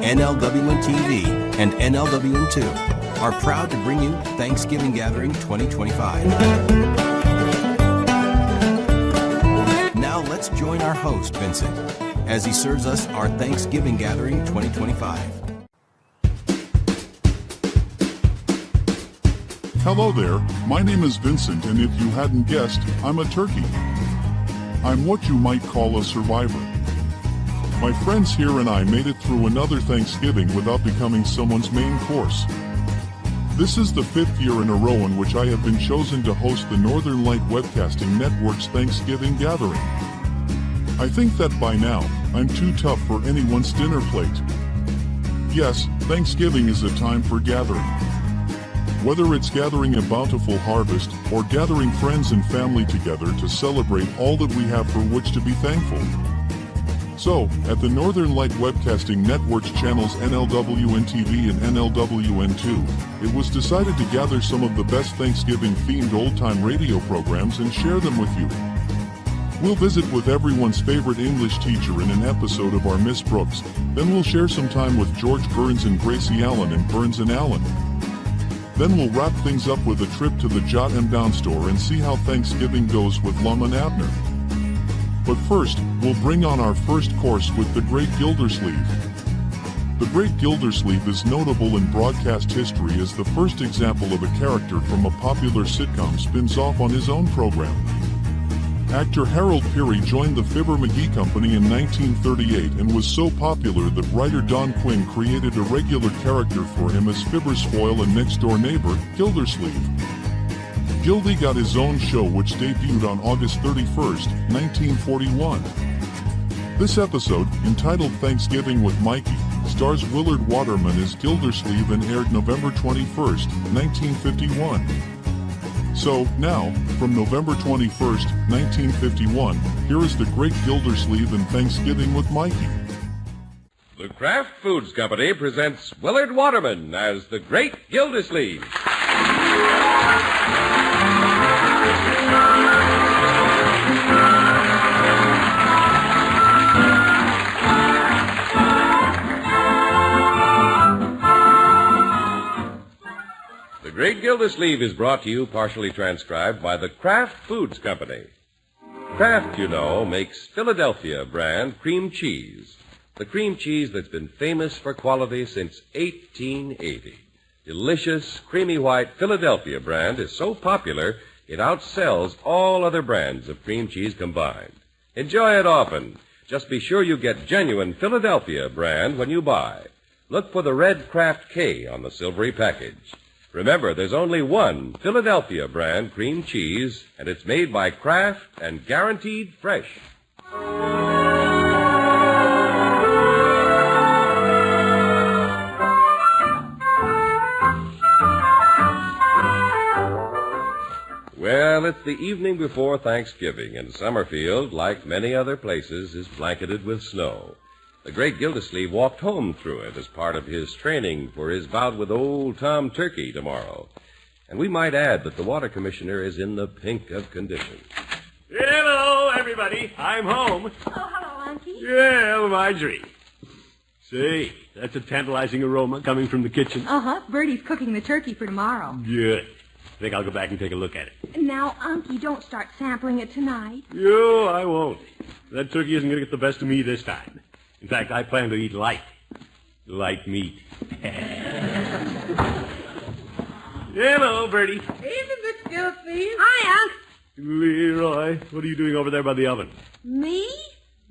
NLWN-TV and NLWN-2 are proud to bring you Thanksgiving Gathering 2025. Now let's join our host, Vincent, as he serves us our Thanksgiving Gathering 2025. Hello there, my name is Vincent, and if you hadn't guessed, I'm a turkey. I'm what you might call a survivor. My friends here and I made it through another Thanksgiving without becoming someone's main course. This is the 5th year in a row in which I have been chosen to host the Northern Light Webcasting Network's Thanksgiving Gathering. I think that by now, I'm too tough for anyone's dinner plate. Yes, Thanksgiving is a time for gathering. Whether it's gathering a bountiful harvest or gathering friends and family together to celebrate all that we have for which to be thankful. So, at the Northern Light Webcasting Network's channels NLWN-TV and NLWN-2, it was decided to gather some of the best Thanksgiving-themed old-time radio programs and share them with you. We'll visit with everyone's favorite English teacher in an episode of our Miss Brooks, then we'll share some time with George Burns and Gracie Allen in Burns and Allen. Then we'll wrap things up with a trip to the Jot and Down store and see how Thanksgiving goes with Lum and Abner. But first, we'll bring on our first course with the Great Gildersleeve. The Great Gildersleeve is notable in broadcast history as the first example of a character from a popular sitcom spins off on his own program. Actor Harold Peary joined the Fibber-McGee Company in 1938 and was so popular that writer Don Quinn created a regular character for him as Fibber's foil and next-door neighbor, Gildersleeve. Gildy got his own show which debuted on August 31st, 1941. This episode, entitled Thanksgiving with Mikey, stars Willard Waterman as Gildersleeve and aired November 21st, 1951. So, now, from November 21st, 1951, here is the Great Gildersleeve and Thanksgiving with Mikey. The Kraft Foods Company presents Willard Waterman as the Great Gildersleeve. The Great Gildersleeve is brought to you, partially transcribed, by the Kraft Foods Company. Kraft, you know, makes Philadelphia brand cream cheese. The cream cheese that's been famous for quality since 1880. Delicious, creamy white Philadelphia brand is so popular, it outsells all other brands of cream cheese combined. Enjoy it often. Just be sure you get genuine Philadelphia brand when you buy. Look for the red Kraft K on the silvery package. Remember, there's only one Philadelphia brand cream cheese, and it's made by Kraft and guaranteed fresh. Well, it's the evening before Thanksgiving, and Summerfield, like many other places, is blanketed with snow. The Great Gildersleeve walked home through it as part of his training for his bout with old Tom Turkey tomorrow. And we might add that the water commissioner is in the pink of condition. Hello, everybody. I'm home. Oh, hello, Unky. Yeah, Marjorie. Say, that's a tantalizing aroma coming from the kitchen. Uh-huh. Bertie's cooking the turkey for tomorrow. Good. I think I'll go back and take a look at it. Now, Unky, don't start sampling it tonight. No, I won't. That turkey isn't going to get the best of me this time. In fact, I plan to eat light. Light meat. Hello, Bertie. Evening, Mr. Gildersleeve. Hi, Unc. Leroy, what are you doing over there by the oven? Me?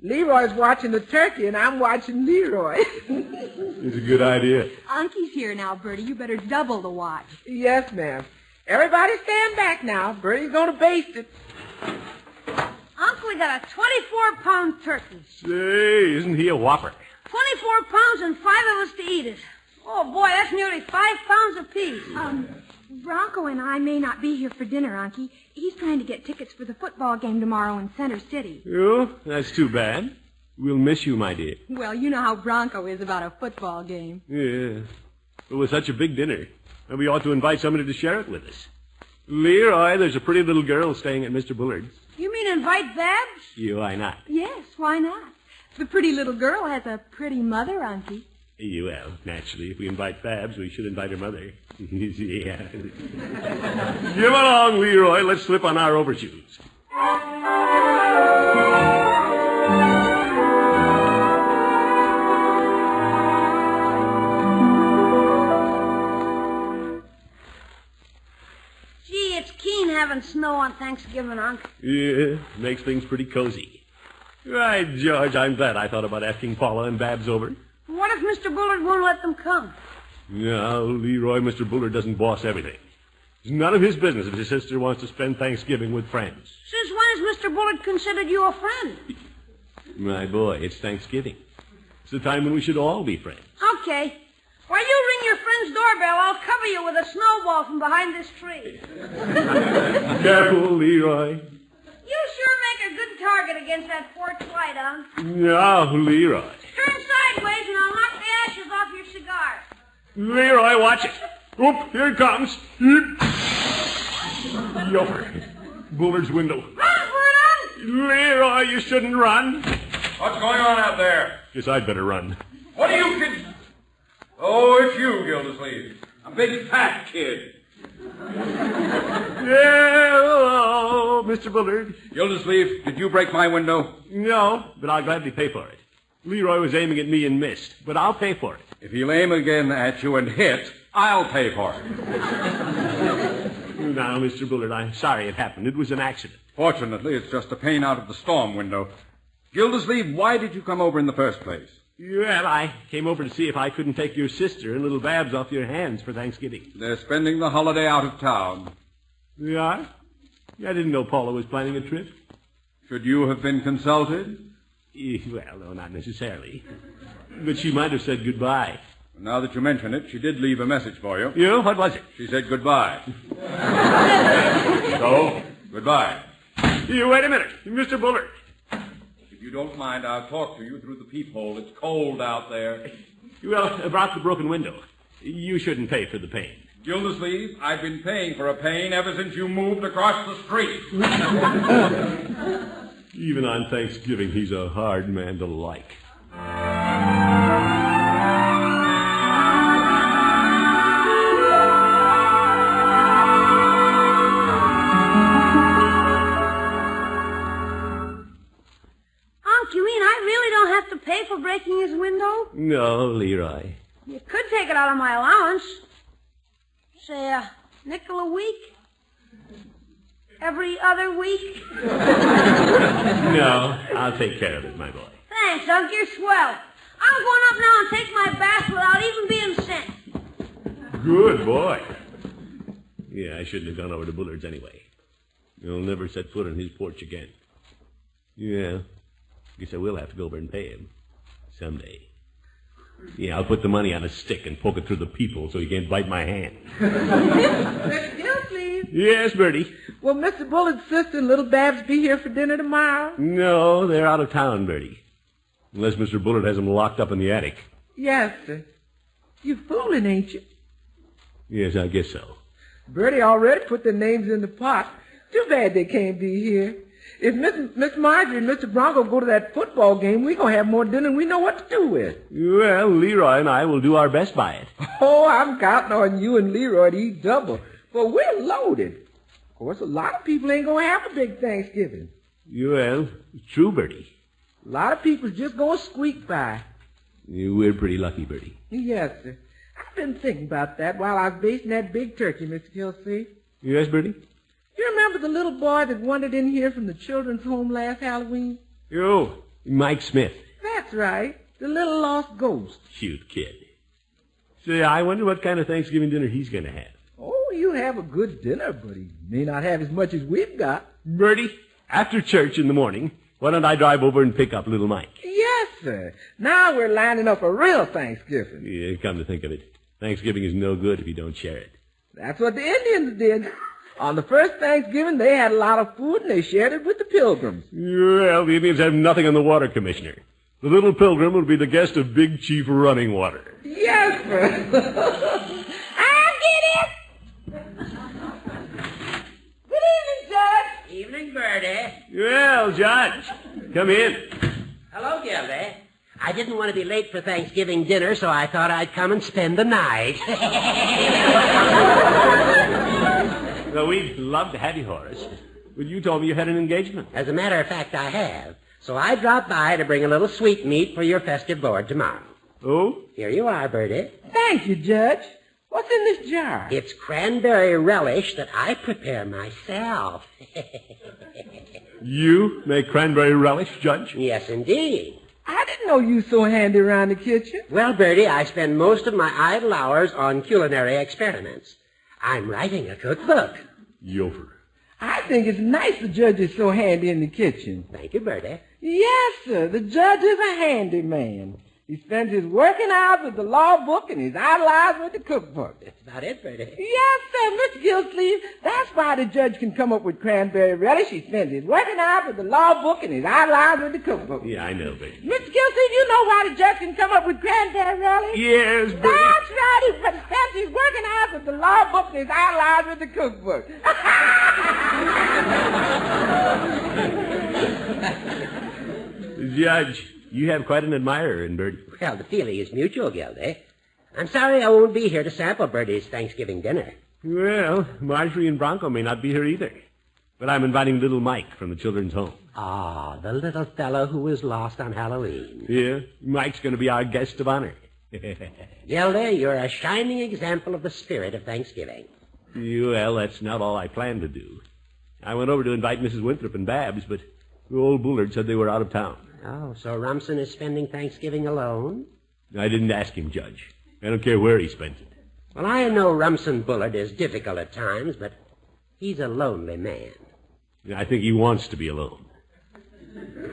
Leroy's watching the turkey, and I'm watching Leroy. It's a good idea. Unky's here now, Bertie. You better double the watch. Yes, ma'am. Everybody stand back now. Bertie's going to baste it. Uncle, we got a 24-pound turkey. Say, isn't he a whopper? 24 pounds and 5 of us to eat it. Oh, boy, that's nearly 5 pounds apiece. Bronco and I may not be here for dinner, Unky. He's trying to get tickets for the football game tomorrow in Center City. Oh, that's too bad. We'll miss you, my dear. Well, you know how Bronco is about a football game. Yeah. It was such a big dinner. And we ought to invite somebody to share it with us. Leroy, there's a pretty little girl staying at Mr. Bullard's. You mean invite Babs? Yeah, why not? Yes, why not? The pretty little girl has a pretty mother, Unky. Well, naturally, if we invite Babs, we should invite her mother. Yeah. Come along, Leroy. Let's slip on our overshoes. Gee, it's keen having snow on Thanksgiving, Unc. Yeah, makes things pretty cozy. Right, George, I'm glad I thought about asking Paula and Babs over. What if Mr. Bullard won't let them come? No, Leroy, Mr. Bullard doesn't boss everything. It's none of his business if his sister wants to spend Thanksgiving with friends. Since when has Mr. Bullard considered you a friend? My boy, it's Thanksgiving. It's the time when we should all be friends. Okay. While you ring your friend's doorbell, I'll cover you with a snowball from behind this tree. Careful, Leroy. You sure make a good target against that porch light, Unc. No, Leroy. Turn sideways and I'll knock the ashes off your cigar. Leroy, watch it. Oop, here it comes. Yopper. Bullard's window. Run for it, Unc! Leroy, you shouldn't run. What's going on out there? Guess I'd better run. What are you kids? Oh, it's you, Gildersleeve. A big fat kid. Hello, Mr. Bullard. Gildersleeve, did you break my window? No, but I'll gladly pay for it. Leroy was aiming at me and missed, but I'll pay for it. If he'll aim again at you and hit, I'll pay for it. Now, Mr. Bullard, I'm sorry it happened. It was an accident. Fortunately, it's just a pane out of the storm window. Gildersleeve, why did you come over in the first place? Well, I came over to see if I couldn't take your sister and little Babs off your hands for Thanksgiving. They're spending the holiday out of town. You are? I didn't know Paula was planning a trip. Should you have been consulted? Well, no, not necessarily. But she might have said goodbye. Now that you mention it, she did leave a message for you. You? What was it? She said goodbye. So, goodbye. You wait a minute. Mr. Bullard. If you don't mind, I'll talk to you through the peephole. It's cold out there. Well, about the broken window. You shouldn't pay for the pain. Gildersleeve, I've been paying for a pane ever since you moved across the street. Even on Thanksgiving, he's a hard man to like. You mean I really don't have to pay for breaking his window? No, Leroy. You could take it out of my allowance. Say, a nickel a week? Every other week? No, I'll take care of it, my boy. Thanks, Unc. You're swell. I'm going up now and take my bath without even being sent. Good boy. Yeah, I shouldn't have gone over to Bullard's anyway. You'll never set foot on his porch again. Yeah. Guess I will have to go over and pay him. Someday. Yeah, I'll put the money on a stick and poke it through the peephole so he can't bite my hand. Mr. Gildersleeve. Yes, Bertie? Will Mr. Bullard's sister and little Babs be here for dinner tomorrow? No, they're out of town, Bertie. Unless Mr. Bullard has them locked up in the attic. Yes, sir. You fooling, ain't you? Yes, I guess so. Bertie already put their names in the pot. Too bad they can't be here. If Miss Marjorie and Mr. Bronco go to that football game, we're going to have more dinner than we know what to do with. Well, Leroy and I will do our best by it. Oh, I'm counting on you and Leroy to eat double. Well, we're loaded. Of course, a lot of people ain't going to have a big Thanksgiving. Well, true, Bertie. A lot of people's just going to squeak by. We're pretty lucky, Bertie. Yes, sir. I've been thinking about that while I was basting that big turkey, Mr. Gildersleeve. Yes, Bertie? You remember the little boy that wandered in here from the children's home last Halloween? Oh, Mike Smith. That's right. The little lost ghost. Cute kid. Say, I wonder what kind of Thanksgiving dinner he's going to have. Oh, you have a good dinner, but he may not have as much as we've got. Bertie, after church in the morning, why don't I drive over and pick up little Mike? Yes, sir. Now we're lining up a real Thanksgiving. Yeah, come to think of it, Thanksgiving is no good if you don't share it. That's what the Indians did. On the first Thanksgiving, they had a lot of food, and they shared it with the Pilgrims. Well, the Indians have nothing on the water, Commissioner. The little Pilgrim will be the guest of Big Chief Running Water. Yes, sir. I'll get it. Good evening, Judge. Evening, Bertie. Well, Judge, come in. Hello, Gildy. I didn't want to be late for Thanksgiving dinner, so I thought I'd come and spend the night. Well, we'd love to have you, Horace. But you told me you had an engagement. As a matter of fact, I have. So I dropped by to bring a little sweetmeat for your festive board tomorrow. Oh? Here you are, Bertie. Thank you, Judge. What's in this jar? It's cranberry relish that I prepare myself. You make cranberry relish, Judge? Yes, indeed. I didn't know you so handy around the kitchen. Well, Bertie, I spend most of my idle hours on culinary experiments. I'm writing a cookbook. Yover. I think it's nice the judge is so handy in the kitchen. Thank you, Bertie. Yes, sir. The judge is a handy man. He spends his working hours with the law book and his idle hours with the cookbook. That's about it, Bertie. Yes, sir, Mr. Gildersleeve. That's why the judge can come up with cranberry relish. He spends his working hours with the law book and his idle hours with the cookbook. Yeah, I know, Bertie. Mr. Gildersleeve, you know why the judge can come up with cranberry relish? Yes, Bertie. That's right. He spends his working hours with the law book and his idle hours with the cookbook. Judge, you have quite an admirer in Bertie. Well, the feeling is mutual, Gildy. I'm sorry I won't be here to sample Bertie's Thanksgiving dinner. Well, Marjorie and Bronco may not be here either. But I'm inviting little Mike from the children's home. Ah, the little fellow who was lost on Halloween. Yeah, Mike's going to be our guest of honor. Gildy, you're a shining example of the spirit of Thanksgiving. Well, that's not all I planned to do. I went over to invite Mrs. Winthrop and Babs, but the old Bullard said they were out of town. Oh, so Rumson is spending Thanksgiving alone? I didn't ask him, Judge. I don't care where he spent it. Well, I know Rumson Bullard is difficult at times, but he's a lonely man. I think he wants to be alone.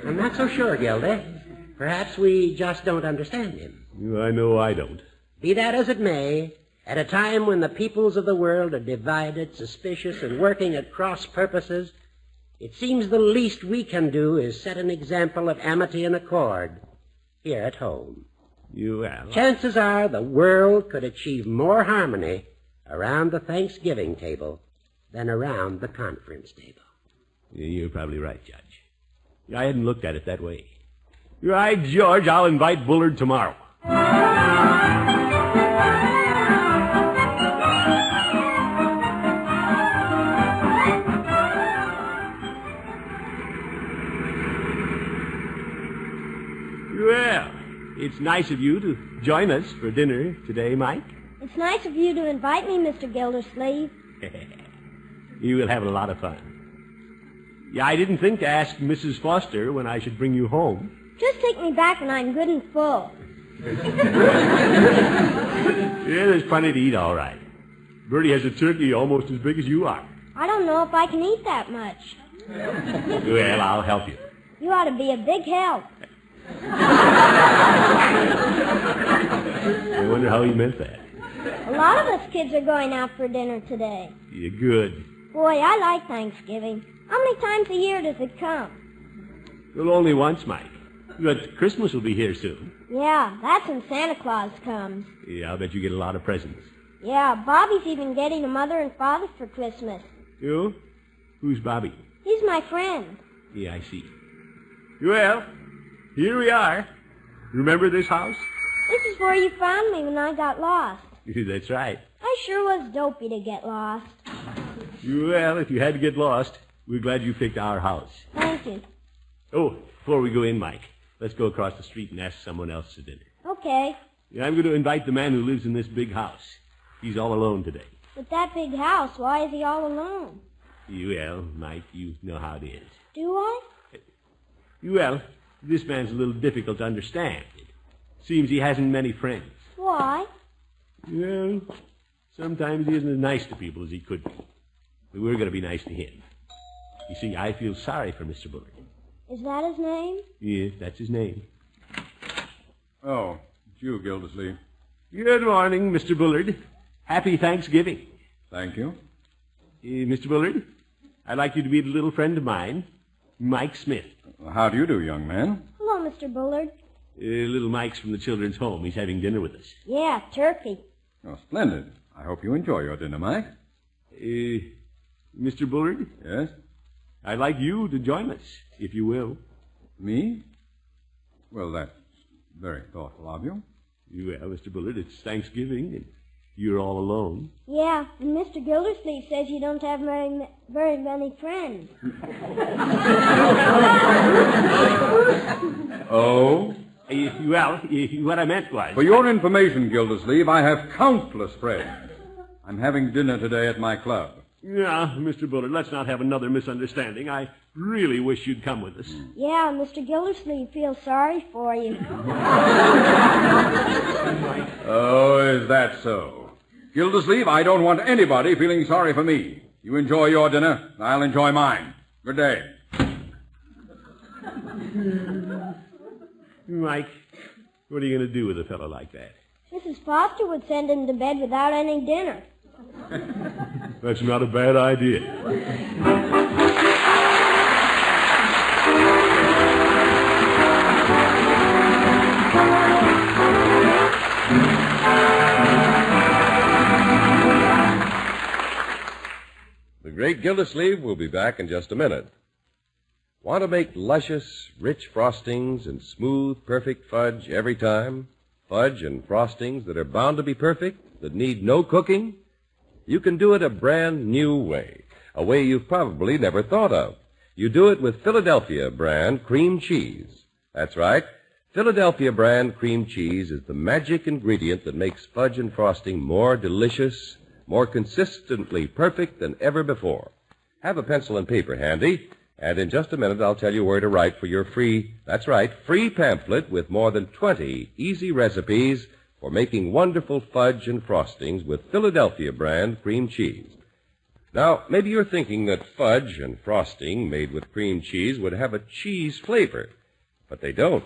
I'm not so sure, Gildy. Perhaps we just don't understand him. I know I don't. Be that as it may, at a time when the peoples of the world are divided, suspicious, and working at cross purposes, it seems the least we can do is set an example of amity and accord here at home. Chances are the world could achieve more harmony around the Thanksgiving table than around the conference table. You're probably right, Judge. I hadn't looked at it that way. Right, George, I'll invite Bullard tomorrow. Well, it's nice of you to join us for dinner today, Mike. It's nice of you to invite me, Mr. Gildersleeve. You will have a lot of fun. Yeah, I didn't think to ask Mrs. Foster when I should bring you home. Just take me back when I'm good and full. Yeah, there's plenty to eat, all right. Bertie has a turkey almost as big as you are. I don't know if I can eat that much. Well, I'll help you. You ought to be a big help. I wonder how he meant that. A lot of us kids are going out for dinner today. You're good. Boy, I like Thanksgiving. How many times a year does it come? Well, only once, Mike. But Christmas will be here soon. Yeah, that's when Santa Claus comes. Yeah, I'll bet you get a lot of presents. Yeah, Bobby's even getting a mother and father for Christmas. You? Who's Bobby? He's my friend. Yeah, I see. Well, here we are. Remember this house? This is where you found me when I got lost. That's right. I sure was dopey to get lost. Well, if you had to get lost, we're glad you picked our house. Thank you. Oh, before we go in, Mike, let's go across the street and ask someone else to dinner. Okay. Yeah, I'm going to invite the man who lives in this big house. He's all alone today. With that big house, why is he all alone? Well, Mike, you know how it is. Do I? Well, this man's a little difficult to understand. It seems he hasn't many friends. Why? Well, sometimes he isn't as nice to people as he could be. But we're going to be nice to him. You see, I feel sorry for Mr. Bullard. Is that his name? Yes, that's his name. Oh, it's you, Gildersleeve. Good morning, Mr. Bullard. Happy Thanksgiving. Thank you. Mr. Bullard, I'd like you to meet a little friend of mine, Mike Smith. How do you do, young man? Hello, Mr. Bullard. Little Mike's from the children's home. He's having dinner with us. Yeah, turkey. Oh, splendid. I hope you enjoy your dinner, Mike. Mr. Bullard? Yes? I'd like you to join us, if you will. Me? Well, Very thoughtful of you. Well, Mr. Bullard, it's Thanksgiving, and you're all alone. Yeah, and Mr. Gildersleeve says you don't have very many friends. Oh? Well, what I meant was... For your information, Gildersleeve, I have countless friends. I'm having dinner today at my club. Yeah, Mr. Bullard, let's not have another misunderstanding. I really wish you'd come with us. Yeah, Mr. Gildersleeve feels sorry for you. Oh, is that so? Gildersleeve, I don't want anybody feeling sorry for me. You enjoy your dinner, I'll enjoy mine. Good day. Mike, what are you going to do with a fellow like that? Mrs. Foster would send him to bed without any dinner. That's not a bad idea. The Great Gildersleeve will be back in just a minute. Want to make luscious, rich frostings and smooth, perfect fudge every time? Fudge and frostings that are bound to be perfect, that need no cooking? You can do it a brand new way, a way you've probably never thought of. You do it with Philadelphia brand cream cheese. That's right. Philadelphia brand cream cheese is the magic ingredient that makes fudge and frosting more delicious, more consistently perfect than ever before. Have a pencil and paper handy, and in just a minute I'll tell you where to write for your free pamphlet with more than 20 easy recipes for making wonderful fudge and frostings with Philadelphia brand cream cheese. Now, maybe you're thinking that fudge and frosting made with cream cheese would have a cheese flavor, but they don't.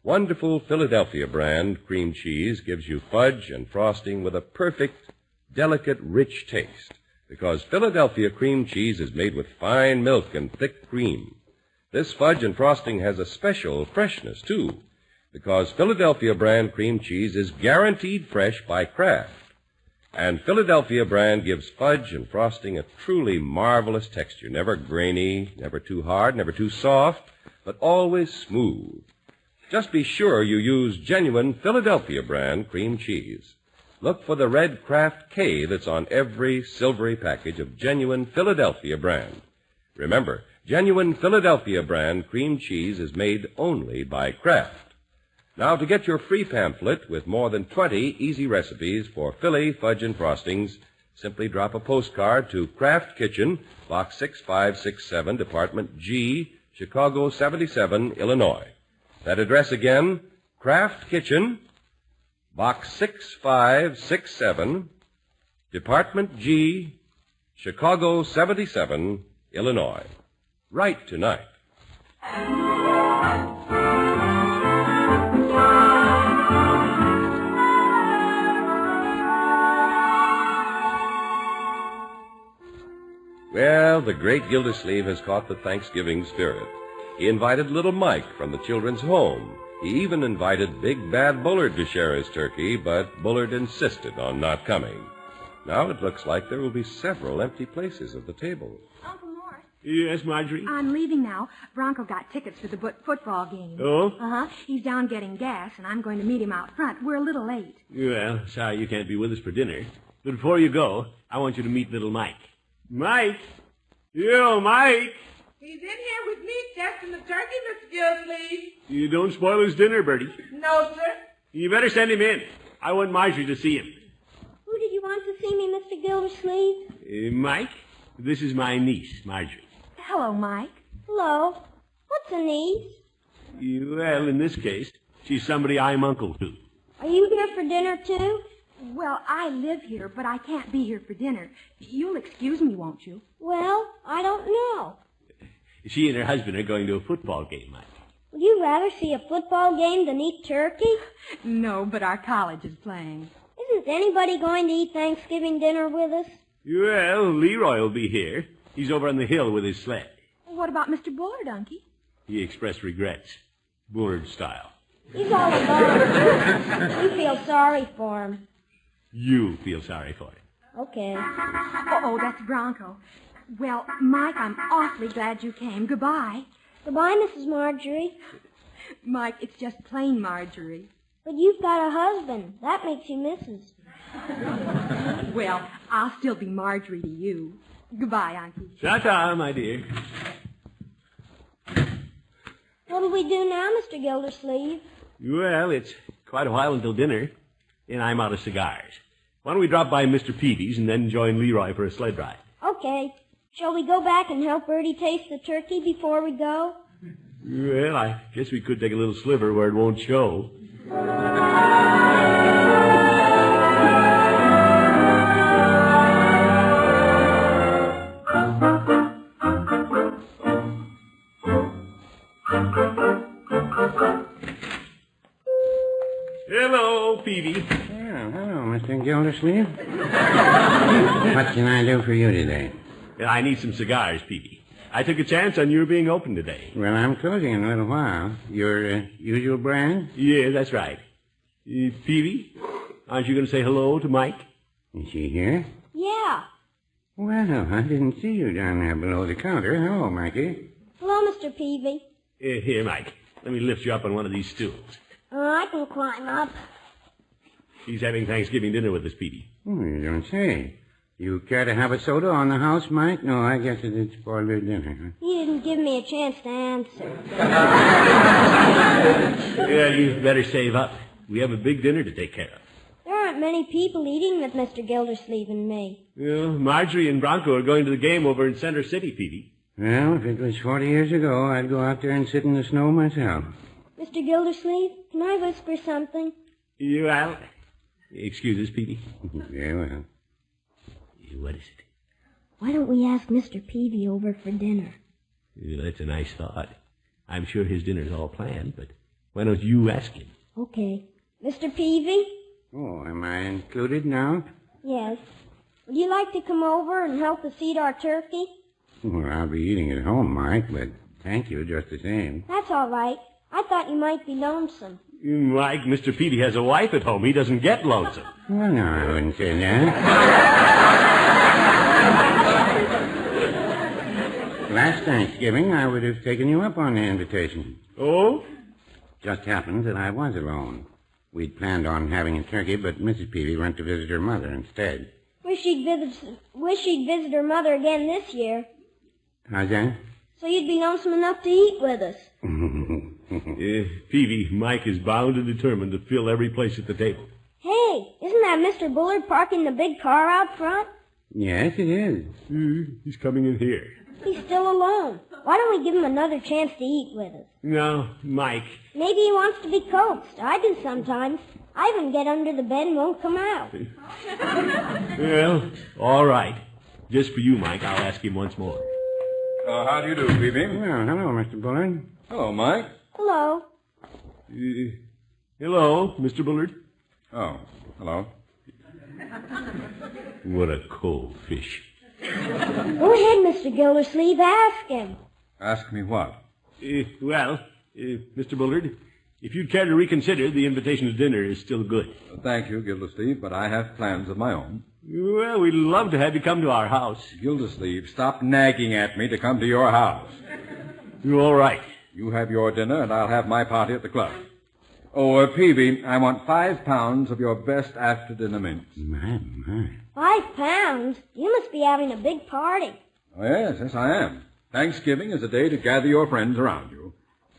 Wonderful Philadelphia brand cream cheese gives you fudge and frosting with a perfect, delicate, rich taste, because Philadelphia cream cheese is made with fine milk and thick cream. This fudge and frosting has a special freshness, too, because Philadelphia brand cream cheese is guaranteed fresh by Kraft. And Philadelphia brand gives fudge and frosting a truly marvelous texture, never grainy, never too hard, never too soft, but always smooth. Just be sure you use genuine Philadelphia brand cream cheese. Look for the red Kraft K that's on every silvery package of genuine Philadelphia brand. Remember, genuine Philadelphia brand cream cheese is made only by Kraft. Now, to get your free pamphlet with more than 20 easy recipes for Philly fudge and frostings, simply drop a postcard to Kraft Kitchen, Box 6567, Department G, Chicago 77, Illinois. That address again, Kraft Kitchen, Box 6567, Department G, Chicago 77, Illinois. Write tonight. Well, the Great Gildersleeve has caught the Thanksgiving spirit. He invited little Mike from the children's home. He even invited Big Bad Bullard to share his turkey, but Bullard insisted on not coming. Now it looks like there will be several empty places at the table. Uncle Morris. Yes, Marjorie? I'm leaving now. Bronco got tickets for the football game. Oh? Uh-huh. He's down getting gas, and I'm going to meet him out front. We're a little late. Well, sorry you can't be with us for dinner. But before you go, I want you to meet little Mike. Mike! Yo, Mike! He's in here with me, testing the turkey, Mr. Gildersleeve. You don't spoil his dinner, Bertie. No, sir. You better send him in. I want Marjorie to see him. Who did you want to see me, Mr. Gildersleeve? Mike, this is my niece, Marjorie. Hello, Mike. Hello. What's a niece? Well, in this case, she's somebody I'm uncle to. Are you here for dinner, too? Well, I live here, but I can't be here for dinner. You'll excuse me, won't you? Well, I don't know. She and her husband are going to a football game, Mike. Would you rather see a football game than eat turkey? No, but our college is playing. Isn't anybody going to eat Thanksgiving dinner with us? Well, Leroy will be here. He's over on the hill with his sled. What about Mr. Bullard, Unky? He expressed regrets. Bullard style. He's all alone. We feel sorry for him. You feel sorry for him. Okay. Oh, that's Bronco. Well, Mike, I'm awfully glad you came. Goodbye. Goodbye, Mrs. Marjorie. Mike, it's just plain Marjorie. But you've got a husband. That makes you Mrs. Well, I'll still be Marjorie to you. Goodbye, Auntie. Ta-ta, my dear. What'll we do now, Mr. Gildersleeve? Well, it's quite a while until dinner, and I'm out of cigars. Why don't we drop by Mr. Peavy's and then join Leroy for a sled ride? Okay. Shall we go back and help Bertie taste the turkey before we go? Well, I guess we could take a little sliver where it won't show. Hello, Peavy. Hello, Mr. Gildersleeve. What can I do for you today? I need some cigars, Peavy. I took a chance on your being open today. Well, I'm closing in a little while. Your usual brand? Yeah, that's right. Peavy, aren't you going to say hello to Mike? Is she here? Yeah. Well, I didn't see you down there below the counter. Hello, Mikey. Hello, Mr. Peavy. Here, Mike. Let me lift you up on one of these stools. I can climb up. He's having Thanksgiving dinner with us, Peavy. Oh, you don't say. You care to have a soda on the house, Mike? No, I guess it'd spoil your dinner. Huh? He didn't give me a chance to answer. Yeah, you better save up. We have a big dinner to take care of. There aren't many people eating with Mr. Gildersleeve and me. Well, Marjorie and Bronco are going to the game over in Center City, Peavy. Well, if it was 40 years ago, I'd go out there and sit in the snow myself. Mr. Gildersleeve, can I whisper something? Well, excuse us, Peavy. Yeah, well. What is it? Why don't we ask Mr. Peavy over for dinner? That's a nice thought. I'm sure his dinner's all planned, but why don't you ask him? Okay. Mr. Peavy? Oh, am I included now? Yes. Would you like to come over and help us eat our turkey? Well, I'll be eating at home, Mike, but thank you just the same. That's all right. I thought you might be lonesome. Mike, Mr. Peavy has a wife at home. He doesn't get lonesome. Well, no, I wouldn't say that. Last Thanksgiving, I would have taken you up on the invitation. Oh? Just happened that I was alone. We'd planned on having a turkey, but Mrs. Peavy went to visit her mother instead. Wish she'd visit her mother again this year. How's that? So you'd be lonesome enough to eat with us. Peavy, Mike is bound and determined to fill every place at the table. Hey, isn't that Mr. Bullard parking the big car out front? Yes, it is. He's coming in here. He's still alone. Why don't we give him another chance to eat with us? No, Mike. Maybe he wants to be coaxed. I do sometimes. I even get under the bed and won't come out. Well, all right. Just for you, Mike, I'll ask him once more. How do you do, Peavy? Well, hello, Mr. Bullard. Hello, Mike. Hello. Hello, Mr. Bullard. Oh, hello. What a cold fish. Go ahead, Mr. Gildersleeve. Ask him. Ask me what? Mr. Bullard, if you'd care to reconsider, the invitation to dinner is still good. Thank you, Gildersleeve, but I have plans of my own. Well, we'd love to have you come to our house. Gildersleeve, stop nagging at me to come to your house. You're all right. You have your dinner, and I'll have my party at the club. Oh, Peavy, I want 5 pounds of your best after-dinner mince. My. 5 pounds? You must be having a big party. Oh, yes, I am. Thanksgiving is a day to gather your friends around you.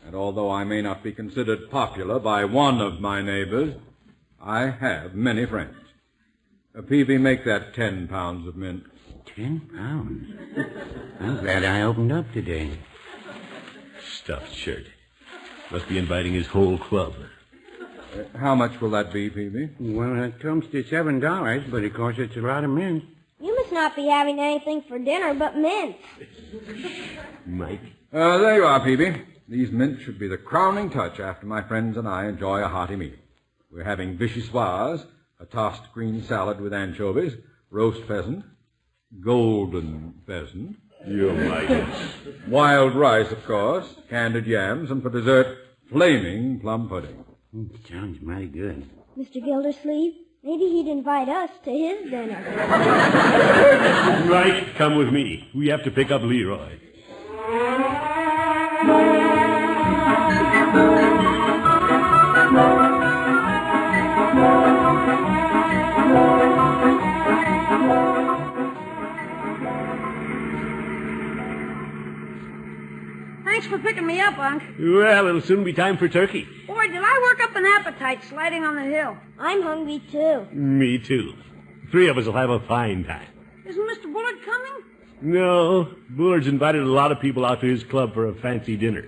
And although I may not be considered popular by one of my neighbors, I have many friends. Peavy, make that 10 pounds of mint. 10 pounds? I'm glad I opened up today. Stuffed shirt. Must be inviting his whole club. How much will that be, Peavy? Well, it comes to $7, but of course it's a lot of mint. You must not be having anything for dinner but mints. Mike? There you are, Peavy. These mints should be the crowning touch after my friends and I enjoy a hearty meal. We're having vichyssoise, a tossed green salad with anchovies, roast pheasant, golden pheasant. You Mike. Wild rice, of course, candied yams, and for dessert, flaming plum pudding. Sounds mighty good. Mr. Gildersleeve, maybe he'd invite us to his dinner. Mike, come with me. We have to pick up Leroy. Thanks for picking me up, Unc. Well, it'll soon be time for turkey. Boy, did I work up an appetite sliding on the hill. I'm hungry, too. Me too. 3 of us will have a fine time. Isn't Mr. Bullard coming? No, Bullard's invited a lot of people out to his club for a fancy dinner.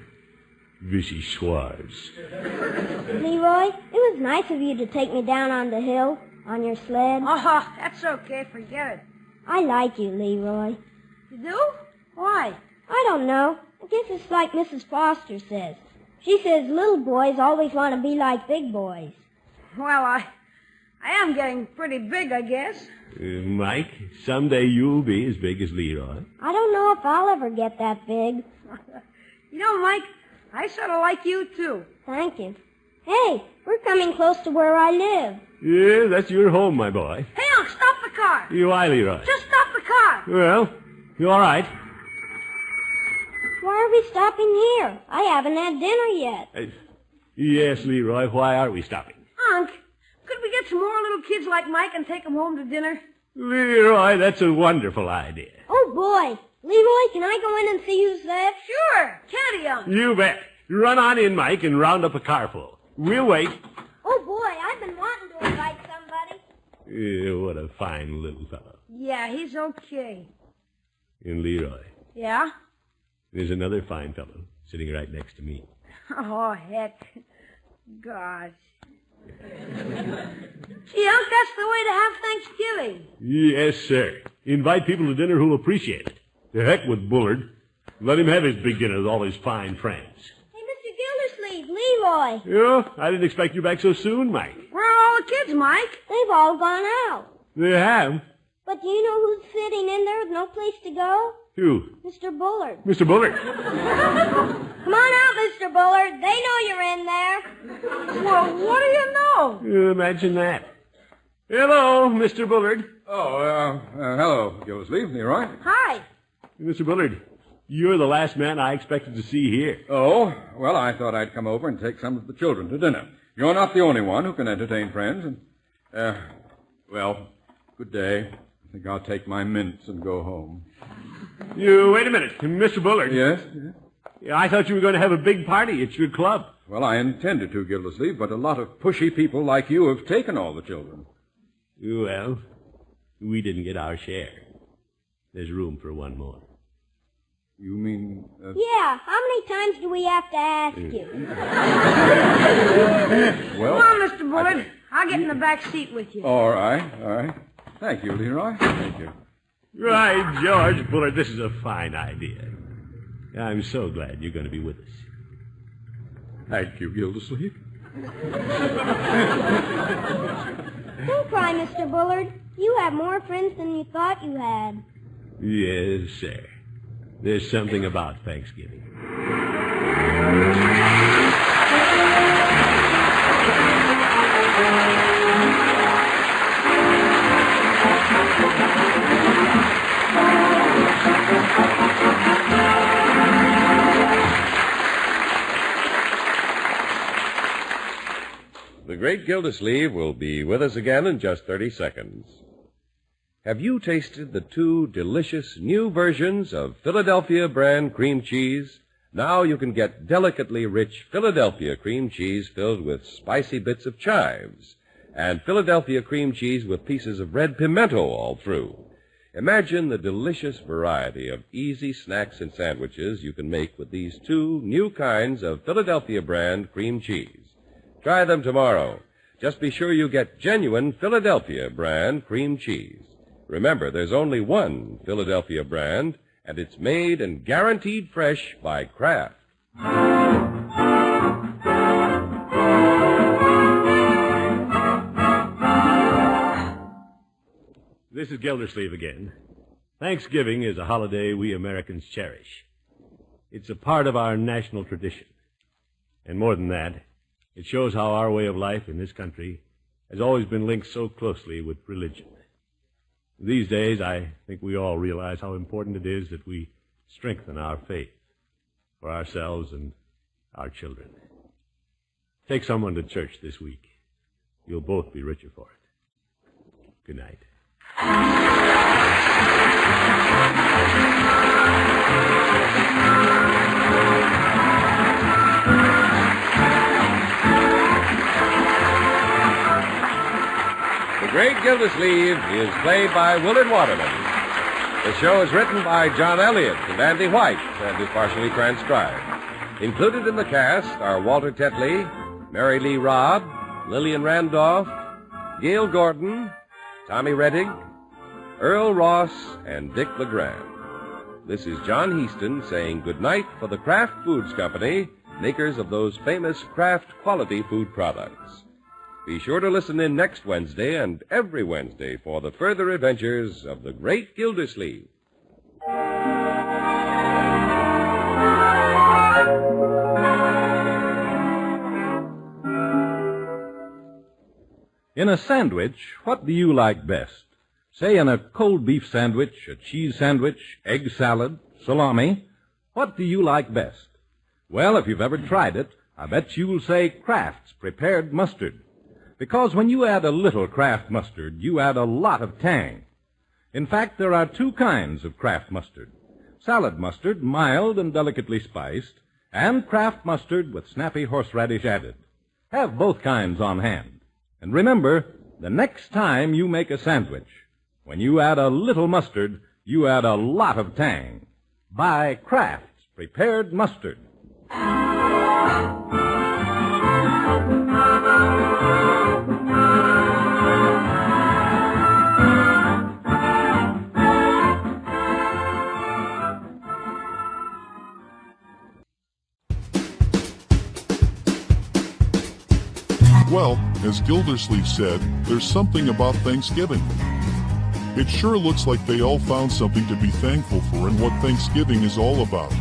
Vichyssoise. Leroy, it was nice of you to take me down on the hill on your sled. Oh, that's okay. Forget it. I like you, Leroy. You do? Why? I don't know. I guess it's like Mrs. Foster says. She says little boys always want to be like big boys. Well, I am getting pretty big, I guess. Mike, someday you'll be as big as Leroy. I don't know if I'll ever get that big. You know, Mike, I sort of like you, too. Thank you. Hey, we're coming close to where I live. Yeah, that's your home, my boy. Hey, Unc, stop the car. Why, Leroy? Just stop the car. Well, you all right? Why are we stopping here? I haven't had dinner yet. Yes, Leroy, why are we stopping? Unc, could we get some more little kids like Mike and take them home to dinner? Leroy, that's a wonderful idea. Oh, boy. Leroy, can I go in and see who's there? Sure. Can't he, Unc? You bet. Run on in, Mike, and round up a carful. We'll wait. Oh, boy, I've been wanting to invite somebody. What a fine little fellow. Yeah, he's okay. And Leroy, Yeah? there's another fine fellow sitting right next to me. Oh, heck. Gosh. Gee, Unc, that's the way to have Thanksgiving. Yes, sir. Invite people to dinner who'll appreciate it. To heck with Bullard. Let him have his big dinner with all his fine friends. Hey, Mr. Gildersleeve, Leroy. Yeah, I didn't expect you back so soon, Mike. Where are all the kids, Mike? They've all gone out. They have? But do you know who's sitting in there with no place to go? Who? Mr. Bullard. Mr. Bullard. Come on out, Mr. Bullard. They know you're in there. Well, what do you know? Imagine that. Hello, Mr. Bullard. Oh, hello, Gildersleeve. Leroy. Hi. Mr. Bullard, you're the last man I expected to see here. Oh, well, I thought I'd come over and take some of the children to dinner. You're not the only one who can entertain friends. And, well, good day. I think I'll take my mints and go home. You, wait a minute. Mr. Bullard. Yes? I thought you were going to have a big party at your club. Well, I intended to, Gildersleeve, but a lot of pushy people like you have taken all the children. Well, we didn't get our share. There's room for one more. You mean... Yeah, how many times do we have to ask you? Well... Come on, Mr. Bullard. I'll get in the back seat with you. All right. Thank you, Leroy. Thank you. Right, George Bullard, this is a fine idea. I'm so glad you're going to be with us. Thank you, Gildersleeve. Don't cry, Mr. Bullard. You have more friends than you thought you had. Yes, sir. There's something about Thanksgiving. The Great Gildersleeve will be with us again in just 30 seconds. Have you tasted the 2 delicious new versions of Philadelphia brand cream cheese? Now you can get delicately rich Philadelphia cream cheese filled with spicy bits of chives, and Philadelphia cream cheese with pieces of red pimento all through. Imagine the delicious variety of easy snacks and sandwiches you can make with these 2 new kinds of Philadelphia brand cream cheese. Try them tomorrow. Just be sure you get genuine Philadelphia brand cream cheese. Remember, there's only one Philadelphia brand, and it's made and guaranteed fresh by Kraft. This is Gildersleeve again. Thanksgiving is a holiday we Americans cherish. It's a part of our national tradition. And more than that, it shows how our way of life in this country has always been linked so closely with religion. These days, I think we all realize how important it is that we strengthen our faith for ourselves and our children. Take someone to church this week. You'll both be richer for it. Good night. Gildersleeve is played by Willard Waterman. The show is written by John Elliott and Andy White and is partially transcribed. Included in the cast are Walter Tetley, Mary Lee Robb, Lillian Randolph, Gail Gordon, Tommy Rettig, Earl Ross, and Dick LeGrand. This is John Heaston saying goodnight for the Kraft Foods Company, makers of those famous Kraft quality food products. Be sure to listen in next Wednesday and every Wednesday for the further adventures of the Great Gildersleeve. In a sandwich, what do you like best? Say in a cold beef sandwich, a cheese sandwich, egg salad, salami, what do you like best? Well, if you've ever tried it, I bet you'll say Kraft's Prepared Mustard. Because when you add a little Kraft mustard, you add a lot of tang. In fact, there are two kinds of Kraft mustard. Salad mustard, mild and delicately spiced, and Kraft mustard with snappy horseradish added. Have both kinds on hand. And remember, the next time you make a sandwich, when you add a little mustard, you add a lot of tang. Buy Kraft's Prepared Mustard. Well, as Gildersleeve said, there's something about Thanksgiving. It sure looks like they all found something to be thankful for and what Thanksgiving is all about.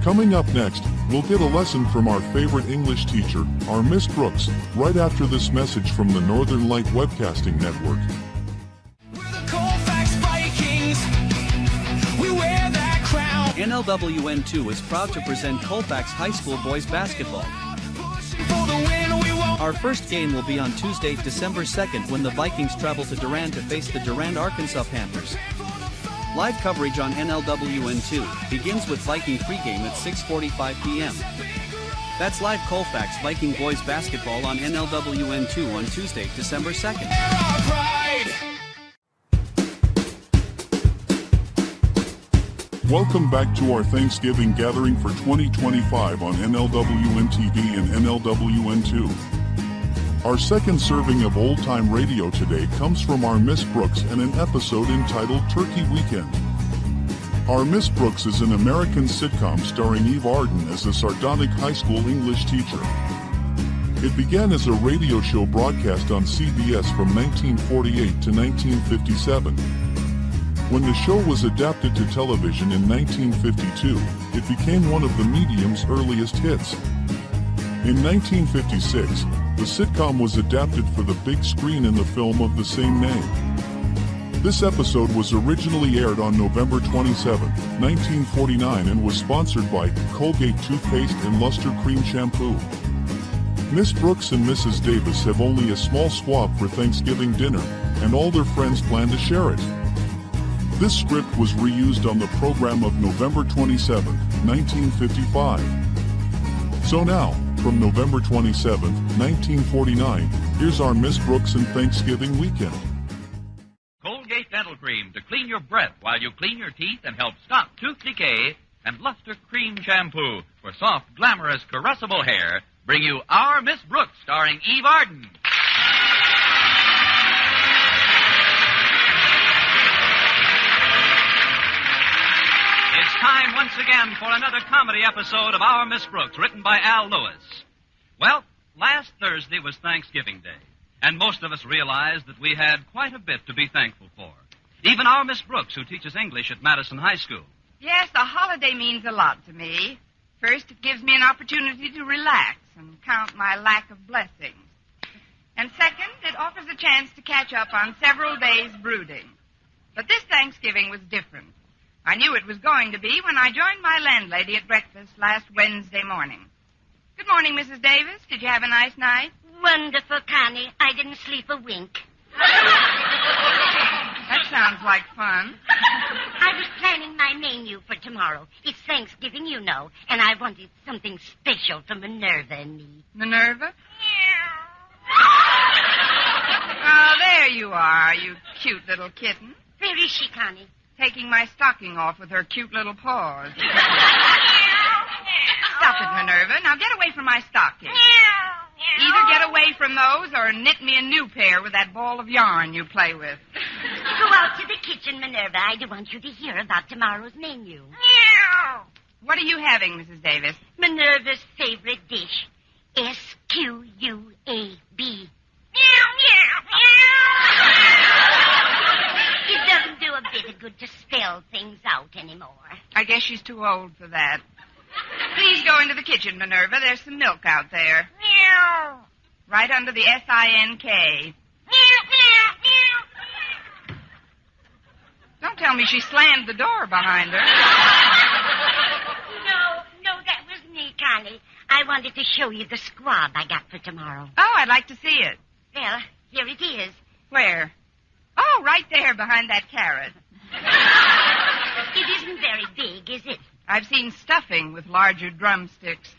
Coming up next, we'll get a lesson from our favorite English teacher, our Miss Brooks, right after this message from the Northern Light Webcasting Network. NLWN-2 is proud to present Colfax High School boys basketball. Our first game will be on Tuesday, December 2nd, when the Vikings travel to Durand to face the Durand, Arkansas Panthers. Live coverage on NLWN-2 begins with Viking pregame at 6:45 p.m. That's live Colfax Viking boys basketball on NLWN-2 on Tuesday, December 2nd. Welcome back to our Thanksgiving gathering for 2025 on NLWN-TV and NLWN-2. Our second serving of old-time radio today comes from our Miss Brooks and an episode entitled Turkey Weekend. Our Miss Brooks is an American sitcom starring Eve Arden as a sardonic high school English teacher. It began as a radio show broadcast on CBS from 1948 to 1957. When the show was adapted to television in 1952, it became one of the medium's earliest hits. In 1956, the sitcom was adapted for the big screen in the film of the same name. This episode was originally aired on November 27, 1949 and was sponsored by Colgate Toothpaste and Luster Cream Shampoo. Miss Brooks and Mrs. Davis have only a small squab for Thanksgiving dinner, and all their friends plan to share it. This script was reused on the program of November 27, 1955. So now, from November 27, 1949, here's our Miss Brooks and Thanksgiving weekend. Colgate Dental Cream to clean your breath while you clean your teeth and help stop tooth decay, and Luster Cream Shampoo for soft, glamorous, caressable hair bring you Our Miss Brooks, starring Eve Arden. It's time once again for another comedy episode of Our Miss Brooks, written by Al Lewis. Well, last Thursday was Thanksgiving Day, and most of us realized that we had quite a bit to be thankful for. Even our Miss Brooks, who teaches English at Madison High School. Yes, the holiday means a lot to me. First, it gives me an opportunity to relax and count my lack of blessings. And second, it offers a chance to catch up on several days' brooding. But this Thanksgiving was different. I knew it was going to be when I joined my landlady at breakfast last Wednesday morning. Good morning, Mrs. Davis. Did you have a nice night? Wonderful, Connie. I didn't sleep a wink. That sounds like fun. I was planning my menu for tomorrow. It's Thanksgiving, you know, and I wanted something special for Minerva and me. Minerva? Oh, there you are, you cute little kitten. Where is she, Connie? Taking my stocking off with her cute little paws. Stop it, Minerva. Now get away from my stocking. Either get away from those or knit me a new pair with that ball of yarn you play with. Go out to the kitchen, Minerva. I do want you to hear about tomorrow's menu. What are you having, Mrs. Davis? Minerva's favorite dish. SQUAB. It doesn't do a bit of good to spell things out anymore. I guess she's too old for that. Please go into the kitchen, Minerva. There's some milk out there. Right under the SINK. Don't tell me she slammed the door behind her. No, that was me, Connie. I wanted to show you the squab I got for tomorrow. Oh, I'd like to see it. Well, here it is. Where? Oh, right there behind that carrot. It isn't very big, is it? I've seen stuffing with larger drumsticks.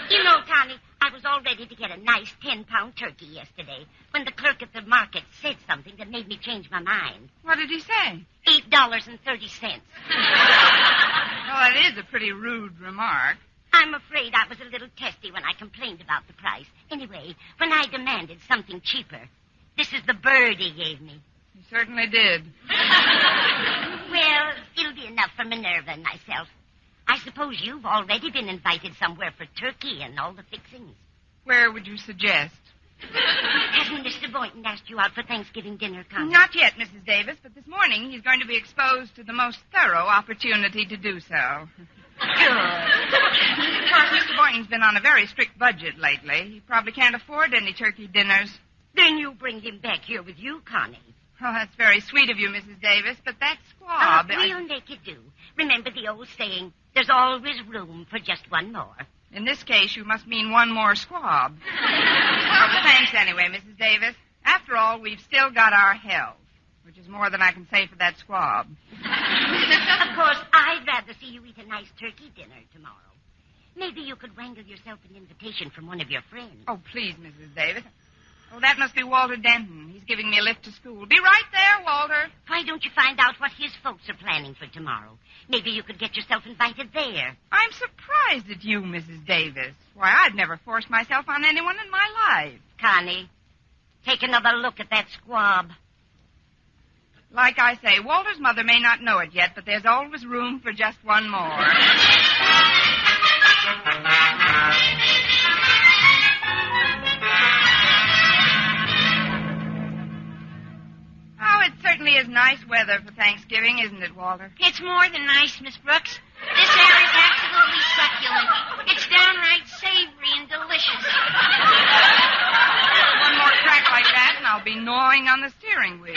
You know, Connie, I was all ready to get a nice 10-pound turkey yesterday when the clerk at the market said something that made me change my mind. What did he say? $8.30. Well, that is a pretty rude remark. I'm afraid I was a little testy when I complained about the price. Anyway, when I demanded something cheaper, this is the bird he gave me. He certainly did. Well, it'll be enough for Minerva and myself. I suppose you've already been invited somewhere for turkey and all the fixings. Where would you suggest? Hasn't Mr. Boynton asked you out for Thanksgiving dinner, Connie? Not yet, Mrs. Davis, but this morning he's going to be exposed to the most thorough opportunity to do so. Good. Of course, Mr. Boynton's been on a very strict budget lately. He probably can't afford any turkey dinners. Then you bring him back here with you, Connie. Oh, that's very sweet of you, Mrs. Davis, but that squab... We'll make it do. Remember the old saying, there's always room for just one more. In this case, you must mean one more squab. Well, thanks anyway, Mrs. Davis. After all, we've still got our health, which is more than I can say for that squab. Of course, I'd rather see you eat a nice turkey dinner tomorrow. Maybe you could wrangle yourself an invitation from one of your friends. Oh, please, Mrs. Davis. Oh, that must be Walter Denton. He's giving me a lift to school. Be right there, Walter. Why don't you find out what his folks are planning for tomorrow? Maybe you could get yourself invited there. I'm surprised at you, Mrs. Davis. Why, I'd never forced myself on anyone in my life. Connie, take another look at that squab. Like I say, Walter's mother may not know it yet, but there's always room for just one more. Oh, it certainly is nice weather for Thanksgiving, isn't it, Walter? It's more than nice, Miss Brooks. This air is absolutely succulent. It's downright savory and delicious. One more crack like that, and I'll be gnawing on the steering wheel.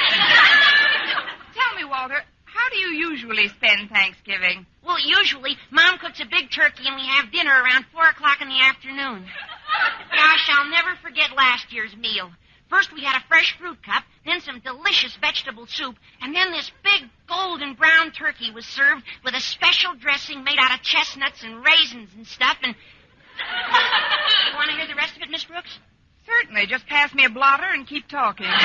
Tell me, Walter, how do you usually spend Thanksgiving? Well, usually, Mom cooks a big turkey and we have dinner around 4 o'clock in the afternoon. Gosh, I'll never forget last year's meal. First, we had a fresh fruit cup, then some delicious vegetable soup, and then this big golden brown turkey was served with a special dressing made out of chestnuts and raisins and stuff, and... You want to hear the rest of it, Miss Brooks? Certainly. Just pass me a blotter and keep talking. Well,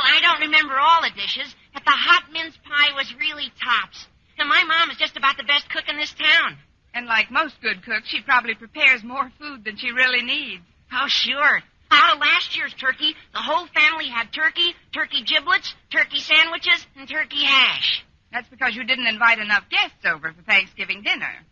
I don't remember all the dishes, but the hot mince pie was really tops. And my mom is just about the best cook in this town. And like most good cooks, she probably prepares more food than she really needs. Oh, sure. Out of last year's turkey, the whole family had turkey, turkey giblets, turkey sandwiches, and turkey hash. That's because you didn't invite enough guests over for Thanksgiving dinner.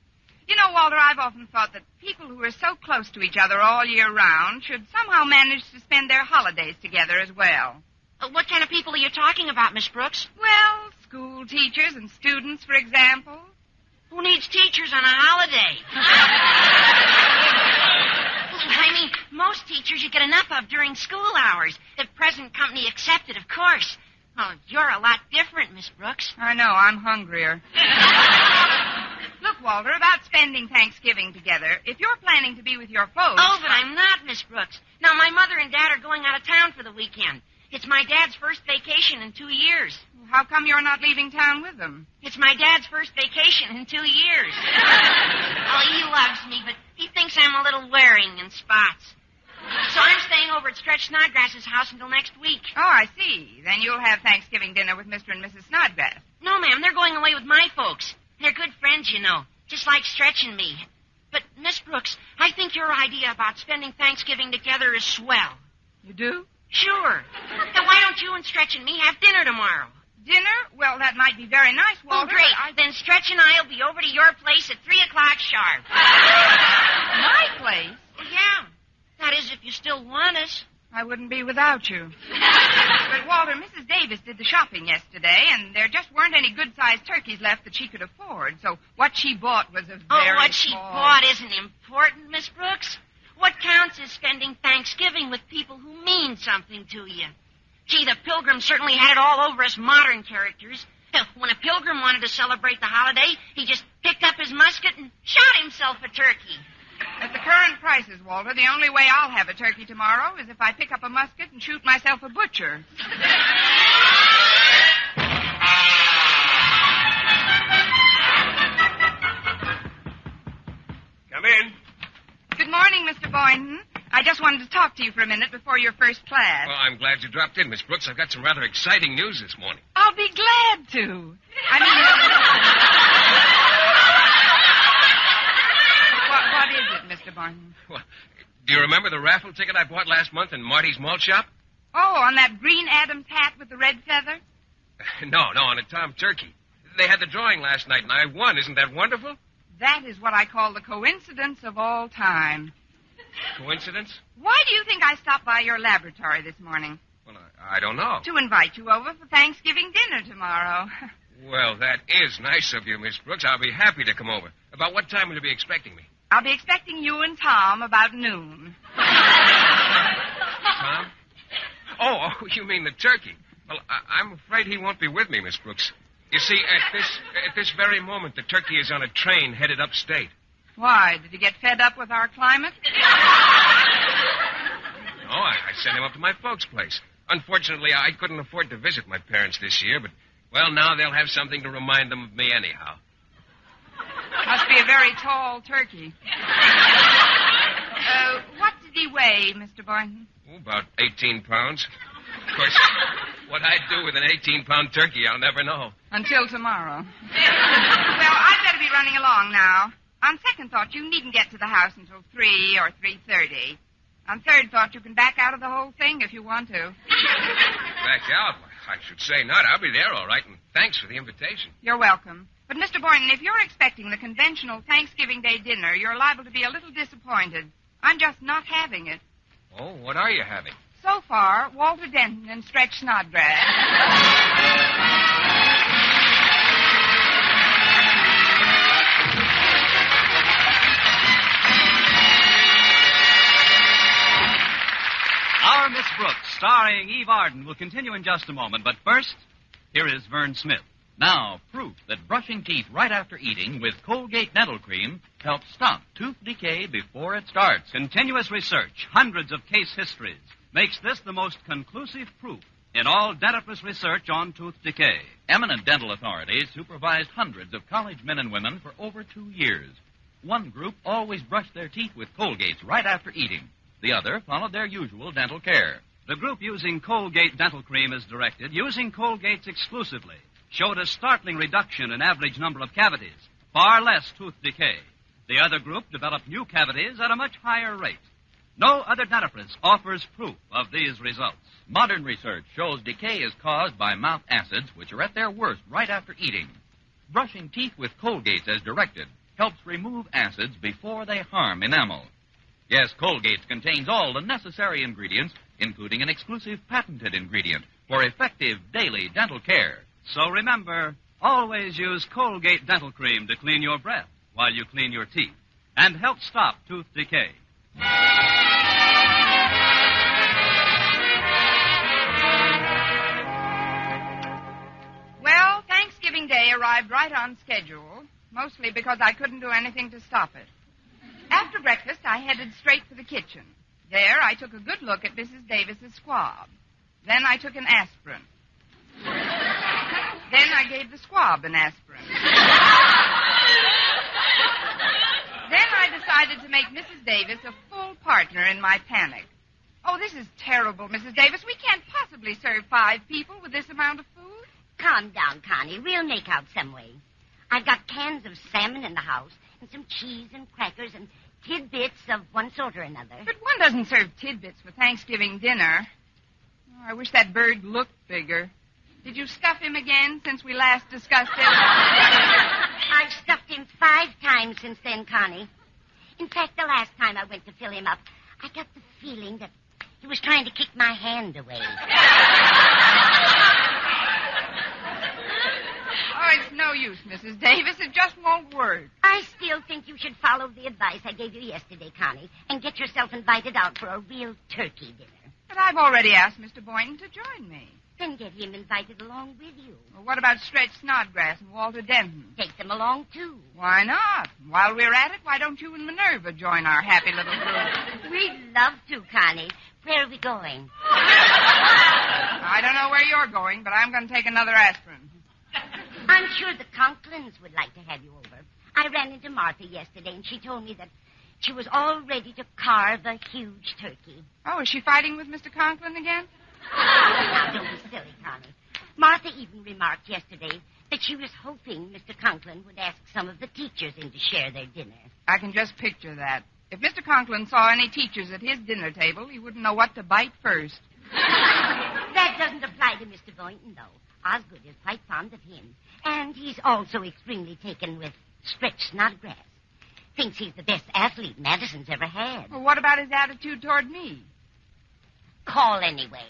You know, Walter, I've often thought that people who are so close to each other all year round should somehow manage to spend their holidays together as well. What kind of people are you talking about, Miss Brooks? Well, school teachers and students, for example. Who needs teachers on a holiday? I mean, most teachers you get enough of during school hours, if present company accepted, of course. Oh, you're a lot different, Miss Brooks. I know, I'm hungrier. Look, Walter, about spending Thanksgiving together, if you're planning to be with your folks... Oh, but I'm not, Miss Brooks. Now, my mother and Dad are going out of town for the weekend. It's my Dad's first vacation in 2 years. How come you're not leaving town with them? It's my Dad's first vacation in 2 years. Oh, he loves me, but he thinks I'm a little wearing in spots. So I'm staying over at Stretch Snodgrass's house until next week. Oh, I see. Then you'll have Thanksgiving dinner with Mr. and Mrs. Snodgrass. No, ma'am, they're going away with my folks. They're good friends, you know, just like Stretch and me. But, Miss Brooks, I think your idea about spending Thanksgiving together is swell. You do? Sure. Now, why don't you and Stretch and me have dinner tomorrow? Dinner? Well, that might be very nice, Walter. Oh, great. Then Stretch and I will be over to your place at 3 o'clock sharp. My place? Well, yeah. That is, if you still want us. I wouldn't be without you. But, Walter, Mrs. Davis did the shopping yesterday, and there just weren't any good-sized turkeys left that she could afford. So what she bought was a very Oh, what she small... bought isn't important, Miss Brooks. What counts is spending Thanksgiving with people who mean something to you. Gee, the Pilgrim certainly had it all over us modern characters. When a pilgrim wanted to celebrate the holiday, he just picked up his musket and shot himself a turkey. At the current prices, Walter, the only way I'll have a turkey tomorrow is if I pick up a musket and shoot myself a butcher. Come in. Good morning, Mr. Boynton. I just wanted to talk to you for a minute before your first class. Well, I'm glad you dropped in, Miss Brooks. I've got some rather exciting news this morning. I'll be glad to. What is it, Mr. Boynton? Well, do you remember the raffle ticket I bought last month in Marty's malt shop? Oh, on that green Adams hat with the red feather? No, on a tom turkey. They had the drawing last night, and I won. Isn't that wonderful? That is what I call the coincidence of all time. Coincidence? Why do you think I stopped by your laboratory this morning? Well, I don't know. To invite you over for Thanksgiving dinner tomorrow. Well, that is nice of you, Miss Brooks. I'll be happy to come over. About what time will you be expecting me? I'll be expecting you and Tom about noon. Tom? Oh, you mean the turkey. Well, I'm afraid he won't be with me, Miss Brooks. You see, at this very moment, the turkey is on a train headed upstate. Why? Did he get fed up with our climate? No, I sent him up to my folks' place. Unfortunately, I couldn't afford to visit my parents this year, but, well, now they'll have something to remind them of me anyhow. Must be a very tall turkey. What did he weigh, Mr. Boynton? Oh, about 18 pounds. Of course, what I'd do with an 18-pound turkey, I'll never know. Until tomorrow. Well, I'd better be running along now. On second thought, you needn't get to the house until 3 or 3:30. On third thought, you can back out of the whole thing if you want to. Back out? I should say not. I'll be there all right, and thanks for the invitation. You're welcome. But, Mr. Boynton, if you're expecting the conventional Thanksgiving Day dinner, you're liable to be a little disappointed. I'm just not having it. Oh, what are you having? So far, Walter Denton and Stretch Snodgrass. Our Miss Brooks, starring Eve Arden, will continue in just a moment. But first, here is Vern Smith. Now, proof that brushing teeth right after eating with Colgate Dental Cream helps stop tooth decay before it starts. Continuous research, hundreds of case histories, makes this the most conclusive proof in all dentifrice research on tooth decay. Eminent dental authorities supervised hundreds of college men and women for over 2 years. One group always brushed their teeth with Colgates right after eating. The other followed their usual dental care. The group using Colgate Dental Cream as directed, using Colgates exclusively, showed a startling reduction in average number of cavities, far less tooth decay. The other group developed new cavities at a much higher rate. No other dentifrice offers proof of these results. Modern research shows decay is caused by mouth acids, which are at their worst right after eating. Brushing teeth with Colgates as directed helps remove acids before they harm enamel. Yes, Colgates contains all the necessary ingredients, including an exclusive patented ingredient for effective daily dental care. So remember, always use Colgate Dental Cream to clean your breath while you clean your teeth and help stop tooth decay. Well, Thanksgiving Day arrived right on schedule, mostly because I couldn't do anything to stop it. After breakfast, I headed straight for the kitchen. There, I took a good look at Mrs. Davis's squab. Then I took an aspirin. Then I gave the squab an aspirin. Then I decided to make Mrs. Davis a full partner in my panic. Oh, this is terrible, Mrs. Davis. We can't possibly serve 5 people with this amount of food. Calm down, Connie. We'll make out some way. I've got cans of salmon in the house, and some cheese and crackers and tidbits of one sort or another. But one doesn't serve tidbits for Thanksgiving dinner. Oh, I wish that bird looked bigger. Did you stuff him again since we last discussed it? I've stuffed him 5 times since then, Connie. In fact, the last time I went to fill him up, I got the feeling that he was trying to kick my hand away. Oh, it's no use, Mrs. Davis. It just won't work. I still think you should follow the advice I gave you yesterday, Connie, and get yourself invited out for a real turkey dinner. But I've already asked Mr. Boynton to join me. Then get him invited along with you. Well, what about Stretch Snodgrass and Walter Denton? Take them along, too. Why not? While we're at it, why don't you and Minerva join our happy little group? We'd love to, Connie. Where are we going? I don't know where you're going, but I'm going to take another aspirin. I'm sure the Conklins would like to have you over. I ran into Martha yesterday, and she told me that she was all ready to carve a huge turkey. Oh, is she fighting with Mr. Conklin again? Now, don't be silly, Connie. Martha even remarked yesterday that she was hoping Mr. Conklin would ask some of the teachers in to share their dinner. I can just picture that. If Mr. Conklin saw any teachers at his dinner table, he wouldn't know what to bite first. That doesn't apply to Mr. Boynton, though. Osgood is quite fond of him. And he's also extremely taken with Stretch Snodgrass. Thinks he's the best athlete Madison's ever had. Well, what about his attitude toward me? Call anyway.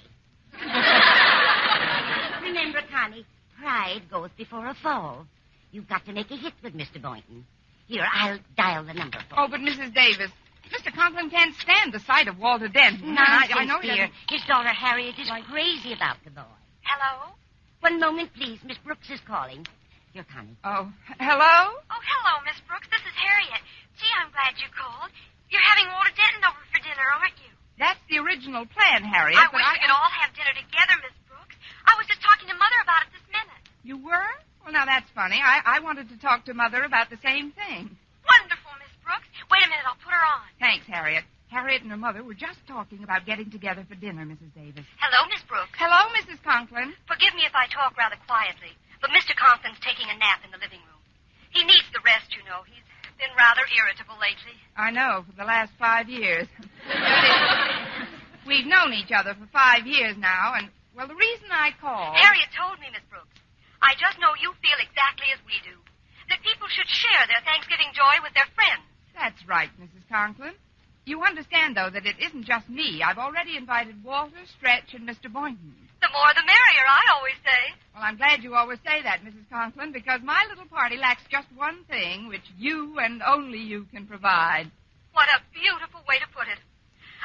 Remember, Connie, pride goes before a fall. You've got to make a hit with Mr. Boynton. Here, I'll dial the number for you. Oh, but Mrs. Davis, Mr. Conklin can't stand the sight of Walter Denton. Nonsense, I know he dear. doesn't- His daughter Harriet is crazy about the boy. Hello? One moment, please. Miss Brooks is calling. Here, Connie. Oh, hello? Oh, hello, Miss Brooks. This is Harriet. Gee, I'm glad you called. You're having Walter Denton over for dinner, aren't you? That's the original plan, Harriet. I but wish we could all have dinner together, Miss Brooks. I was just talking to Mother about it this minute. You were? Well, now that's funny. I wanted to talk to Mother about the same thing. Wonderful, Miss Brooks. Wait a minute, I'll put her on. Thanks, Harriet. Harriet and her mother were just talking about getting together for dinner, Mrs. Davis. Hello, Miss Brooks. Hello, Mrs. Conklin. Forgive me if I talk rather quietly, but Mr. Conklin's taking a nap in the living room. He needs the rest, you know. He's been rather irritable lately. I know, for the last 5 years. We've known each other for 5 years now, and, well, the reason I called... Harriet told me, Miss Brooks. I just know you feel exactly as we do. That people should share their Thanksgiving joy with their friends. That's right, Mrs. Conklin. You understand, though, that it isn't just me. I've already invited Walter, Stretch, and Mr. Boynton. The more the merrier, I always say. Well, I'm glad you always say that, Mrs. Conklin, because my little party lacks just one thing, which you and only you can provide. What a beautiful way to put it.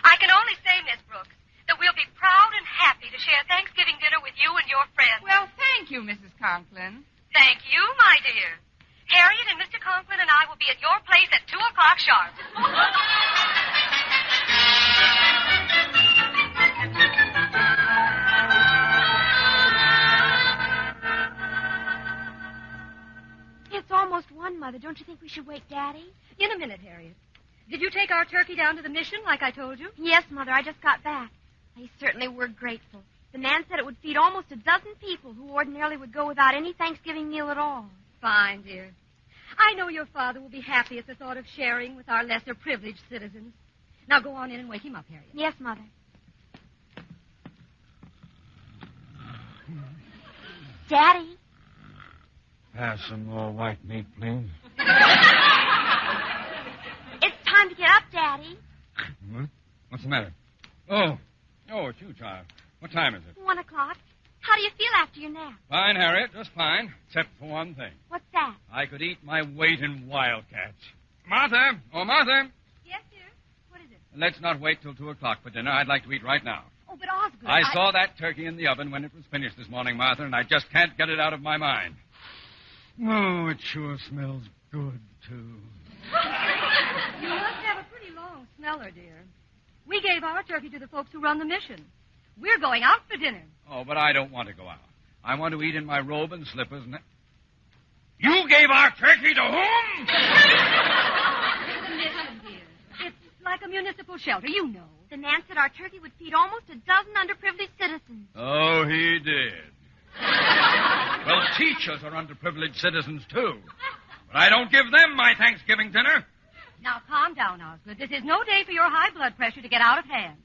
I can only say, Miss Brooks, that we'll be proud and happy to share Thanksgiving dinner with you and your friends. Well, thank you, Mrs. Conklin. Thank you, my dear. Harriet and Mr. Conklin and I will be at your place at 2 o'clock sharp. It's almost 1, Mother. Don't you think we should wake Daddy? In a minute, Harriet. Did you take our turkey down to the mission like I told you? Yes, Mother. I just got back. They certainly were grateful. The man said it would feed almost a dozen people who ordinarily would go without any Thanksgiving meal at all. Fine, dear. I know your father will be happy at the thought of sharing with our lesser privileged citizens. Now go on in and wake him up, Harriet. Yes, Mother. Daddy? Pass some more white meat, please. It's time to get up, Daddy. What? What's the matter? Oh, it's you, child. What time is it? 1 o'clock. How do you feel after your nap? Fine, Harriet, just fine. Except for one thing. What's that? I could eat my weight in wildcats. Martha! Oh, Martha! Yes, dear? What is it? Let's not wait till 2 o'clock for dinner. I'd like to eat right now. Oh, but Osgood, I saw that turkey in the oven when it was finished this morning, Martha, and I just can't get it out of my mind. Oh, it sure smells good, too. You must have a pretty long smeller, dear. We gave our turkey to the folks who run the mission. We're going out for dinner. Oh, but I don't want to go out. I want to eat in my robe and slippers and... You gave our turkey to whom? The mission, dear. It's like a municipal shelter, you know. The man said our turkey would feed almost a dozen underprivileged citizens. Oh, he did. Well, teachers are underprivileged citizens, too. But I don't give them my Thanksgiving dinner. Now, calm down, Osgood. This is no day for your high blood pressure to get out of hand.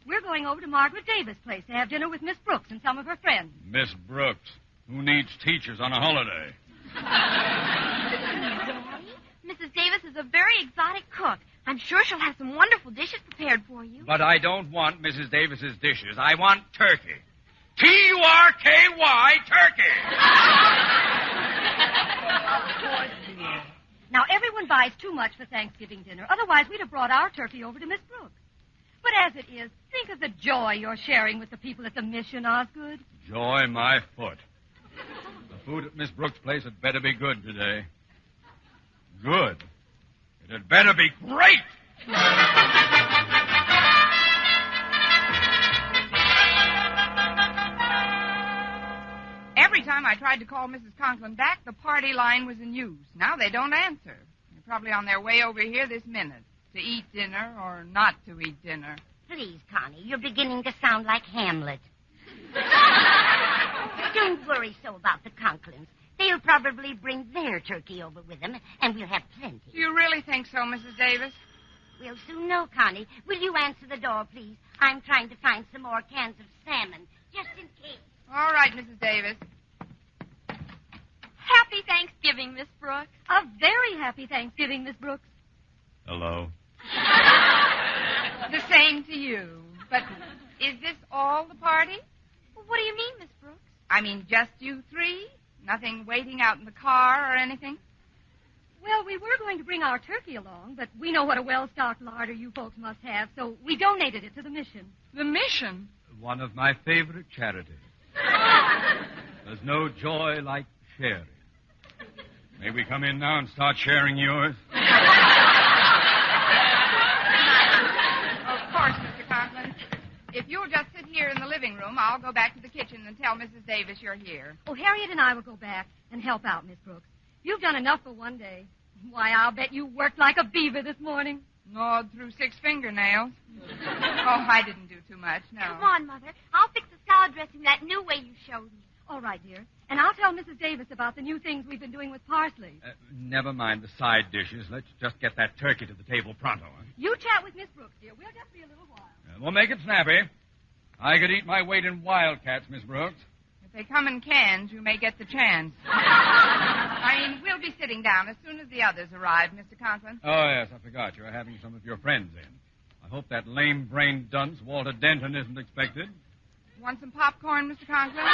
We're going over to Margaret Davis' place to have dinner with Miss Brooks and some of her friends. Miss Brooks, who needs teachers on a holiday? Daddy, Mrs. Davis is a very exotic cook. I'm sure she'll have some wonderful dishes prepared for you. But I don't want Mrs. Davis's dishes. I want turkey. Turkey! Turkey! Of course, dear. Now, everyone buys too much for Thanksgiving dinner. Otherwise, we'd have brought our turkey over to Miss Brooks. But as it is, think of the joy you're sharing with the people at the mission, Osgood. Joy my foot. The food at Miss Brooks' place had better be good today. Good. It had better be great! Every time I tried to call Mrs. Conklin back, the party line was in use. Now they don't answer. They're probably on their way over here this minute to eat dinner or not to eat dinner. Please, Connie, you're beginning to sound like Hamlet. Don't worry so about the Conklins. They'll probably bring their turkey over with them, and we'll have plenty. Do you really think so, Mrs. Davis? We'll soon know, Connie. Will you answer the door, please? I'm trying to find some more cans of salmon, just in case. All right, Mrs. Davis. Happy Thanksgiving, Miss Brooks. A very happy Thanksgiving, Miss Brooks. Hello. The same to you. But is this all the party? What do you mean, Miss Brooks? I mean, just you three? Nothing waiting out in the car or anything? Well, we were going to bring our turkey along, but we know what a well-stocked larder you folks must have, so we donated it to the mission. The mission? One of my favorite charities. There's no joy like sharing. May we come in now and start sharing yours? Of course, Mr. Conklin. If you'll just sit here in the living room, I'll go back to the kitchen and tell Mrs. Davis you're here. Oh, Harriet and I will go back and help out, Miss Brooks. You've done enough for one day. Why, I'll bet you worked like a beaver this morning. Gnawed through 6 fingernails. Oh, I didn't do too much, no. Come on, Mother. I'll fix the salad dressing that new way you showed me. All right, dear. And I'll tell Mrs. Davis about the new things we've been doing with parsley. Never mind the side dishes. Let's just get that turkey to the table pronto. Huh? You chat with Miss Brooks, dear. We'll just be a little while. We'll make it snappy. I could eat my weight in wildcats, Miss Brooks. If they come in cans, you may get the chance. I mean, we'll be sitting down as soon as the others arrive, Mr. Conklin. Oh, yes, I forgot. You're having some of your friends in. I hope that lame-brained dunce, Walter Denton, isn't expected. Want some popcorn, Mr. Conklin?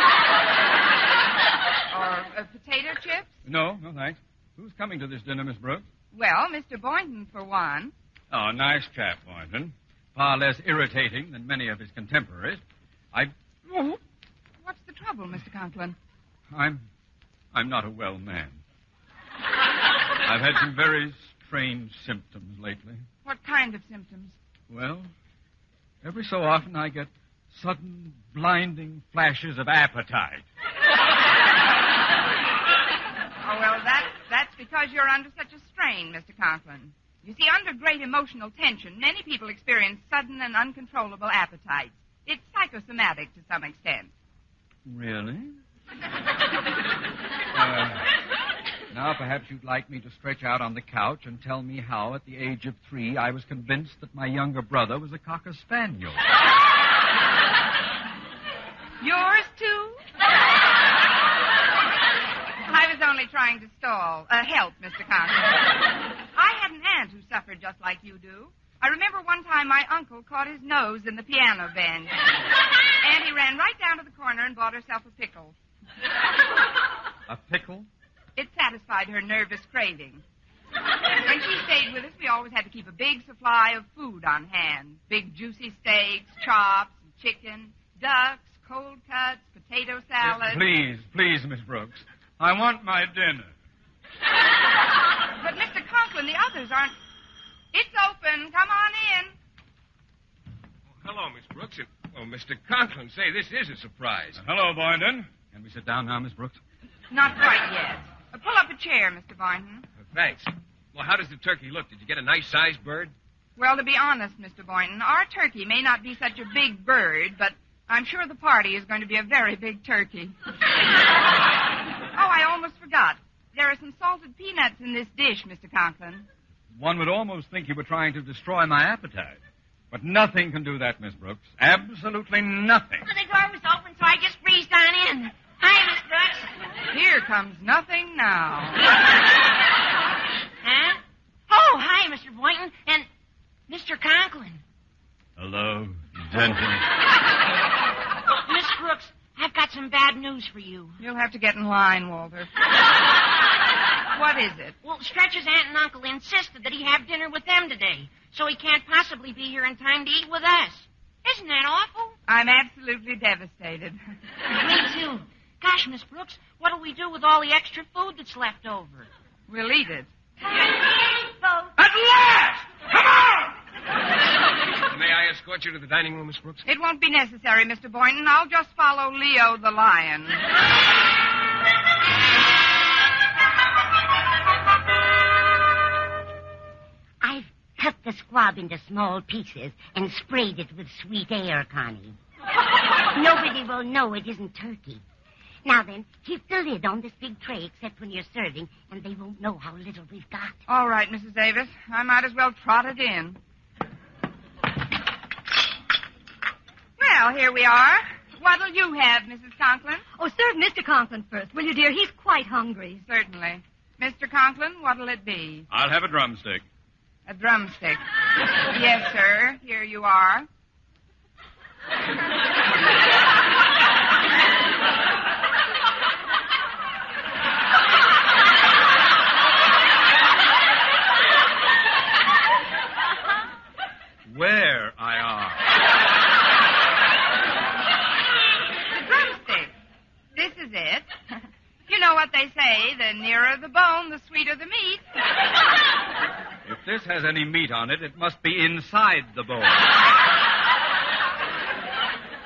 Or potato chips? No, thanks. Who's coming to this dinner, Miss Brooks? Well, Mr. Boynton, for one. Oh, nice chap, Boynton. Far less irritating than many of his contemporaries. What's the trouble, Mr. Conklin? I'm not a well man. I've had some very strange symptoms lately. What kind of symptoms? Well, every so often I get sudden, blinding flashes of appetite. Oh, well, that's because you're under such a strain, Mr. Conklin. You see, under great emotional tension, many people experience sudden and uncontrollable appetites. It's psychosomatic to some extent. Really? Now, perhaps you'd like me to stretch out on the couch and tell me how, at the age of 3, I was convinced that my younger brother was a cocker spaniel. Yours, too? I was only trying to help, Mr. Conklin. I had an aunt who suffered just like you do. I remember one time my uncle caught his nose in the piano bench. And he ran right down to the corner and bought herself a pickle. A pickle? It satisfied her nervous craving. When she stayed with us, we always had to keep a big supply of food on hand. Big juicy steaks, chops, chicken, ducks, cold cuts, potato salad. Please, Miss Brooks. I want my dinner. But, Mr. Conklin, the others aren't... It's open. Come on in. Hello, Miss Brooks. Oh, Mr. Conklin, say, this is a surprise. Hello, Boynton. Can we sit down now, Miss Brooks? Not quite yet. Pull up a chair, Mr. Boynton. Thanks. Well, how does the turkey look? Did you get a nice-sized bird? Well, to be honest, Mr. Boynton, our turkey may not be such a big bird, but I'm sure the party is going to be a very big turkey. Oh, I almost forgot. There are some salted peanuts in this dish, Mr. Conklin. One would almost think you were trying to destroy my appetite. But nothing can do that, Miss Brooks. Absolutely nothing. Well, the door was open, so I just breezed on in. Hi, Miss Brooks. Here comes nothing now. Huh? Oh, hi, Mr. Boynton and Mr. Conklin. Hello, gentlemen. Miss Brooks, I've got some bad news for you. You'll have to get in line, Walter. What is it? Well, Stretch's aunt and uncle insisted that he have dinner with them today, so he can't possibly be here in time to eat with us. Isn't that awful? I'm absolutely devastated. Me too. Gosh, Miss Brooks, what'll we do with all the extra food that's left over? We'll eat it. At last! Come on! May I escort you to the dining room, Miss Brooks? It won't be necessary, Mr. Boynton. I'll just follow Leo the lion. I've cut the squab into small pieces and sprayed it with sweet air, Connie. Nobody will know it isn't turkey. Now then, keep the lid on this big tray except when you're serving, and they won't know how little we've got. All right, Mrs. Davis. I might as well trot it in. Well, here we are. What'll you have, Mrs. Conklin? Oh, serve Mr. Conklin first, will you, dear? He's quite hungry. Certainly. Mr. Conklin, what'll it be? I'll have a drumstick. A drumstick. Yes, sir. Here you are. Where I are. The drumstick. This is it. You know what they say, the nearer the bone, the sweeter the meat. If this has any meat on it, it must be inside the bone.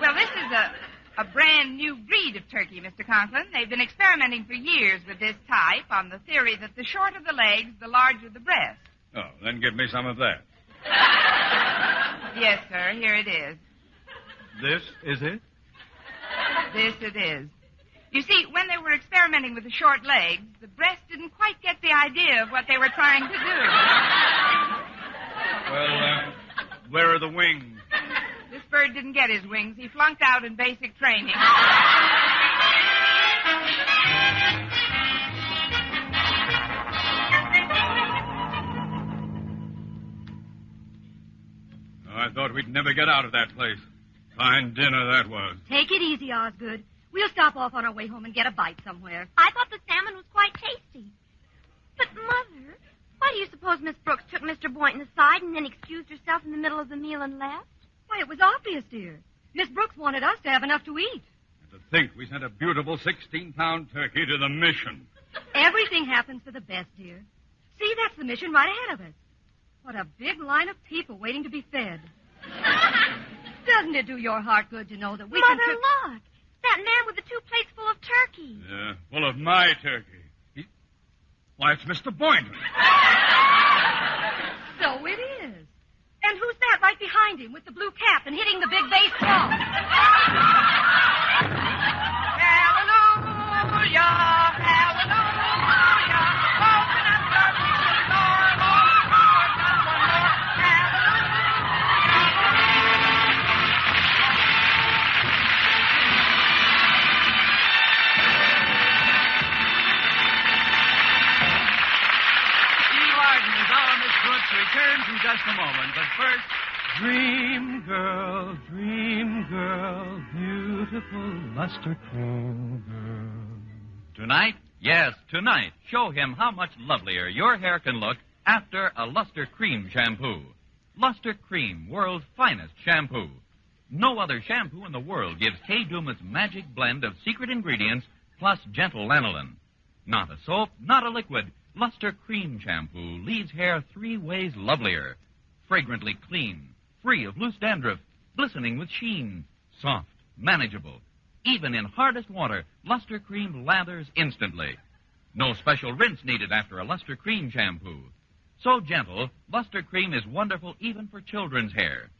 Well, this is a brand new breed of turkey, Mr. Conklin. They've been experimenting for years with this type on the theory that the shorter the legs, the larger the breast. Oh, then give me some of that. Yes, sir. Here it is. This is it? This it is. You see, when they were experimenting with the short legs, the breast didn't quite get the idea of what they were trying to do. Well, where are the wings? This bird didn't get his wings. He flunked out in basic training. I thought we'd never get out of that place. Fine dinner that was. Take it easy, Osgood. We'll stop off on our way home and get a bite somewhere. I thought the salmon was quite tasty. But, Mother, why do you suppose Miss Brooks took Mr. Boynton aside and then excused herself in the middle of the meal and left? Why, it was obvious, dear. Miss Brooks wanted us to have enough to eat. And to think we sent a beautiful 16-pound turkey to the mission. Everything happens for the best, dear. See, that's the mission right ahead of us. What a big line of people waiting to be fed. Doesn't it do your heart good to know that we Mother, can... look. That man with the 2 plates full of turkey. Yeah, full of my turkey. Why, it's Mr. Boynton. So it is. And who's that right behind him with the blue cap and hitting the big bass drum? Hallelujah, hallelujah. Open up the door, Lord, Lord, not one more. Return in just a moment, but first, dream girl, beautiful luster cream girl. Tonight? Yes, tonight. Show him how much lovelier your hair can look after a Luster Cream shampoo. Luster Cream, world's finest shampoo. No other shampoo in the world gives Kay Duma's magic blend of secret ingredients plus gentle lanolin. Not a soap, not a liquid. Luster Cream Shampoo leaves hair 3 ways lovelier. Fragrantly clean, free of loose dandruff, glistening with sheen, soft, manageable. Even in hardest water, Luster Cream lathers instantly. No special rinse needed after a Luster Cream shampoo. So gentle, Luster Cream is wonderful even for children's hair.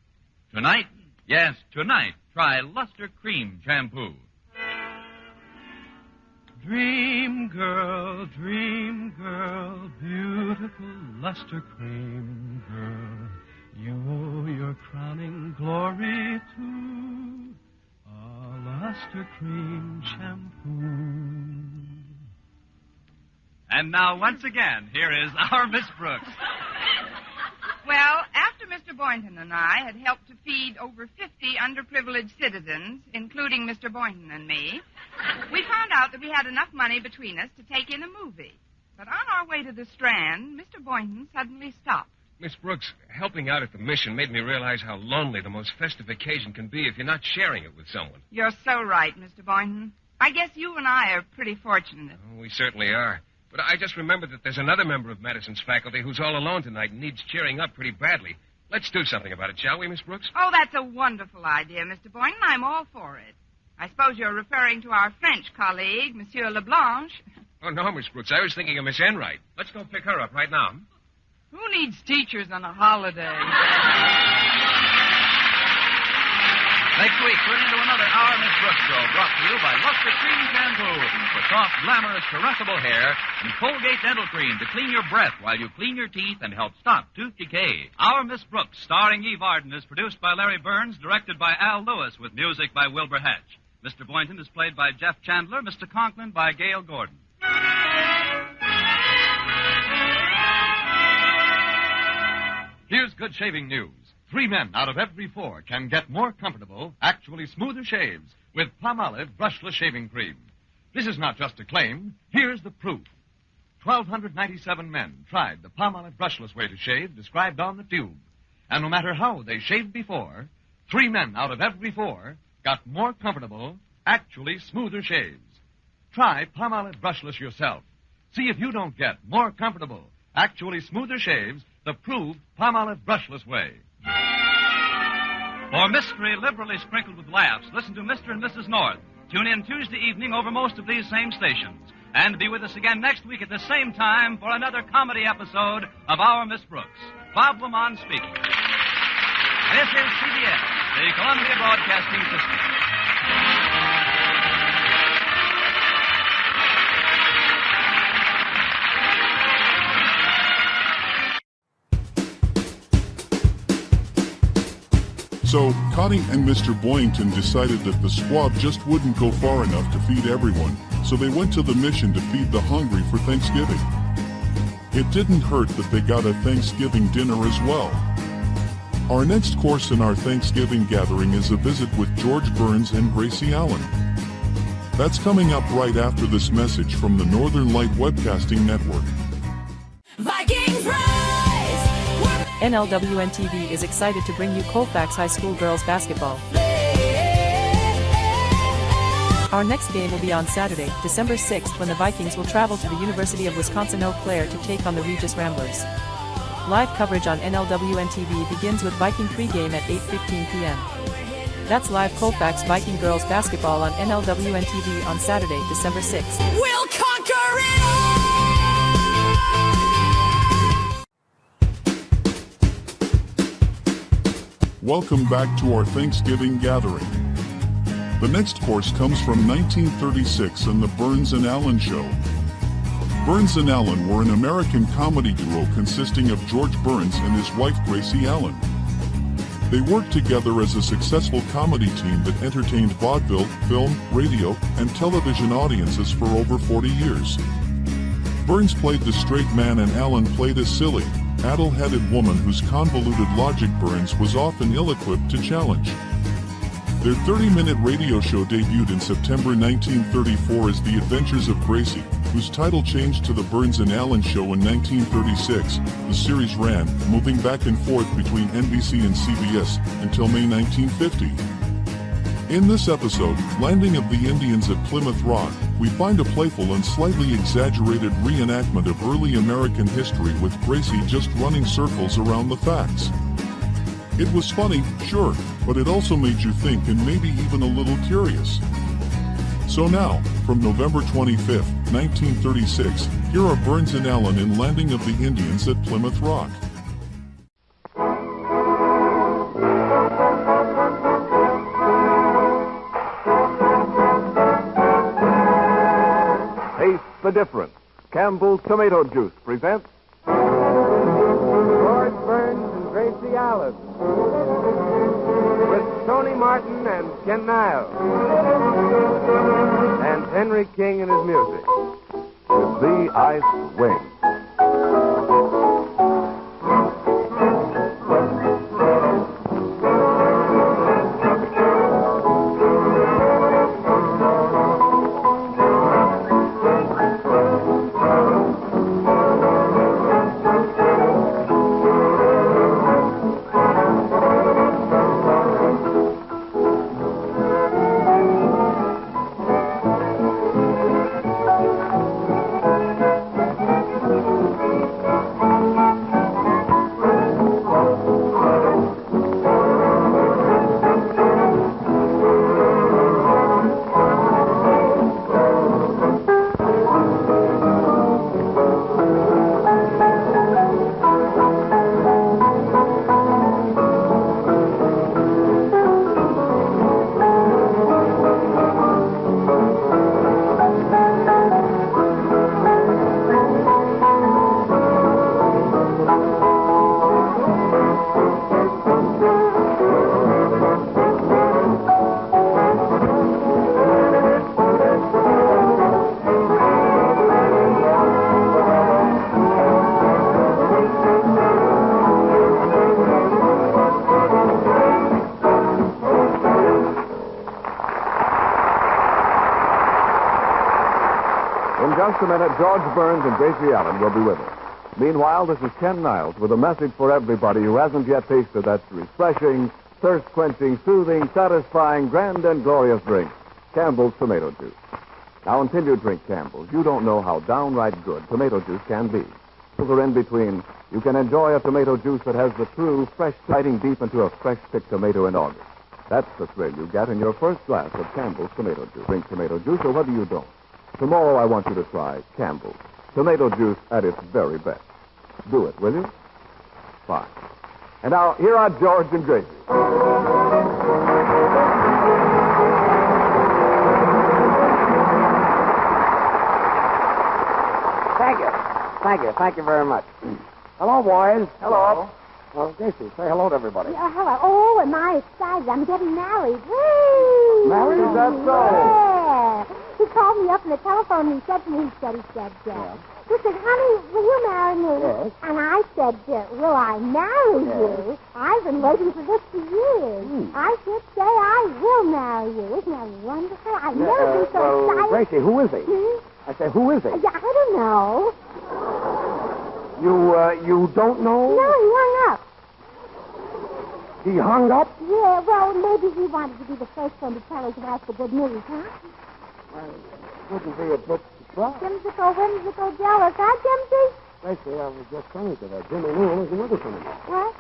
Tonight, yes, tonight, try Luster Cream Shampoo. Dream girl, beautiful luster cream girl, you owe your crowning glory to a luster cream shampoo. And now, once again, here is our Miss Brooks. Well, after Mr. Boynton and I had helped to feed over 50 underprivileged citizens, including Mr. Boynton and me, we found out that we had enough money between us to take in a movie. But on our way to the Strand, Mr. Boynton suddenly stopped. Miss Brooks, helping out at the mission made me realize how lonely the most festive occasion can be if you're not sharing it with someone. You're so right, Mr. Boynton. I guess you and I are pretty fortunate. Oh, we certainly are. But I just remembered that there's another member of Madison's faculty who's all alone tonight and needs cheering up pretty badly. Let's do something about it, shall we, Miss Brooks? Oh, that's a wonderful idea, Mr. Boynton. I'm all for it. I suppose you're referring to our French colleague, Monsieur Leblanche. Oh, no, Miss Brooks. I was thinking of Miss Enright. Let's go pick her up right now. Who needs teachers on a holiday? Next week, tune into another Our Miss Brooks show brought to you by Luster Cream Shampoo for soft, glamorous, caressable hair and Colgate Dental Cream to clean your breath while you clean your teeth and help stop tooth decay. Our Miss Brooks, starring Eve Arden, is produced by Larry Burns, directed by Al Lewis, with music by Wilbur Hatch. Mr. Boynton is played by Jeff Chandler, Mr. Conklin by Gail Gordon. Here's good shaving news. 3 men out of every 4 can get more comfortable, actually smoother shaves with Palmolive brushless shaving cream. This is not just a claim. Here's the proof. 1,297 men tried the Palmolive brushless way to shave described on the tube. And no matter how they shaved before, 3 men out of every 4 got more comfortable, actually smoother shaves. Try Palmolive brushless yourself. See if you don't get more comfortable, actually smoother shaves the proved Palmolive brushless way. For mystery liberally sprinkled with laughs, listen to Mr. and Mrs. North. Tune in Tuesday evening over most of these same stations. And be with us again next week at the same time for another comedy episode of Our Miss Brooks. Bob Lamont speaking. This is CBS, the Columbia Broadcasting System. So, Connie and Mr. Boynton decided that the squab just wouldn't go far enough to feed everyone, so they went to the mission to feed the hungry for Thanksgiving. It didn't hurt that they got a Thanksgiving dinner as well. Our next course in our Thanksgiving gathering is a visit with George Burns and Gracie Allen. That's coming up right after this message from the Northern Light Webcasting Network. Vikings rise! NLWN-TV is excited to bring you Colfax High School girls basketball. Our next game will be on Saturday, December 6th, when the Vikings will travel to the University of Wisconsin-Eau Claire to take on the Regis Ramblers. Live coverage on NLWN-TV begins with Viking pregame at 8:15 p.m. That's live Colfax Viking girls basketball on NLWN-TV on Saturday, December 6th. We'll conquer it all! Welcome back to our Thanksgiving gathering. The next course comes from 1936 and the Burns and Allen Show. Burns and Allen were an American comedy duo consisting of George Burns and his wife Gracie Allen. They worked together as a successful comedy team that entertained vaudeville, film, radio, and television audiences for over 40 years. Burns played the straight man and Allen played a silly, addle-headed woman whose convoluted logic Burns was often ill-equipped to challenge. Their 30-minute radio show debuted in September 1934 as The Adventures of Gracie, whose title changed to The Burns and Allen Show in 1936. The series ran, moving back and forth between NBC and CBS until May 1950. In this episode, Landing of the Indians at Plymouth Rock, we find a playful and slightly exaggerated reenactment of early American history with Gracie just running circles around the facts. It was funny, sure, but it also made you think and maybe even a little curious. So now, from November 25th 1936, here are Burns and Allen in Landing of the Indians at Plymouth Rock. Taste the difference. Campbell's Tomato Juice presents George Burns and Gracie Allen with Tony Martin and Ken Niles and Henry King and his music. The Ice Wing. In just a minute, George Burns and Gracie Allen will be with us. Meanwhile, this is Ken Niles with a message for everybody who hasn't yet tasted that refreshing, thirst-quenching, soothing, satisfying, grand and glorious drink, Campbell's Tomato Juice. Now, until you drink Campbell's, you don't know how downright good tomato juice can be. Or in between, you can enjoy a tomato juice that has the true, fresh, biting deep into a fresh-picked tomato in August. That's the thrill you get in your first glass of Campbell's Tomato Juice. Drink tomato juice or whether you don't. Tomorrow I want you to try Campbell's Tomato Juice at its very best. Do it, will you? Fine. And now, here are George and Gracie. Thank you very much. Hello, boys. Hello. Well, Gracie, say hello to everybody. Hello. Oh, am I excited? I'm getting married. Woo! Married? Is that so? Yeah. He called me up on the telephone and he said, He said, he said, honey, will you marry me? Yes. And I said, will I marry you? I've been waiting for this for years. I should say I will marry you. Isn't that wonderful? I've never been so excited. Gracie, who is he? I said, who is he? Yeah, I don't know. You don't know? No, he hung up. He hung up? Yeah, well, maybe he wanted to be the first one to tell us about the good news, huh? Wouldn't be a bit surprised. Whimsical, jealous, huh, Jimsy? Gracie, I was just saying to that Jimmy Newell isn't with us anymore. What?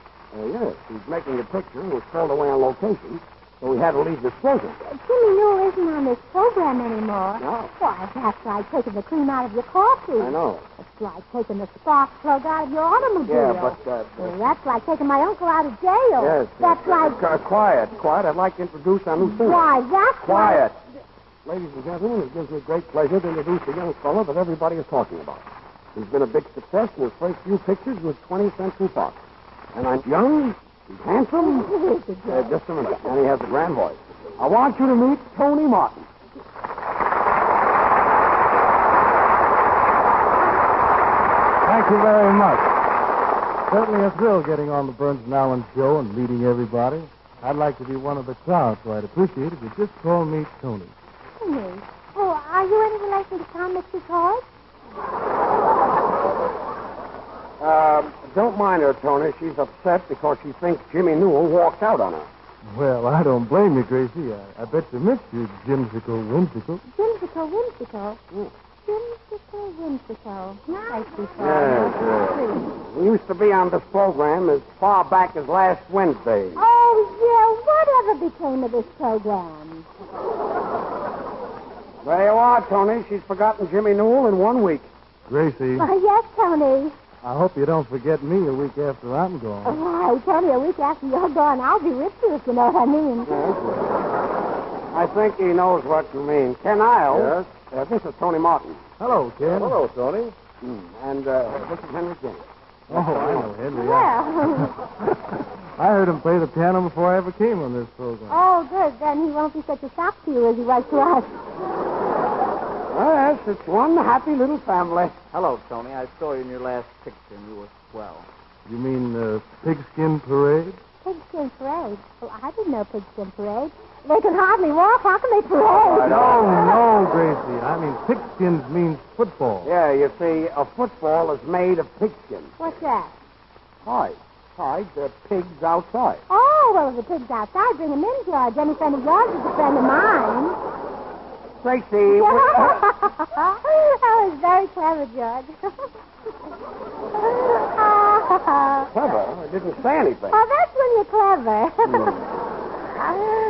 Yes, he's making a picture and was called away on location, so we had to leave this program. Jimmy Newell isn't on this program anymore. No. Why, that's like taking the cream out of your coffee. I know. It's like taking the spark plug out of your automobile. Yeah, but... Well, that's like taking my uncle out of jail. Yes. That's like... Quiet. I'd like to introduce our new singer. Why, that's Quiet. Ladies and gentlemen, it gives me great pleasure to introduce a young fellow that everybody is talking about. He's been a big success in his first few pictures with 20th Century Fox. And I'm young, he's handsome. Just a minute. And he has a grand voice. I want you to meet Tony Martin. Thank you very much. Certainly a thrill getting on the Burns and Allen show and meeting everybody. I'd like to be one of the crowd, so I'd appreciate it if you just call me Tony. Tony? Oh, are you any relation to Tom McCoy? Don't mind her, Tony. She's upset because she thinks Jimmy Newell walked out on her. Well, I don't blame you, Gracie. I bet you missed you, Jimsicle Whimsicle. Jimsicle Whimsicle? Jimsicle Whimsicle. Nicely Yes. He used to be on this program as far back as last Wednesday. Oh, yeah. Whatever became of this program? There you are, Tony. She's forgotten Jimmy Newell in 1 week. Gracie, Yes, Tony. I hope you don't forget me a week after I'm gone. Why, Tony, a week after you're gone, I'll be with you, if you know what I mean. I think he knows what you mean. Ken Isles. Yes? This is Tony Martin. Hello, Ken. Hello, Tony. And this is Henry James. Oh, I know Henry. Yeah. I heard him play the piano before I ever came on this program. Oh, good. Then he won't be such a shock to you as he was to us. Well, yes, it's one happy little family. Hello, Tony. I saw you in your last picture, and you were swell. You mean Pigskin Parade? Pigskin Parade? Well, I didn't know Pigskin Parade. They can hardly walk. How can they parade? No, Gracie. I mean, pigskins means football. Yeah, you see, a football is made of pigskin. What's that? Hide. Hide the pigs outside. Oh, well, if the pig's outside, bring him in, George. Any friend of yours is a friend of mine. Gracie. That was very clever, George. Clever? I didn't say anything. Oh, that's when you're clever.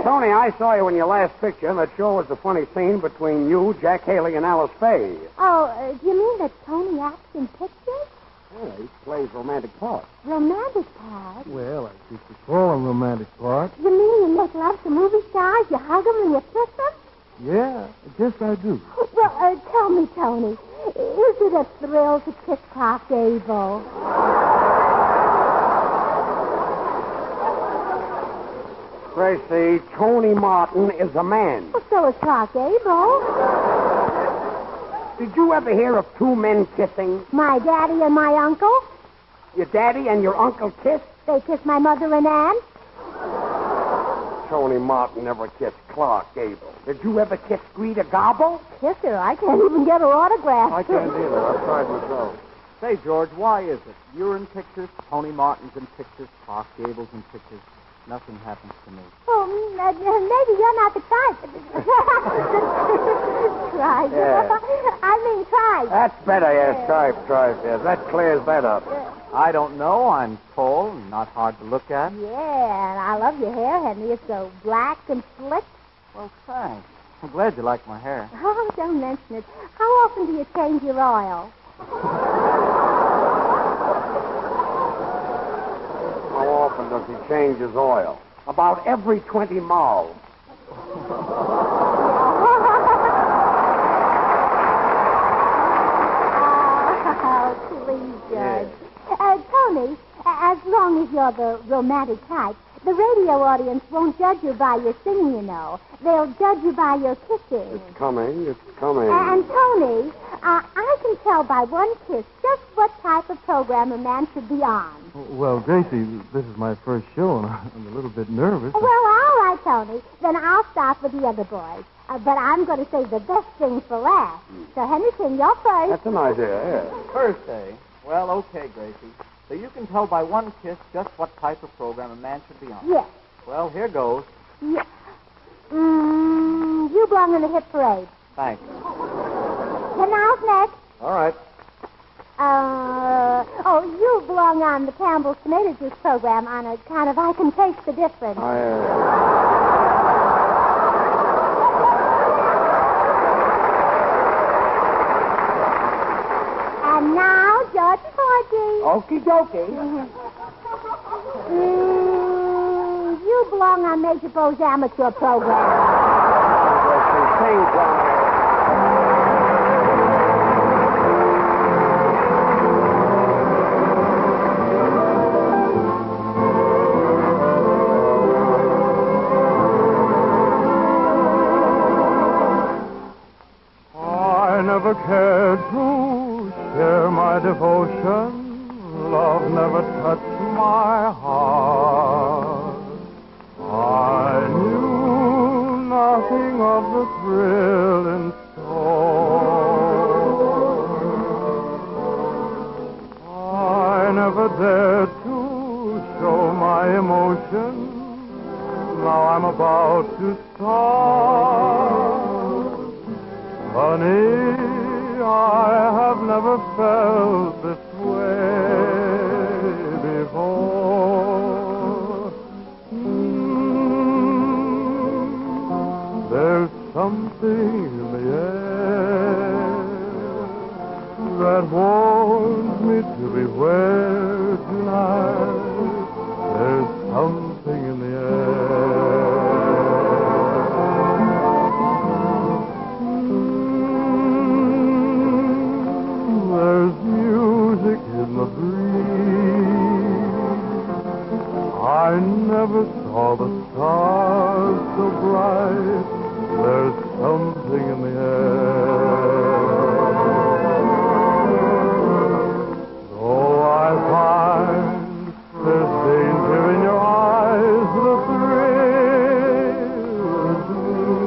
Tony, I saw you in your last picture, and that sure was a funny scene between you, Jack Haley, and Alice Faye. Oh, do you mean that Tony acts in pictures? Yeah, he plays romantic parts. Romantic parts? Well, I think you call them romantic parts. You mean you make love to movie stars, you hug them, and you kiss them? Yeah, I guess I do. Well, tell me, Tony, is it a thrill to kiss Clark Gable? Gracie, Tony Martin is a man. Well, so is Clark Gable. Did you ever hear of two men kissing? My daddy and my uncle? Your daddy and your uncle kissed? They kissed my mother and aunt? Tony Martin never kissed Clark Gable. Did you ever kiss Greta Garbo? Kiss her? I can't even get her autograph. I can't either. I've tried myself. Say, George, why is it? You're in pictures, Tony Martin's in pictures, Clark Gable's in pictures. Nothing happens to me. Oh, maybe you're not the type. Tripe. Yeah. I mean tripe. That's better, yes. Tripe, yes. That clears that up. I don't know. I'm tall and not hard to look at. Yeah, and I love your hair, Henry. It's so black and slick. Well, thanks. I'm glad you like my hair. Oh, don't mention it. How often do you change your oil? How often does he change his oil? About every 20 miles. Oh, please, Judge. Tony, as long as you're the romantic type, the radio audience won't judge you by your singing, you know. They'll judge you by your kissing. It's coming. And Tony, I can tell by one kiss just what type of program a man should be on. Well, Gracie, this is my first show, and I'm a little bit nervous. Well, all right, Tony. Then I'll start with the other boys. But I'm going to save the best thing for last. So, Henderson, you're first. That's an idea, yeah. First, eh? Well, okay, Gracie. So you can tell by one kiss just what type of program a man should be on. Yes. Well, here goes. Yes. You belong in the hit parade. Thanks. Then I'll next. All right. You belong on the Campbell's Tomato Juice program on a kind of I Can Taste the Difference. And now, George Porgy. Okie dokie. You belong on Major Bo's amateur program. I never cared to share my devotion. Love never touched my heart. I knew nothing of the thrill in store. I never dared to show my emotion. Now I'm about to start. Honey, I have never felt this way before. There's something in the that warns me to beware tonight. There's something in the air. There's music in the breeze. I never saw the stars so bright. There's something in the air. Though I find there's danger in your eyes, the thrill is new.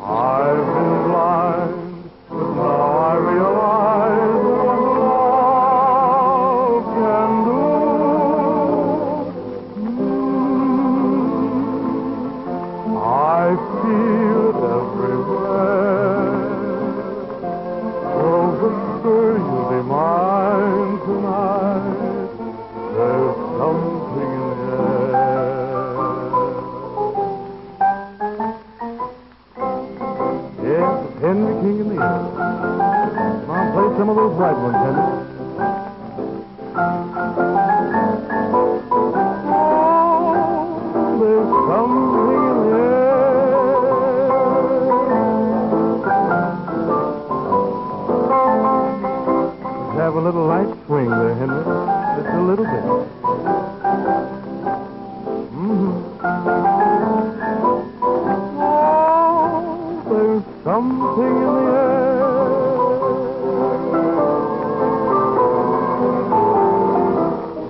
I've been blind, but now I realize what love can do. I feel it everywhere. So whisper you'll be mine tonight. There's something in the air. Yes, it's Henry King in the air. Come on, play some of those bright ones, Henry. There's something in the air. Have a little light swing there, Henry. Just a little bit. Oh, there's something in the air.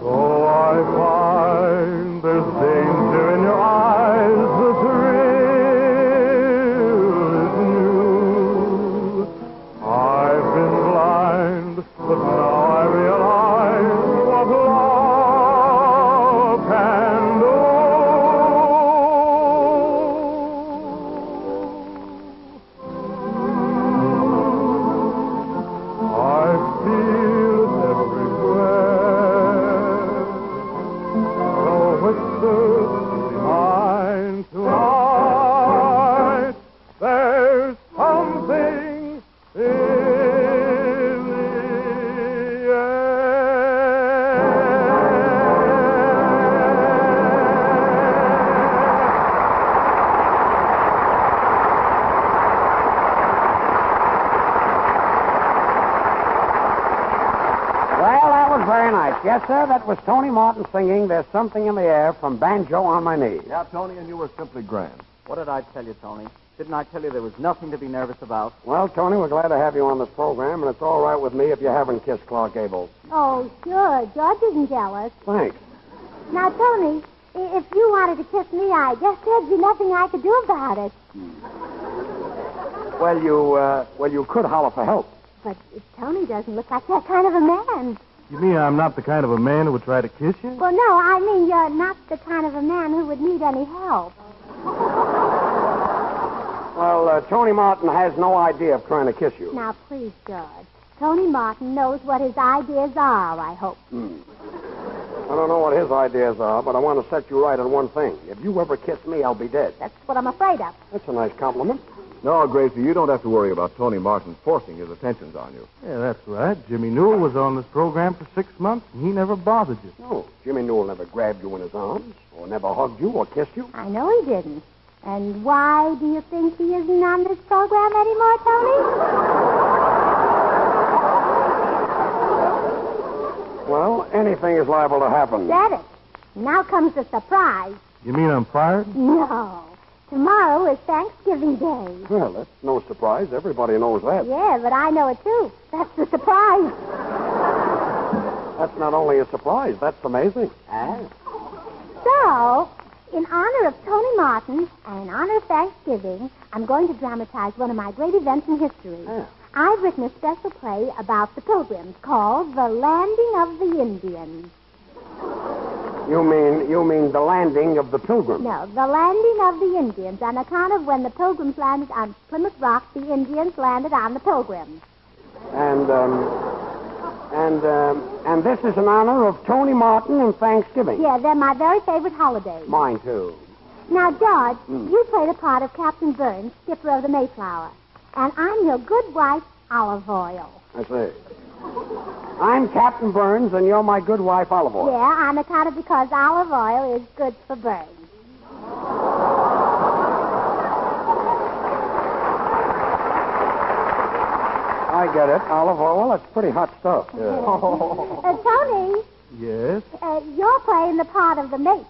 Oh, I find there's danger in your eyes. The thrill is new. I've been blind, but now I realize what love can do. I feel it everywhere. So whisper you'll be mine tonight. There's something in the Well, that was very nice. Yes, sir, that was Tony Martin singing There's Something in the Air from Banjo on My Knee. Yeah, Tony, and you were simply grand. What did I tell you, Tony? Didn't I tell you there was nothing to be nervous about? Well, Tony, we're glad to have you on this program, and it's all right with me if you haven't kissed Clark Gable. Oh, sure. George isn't jealous. Thanks. Now, Tony, if you wanted to kiss me, I guess there'd be nothing I could do about it. Well, you could holler for help. But Tony doesn't look like that kind of a man. You mean I'm not the kind of a man who would try to kiss you? Well, no, I mean you're not the kind of a man who would need any help. Well, Tony Martin has no idea of trying to kiss you. Now, please, George. Tony Martin knows what his ideas are, I hope. I don't know what his ideas are, but I want to set you right on one thing. If you ever kiss me, I'll be dead. That's what I'm afraid of. That's a nice compliment. No, Gracie, you don't have to worry about Tony Martin forcing his attentions on you. Yeah, that's right. Jimmy Newell was on this program for 6 months, and he never bothered you. No, Jimmy Newell never grabbed you in his arms, or never hugged you, or kissed you. I know he didn't. And why do you think he isn't on this program anymore, Tony? Well, anything is liable to happen. Said it. Now comes the surprise. You mean I'm fired? No. Tomorrow is Thanksgiving Day. Well, that's no surprise. Everybody knows that. Yeah, but I know it, too. That's the surprise. That's not only a surprise, that's amazing. So, in honor of Tony Martin and in honor of Thanksgiving, I'm going to dramatize one of my great events in history. I've written a special play about the Pilgrims called The Landing of the Indians. You mean the landing of the Pilgrims? No, the landing of the Indians, on account of when the Pilgrims landed on Plymouth Rock, the Indians landed on the Pilgrims. And this is in honor of Tony Martin and Thanksgiving. Yeah, they're my very favorite holidays. Mine, too. Now, George, you play the part of Captain Burns, skipper of the Mayflower. And I'm your good wife, olive oil. I see. I'm Captain Burns, and you're my good wife, Olive Oil. Yeah, on account of because olive oil is good for burns. I get it. Olive oil, that's pretty hot stuff. Tony, Yes? you're playing the part of the mate.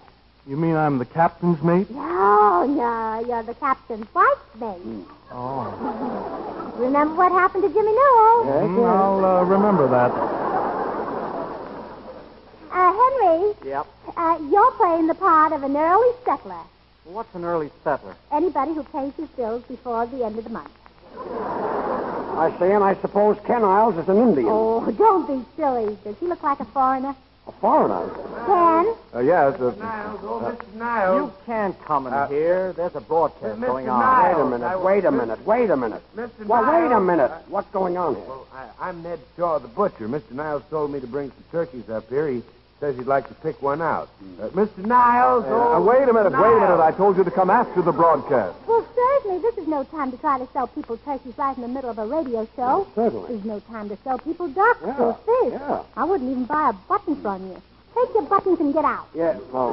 You mean I'm the captain's mate? No, you're the captain's wife's mate. Oh. Remember what happened to Jimmy Newell? I'll remember that. Henry, Yep. You're playing the part of an early settler. What's an early settler? Anybody who pays his bills before the end of the month. I see, and I suppose Ken Isles is an Indian. Oh, don't be silly. Does he look like a foreigner? A foreigner? Ken? Yes. Mr. Niles. You can't come in here. There's a broadcast Mr. going on. Niles, wait a minute. Wait a minute. Mr. Well, wait a Niles. minute. What's going on here? Well, I'm Ned Shaw, the butcher. Mr. Niles told me to bring some turkeys up here. He says he'd like to pick one out. Mr. Niles. Wait a minute. I told you to come after the broadcast. Well, certainly, this is no time to try to sell people turkeys right in the middle of a radio show. Certainly. There's no time to sell people ducks or fish. Yeah. I wouldn't even buy a button from you. Take your buttons and get out. Yeah, well...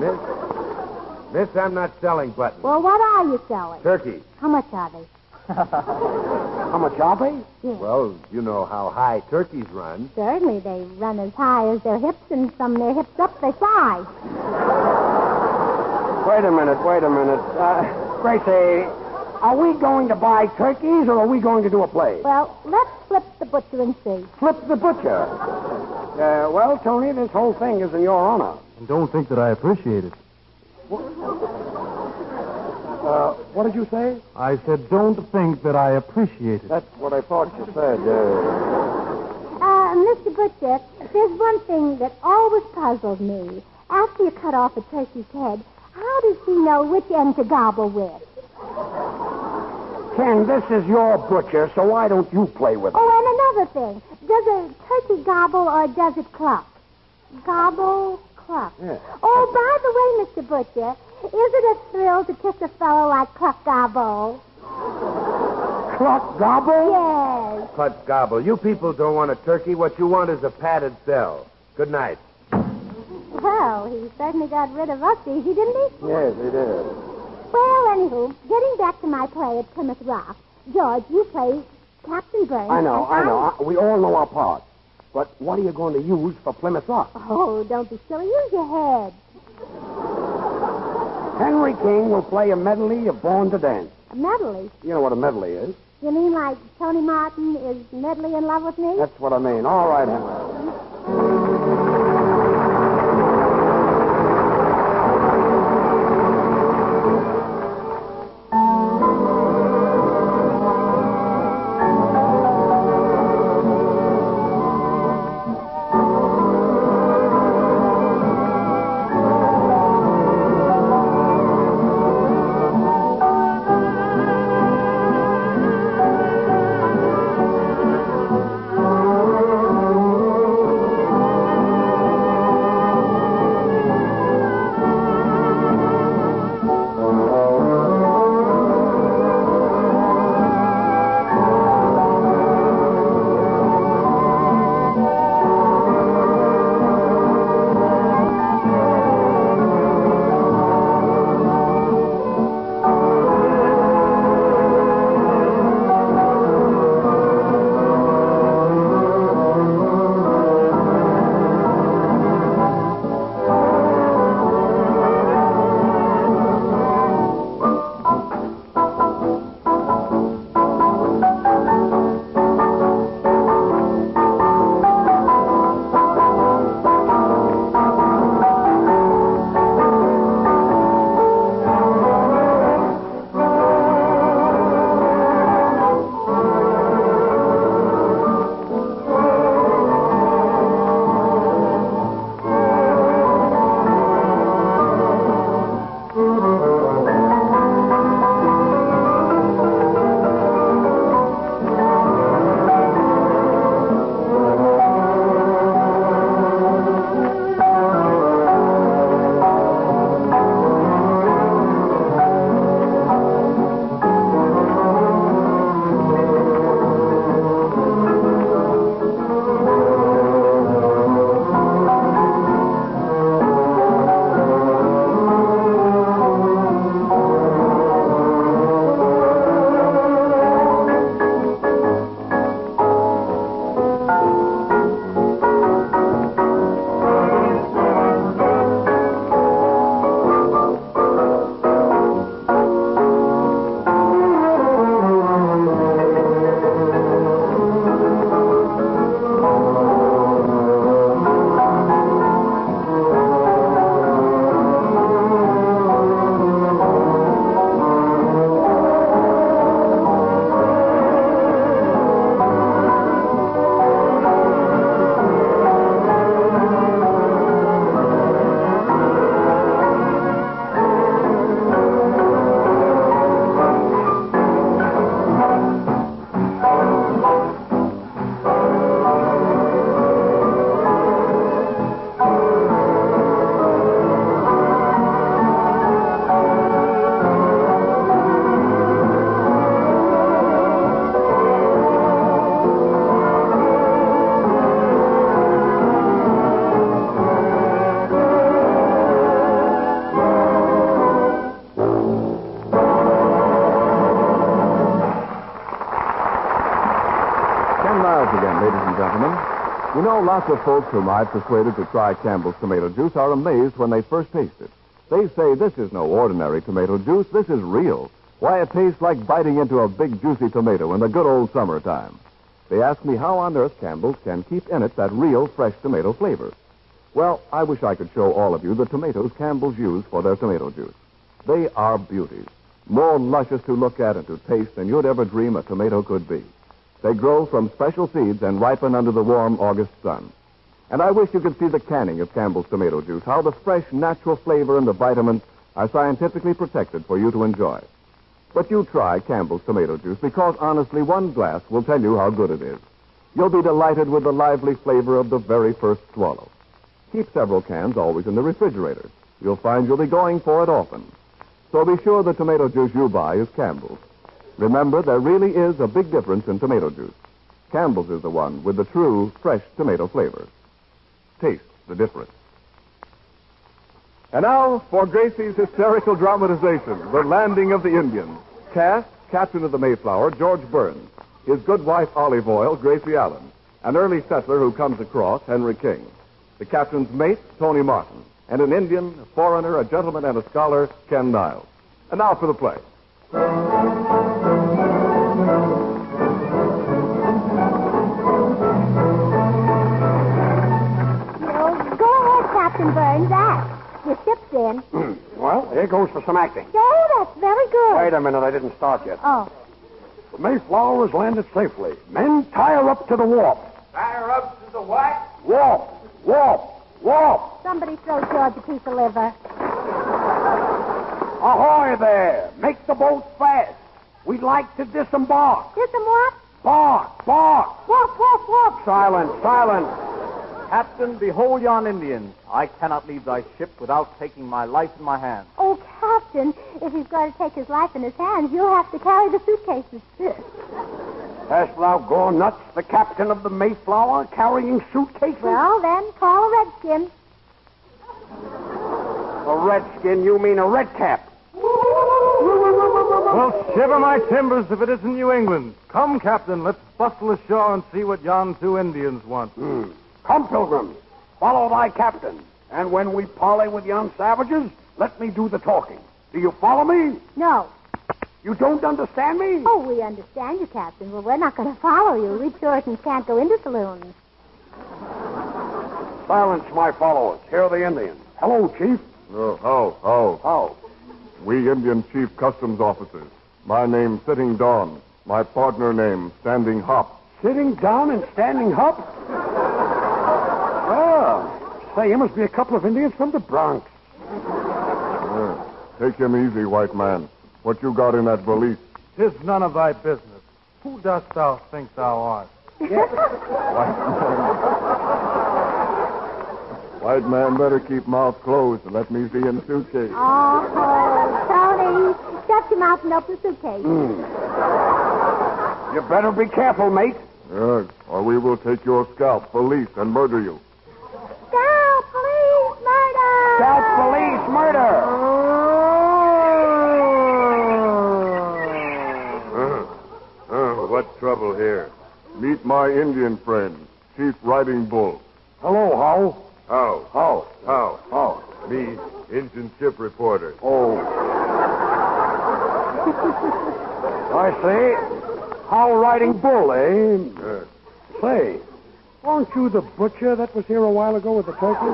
Miss, I'm not selling buttons. Well, what are you selling? Turkeys. How much are they? How much are they? Yeah. Well, you know how high turkeys run. Certainly, they run as high as their hips, and from their hips up, they fly. Wait a minute. Gracie, are we going to buy turkeys, or are we going to do a play? Well, let's flip the butcher and see. Flip the butcher. Well, Tony, this whole thing is in your honor. And don't think that I appreciate it. What did you say? I said, don't think that I appreciate it. That's what I thought you said. Mr. Butcher, there's one thing that always puzzled me. After you cut off a turkey's head, how does he know which end to gobble with? Ken, this is your butcher, so why don't you play with it? Oh, and another thing. Does a turkey gobble or does it cluck? Gobble, cluck. Yeah. Oh, by the way, Mr. Butcher, is it a thrill to kiss a fellow like Cluck Gobble? Cluck Gobble? Yes. Cluck Gobble. You people don't want a turkey. What you want is a padded cell. Good night. Well, he certainly got rid of us easy, didn't he? Yes, he did. Well, anywho, getting back to my play at Plymouth Rock, George, you play Captain Burns. I know. We all know our part. But what are you going to use for Plymouth Rock? Oh, don't be silly. Use your head. Henry King will play a medley of Born to Dance. A medley? You know what a medley is? You mean like Tony Martin is madly in love with me? That's what I mean. All right, Henry. You know, lots of folks whom I've persuaded to try Campbell's tomato juice are amazed when they first taste it. They say this is no ordinary tomato juice. This is real. Why, it tastes like biting into a big, juicy tomato in the good old summertime. They ask me how on earth Campbell's can keep in it that real, fresh tomato flavor. Well, I wish I could show all of you the tomatoes Campbell's use for their tomato juice. They are beauties, more luscious to look at and to taste than you'd ever dream a tomato could be. They grow from special seeds and ripen under the warm August sun. And I wish you could see the canning of Campbell's tomato juice, how the fresh, natural flavor and the vitamins are scientifically protected for you to enjoy. But you try Campbell's tomato juice because, honestly, one glass will tell you how good it is. You'll be delighted with the lively flavor of the very first swallow. Keep several cans always in the refrigerator. You'll find you'll be going for it often. So be sure the tomato juice you buy is Campbell's. Remember, there really is a big difference in tomato juice. Campbell's is the one with the true, fresh tomato flavor. Taste the difference. And now for Gracie's hysterical dramatization, The Landing of the Indians. Cast, Captain of the Mayflower, George Burns. His good wife, Olive Oyl, Gracie Allen. An early settler who comes across, Henry King. The captain's mate, Tony Martin. And an Indian, a foreigner, a gentleman, and a scholar, Ken Niles. And now for the play. Captain Burns, act. Your ship's in. Well, here goes for some acting. Oh, that's very good. Wait a minute, I didn't start yet. Oh. The Mayflower has landed safely. Men, tie her up to the warp. Tie her up to the what? Warp! Warp! Warp! Somebody throw George a piece of liver. Ahoy there! Make the boat fast. We'd like to disembark. Disembark? Bark! Bark! Warp, warp, warp. Silence! Silence! Captain, behold yon Indians. I cannot leave thy ship without taking my life in my hands. Oh, Captain, if he's going to take his life in his hands, you'll have to carry the suitcases. Hast thou gone nuts, the captain of the Mayflower, carrying suitcases? Well, then, call a redskin. A redskin? You mean a redcap? Well, shiver my timbers if it isn't New England. Come, Captain, let's bustle ashore and see what yon two Indians want. Come, pilgrims, follow thy captain. And when we parley with yon savages, let me do the talking. Do you follow me? No. You don't understand me? Oh, we understand you, Captain. Well, we're not going to follow you. We Puritans can't go into saloons. Silence, my followers. Here are the Indians. Hello, Chief. How? We Indian Chief Customs Officers. My name, Sitting Dawn. My partner name, Standing Hop. Sitting down and standing up? Say, you must be a couple of Indians from the Bronx. Take him easy, white man. What you got in that valise? 'Tis none of thy business. Who dost thou think thou art? White man better keep mouth closed and let me see in suitcase. Oh, Tony, shut your mouth and open the suitcase. You better be careful, mate. Yes, or we will take your scalp, police, and murder you. Scalp, police, murder! Scalp, police, murder! What trouble here? Meet my Indian friend, Chief Riding Bull. Hello, How? How? Me, Indian ship reporter. Oh. I see. How Riding Bull, eh? Say, weren't you the butcher that was here a while ago with the turkey?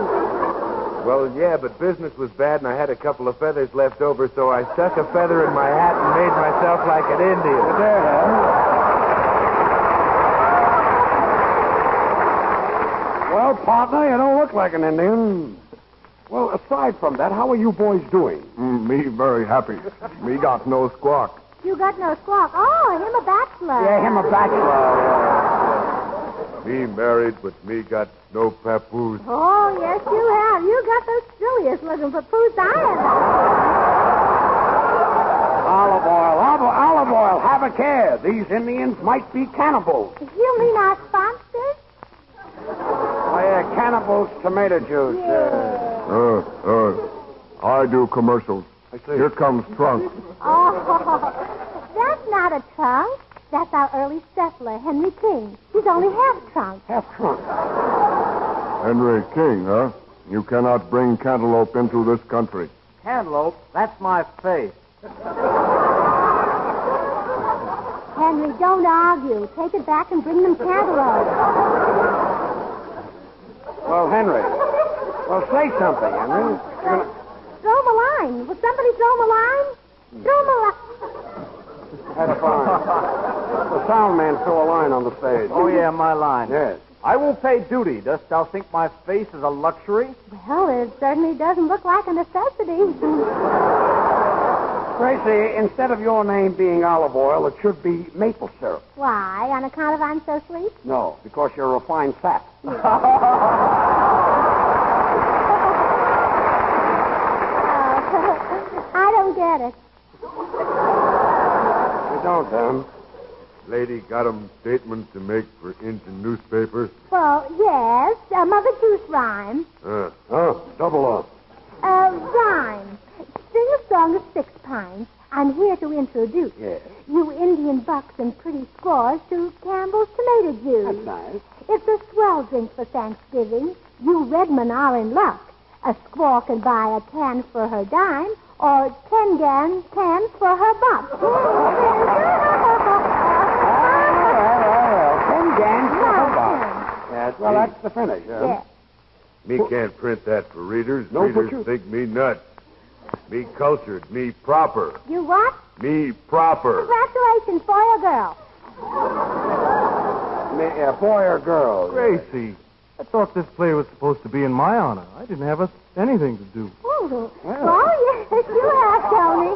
Well, yeah, but business was bad and I had a couple of feathers left over, so I stuck a feather in my hat and made myself like an Indian. Well, partner, you don't look like an Indian. Well, aside from that, how are you boys doing? Me very happy. Me got no squawk. You got no squawk. Oh, him a bachelor. Yeah, him a bachelor. Me married, but me got no papoose. Oh, yes, you have. You got the silliest looking papoose I ever. Olive oil, have a care. These Indians might be cannibals. You mean our sponsors? Oh, yeah, cannibals, tomato juice. I do commercials. Here comes Trunk. Oh, that's not a trunk. That's our early settler, Henry King. He's only half trunk. Half trunk. Henry King, huh? You cannot bring cantaloupe into this country. Cantaloupe? That's my face. Henry, don't argue. Take it back and bring them cantaloupe. Well, Henry. Well, say something, Henry. Throw him a line. Will somebody throw him a line? Throw him a line. That's fine. The sound man threw a line on the stage. Oh, yeah, my line. Yes. I will pay duty. Dost thou think my face is a luxury? Well, it certainly doesn't look like a necessity. Gracie, instead of your name being olive oil, it should be maple syrup. Why? On account of I'm so sweet? No, because you're a refined fat. I don't get it. You don't, then? Lady got 'em statement to make for Injun newspaper. Well, yes. Mother Juice rhyme. Double up. Rhyme. Sing a song of 6 pints. I'm here to introduce you Indian bucks and pretty squaws to Campbell's tomato juice. That's nice. It's a swell drink for Thanksgiving. You Redmen are in luck. A squaw can buy a can for her dime or 10 cans for her buck. 10 cans for her buck. Well, that's the finish, huh? Yeah. Me can't print that for readers. No, but readers you- think me nuts. Me cultured, me proper. You what? Me proper. Congratulations, boy or girl. Boy or girl? Gracie, I thought this play was supposed to be in my honor. I didn't have anything to do. Oh, yes, you have, Tony.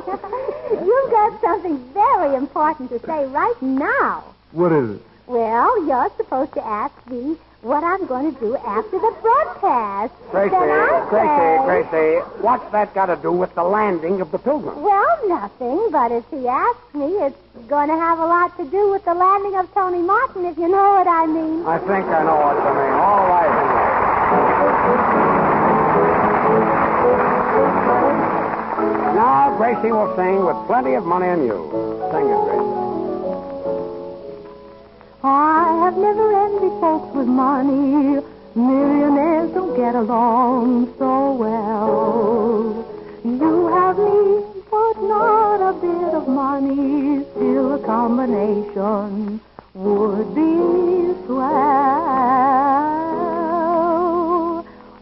You've got something very important to say right now. What is it? Well, you're supposed to ask me what I'm going to do after the broadcast. Gracie, Then I say, Gracie, what's that got to do with the landing of the Pilgrim? Well, nothing, but if he asks me, it's going to have a lot to do with the landing of Tony Martin, if you know what I mean. I think I know what you mean. All right, Henry. Now, Gracie will sing with plenty of money in you. Sing it, Gracie. I have never envied folks with money. Millionaires don't get along so well. You have me, but not a bit of money. Still a combination would be swell.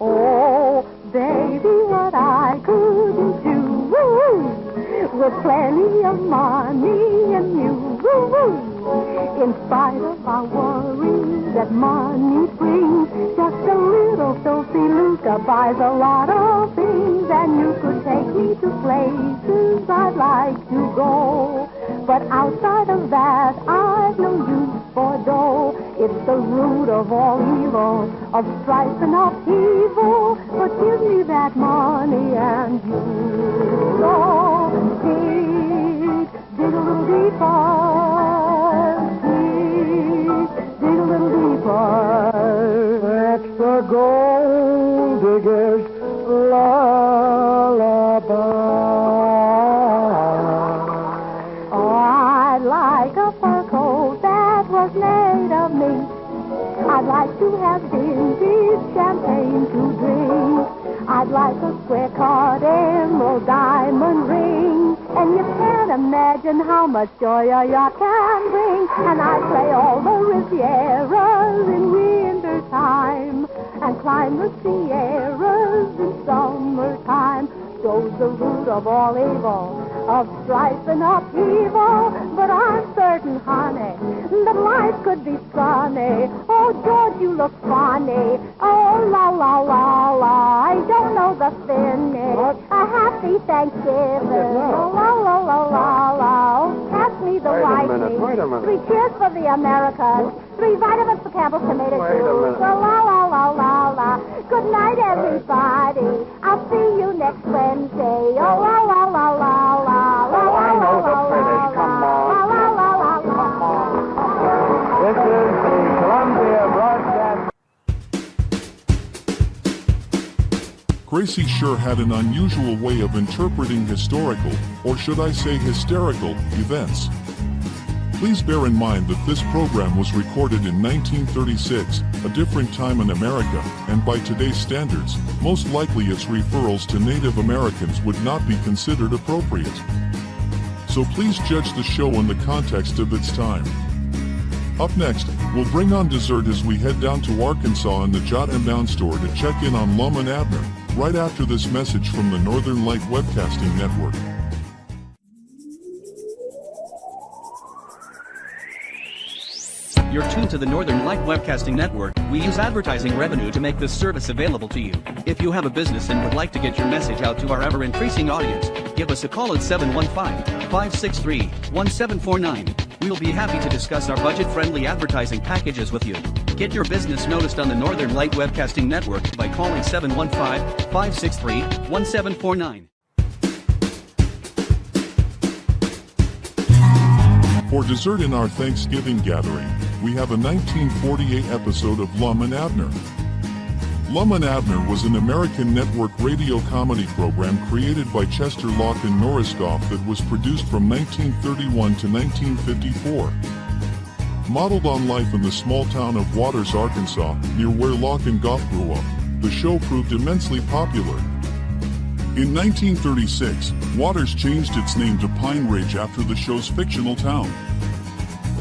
Oh, baby, what I couldn't do with plenty of money and you. In spite of our worries that money brings, just a little filthy lucre buys a lot of things. And you could take me to places I'd like to go. But outside of that, I've no use for dough. It's the root of all evil, of strife and upheaval. But give me that money and you go dig a little deeper. Dig a little deeper. That's the gold digger's lullaby. Oh, I'd like a fur coat that was made of me. I'd like to have vintage champagne to drink. I'd like a square-cut emerald diamond ring. And you can't imagine how much joy a yacht can bring. And I play all the Rivieras in winter time and climb the Sierras in summertime. So's the root of all evil, of strife and upheaval. But I'm certain, honey, that life could be sunny. Oh, George, you look funny. Oh, la, la, la, la. I don't know the finish. A happy Thanksgiving. Oh, la, la, la, la, la. Oh, pass me the whitening. Wait a minute. 3 cheers for the Americas. 3 vitamins for Campbell's tomato Wait a juice. minute. Oh, la, la, la, la, la. Good night, everybody. I'll see you next Wednesday. Oh, la, la, la, la, la. Oh, I know the finish. Come on. La, la, la, la, la. This is the Columbia Broadcast. Gracie sure had an unusual way of interpreting historical, or should I say hysterical, events. Please bear in mind that this program was recorded in 1936, a different time in America, and by today's standards, most likely its referrals to Native Americans would not be considered appropriate. So please judge the show in the context of its time. Up next, we'll bring on dessert as we head down to Arkansas in the Jot and Down store to check in on Lum and Abner, right after this message from the Northern Light Webcasting Network. You're tuned to the Northern Light Webcasting Network. We use advertising revenue to make this service available to you. If you have a business and would like to get your message out to our ever-increasing audience, give us a call at 715-563-1749. We'll be happy to discuss our budget-friendly advertising packages with you. Get your business noticed on the Northern Light Webcasting Network by calling 715-563-1749. For dessert in our Thanksgiving gathering, we have a 1948 episode of Lum and Abner. Lum and Abner was an American network radio comedy program created by Chester Locke and Norris Goff that was produced from 1931 to 1954. Modeled on life in the small town of Waters, Arkansas, near where Locke and Goff grew up, the show proved immensely popular. In 1936, Waters changed its name to Pine Ridge after the show's fictional town.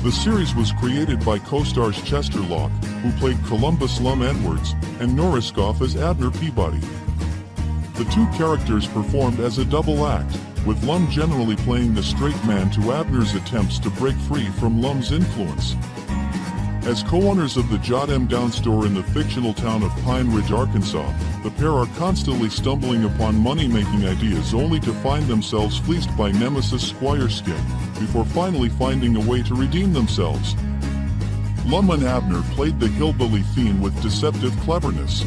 The series was created by co-stars Chester Locke, who played Columbus Lum Edwards, and Norris Goff as Abner Peabody. The two characters performed as a double act, with Lum generally playing the straight man to Abner's attempts to break free from Lum's influence. As co-owners of the Jot M Down store in the fictional town of Pine Ridge, Arkansas, the pair are constantly stumbling upon money-making ideas only to find themselves fleeced by nemesis Squire Skin, before finally finding a way to redeem themselves. Lum and Abner played the hillbilly theme with deceptive cleverness.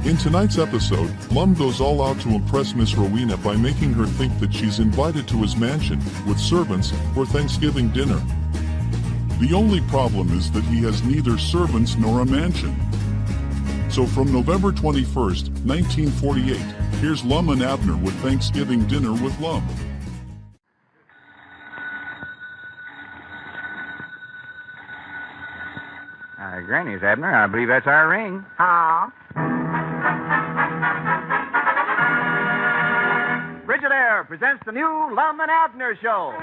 In tonight's episode, Lum goes all out to impress Miss Rowena by making her think that she's invited to his mansion, with servants, for Thanksgiving dinner. The only problem is that he has neither servants nor a mansion. So from November 21st, 1948, here's Lum and Abner with Thanksgiving Dinner with Lum. Granny's, Abner. I believe that's our ring. Huh? Frigidaire presents the new Lum and Abner show.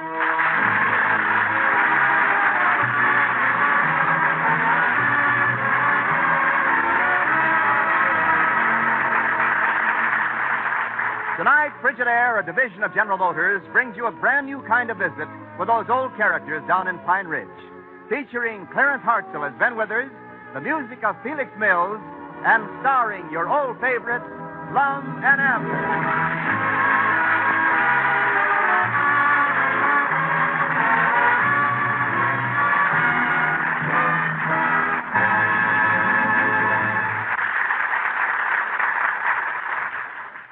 Tonight, Frigidaire, a division of General Motors, brings you a brand new kind of visit with those old characters down in Pine Ridge. Featuring Clarence Hartzell as Ben Withers, the music of Felix Mills, and starring your old favorite, Lum and Abner.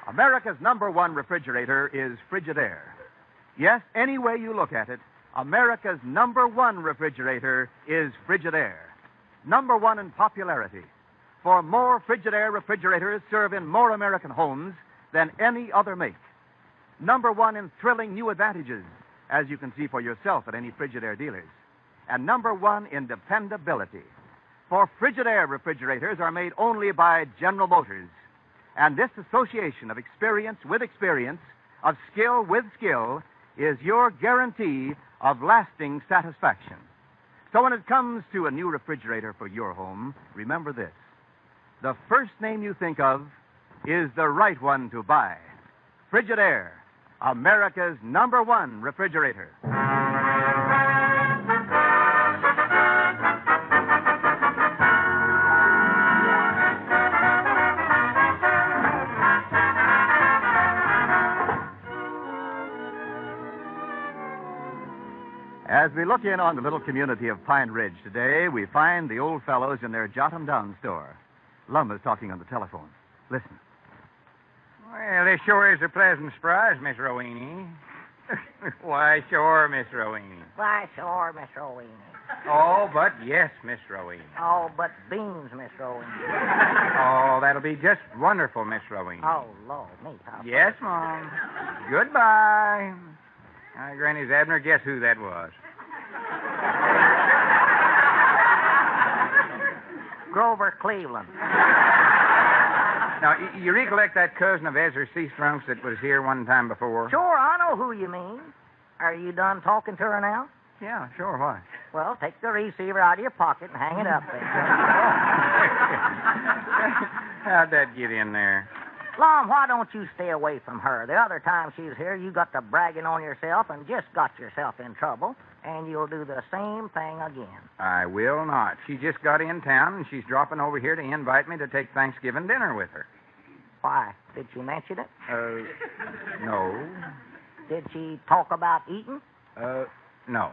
America's #1 refrigerator is Frigidaire. Yes, any way you look at it, America's #1 refrigerator is Frigidaire. #1 in popularity. For more Frigidaire refrigerators serve in more American homes than any other make. #1 in thrilling new advantages, as you can see for yourself at any Frigidaire dealers. And #1 in dependability. For Frigidaire refrigerators are made only by General Motors. And this association of experience with experience, of skill with skill, is your guarantee of lasting satisfaction. So when it comes to a new refrigerator for your home, remember this. The first name you think of is the right one to buy. Frigidaire, America's #1 refrigerator. As we look in on the little community of Pine Ridge today, we find the old fellows in their Jot 'em Down store. Lum is talking on the telephone. Listen. Well, this sure is a pleasant surprise, Miss Rowena. Why, sure, Miss Rowena. Why, sure, Miss Rowena. Oh, but yes, Miss Rowena. Oh, but beans, Miss Rowena. Oh, that'll be just wonderful, Miss Rowena. Oh, Lord, me, how... Yes, Mom. Goodbye. Granny's, Abner, guess who that was? Grover Cleveland. Now, you recollect that cousin of Ezra Seastrunk's that was here one time before? Sure, I know who you mean. Are you done talking to her now? Yeah, sure, why? Well, take the receiver out of your pocket and hang it up there. How'd that get in there? Lum, why don't you stay away from her? The other time she was here, you got to bragging on yourself and just got yourself in trouble, and you'll do the same thing again. I will not. She just got in town, and she's dropping over here to invite me to take Thanksgiving dinner with her. Why? Did she mention it? No. Did she talk about eating? No.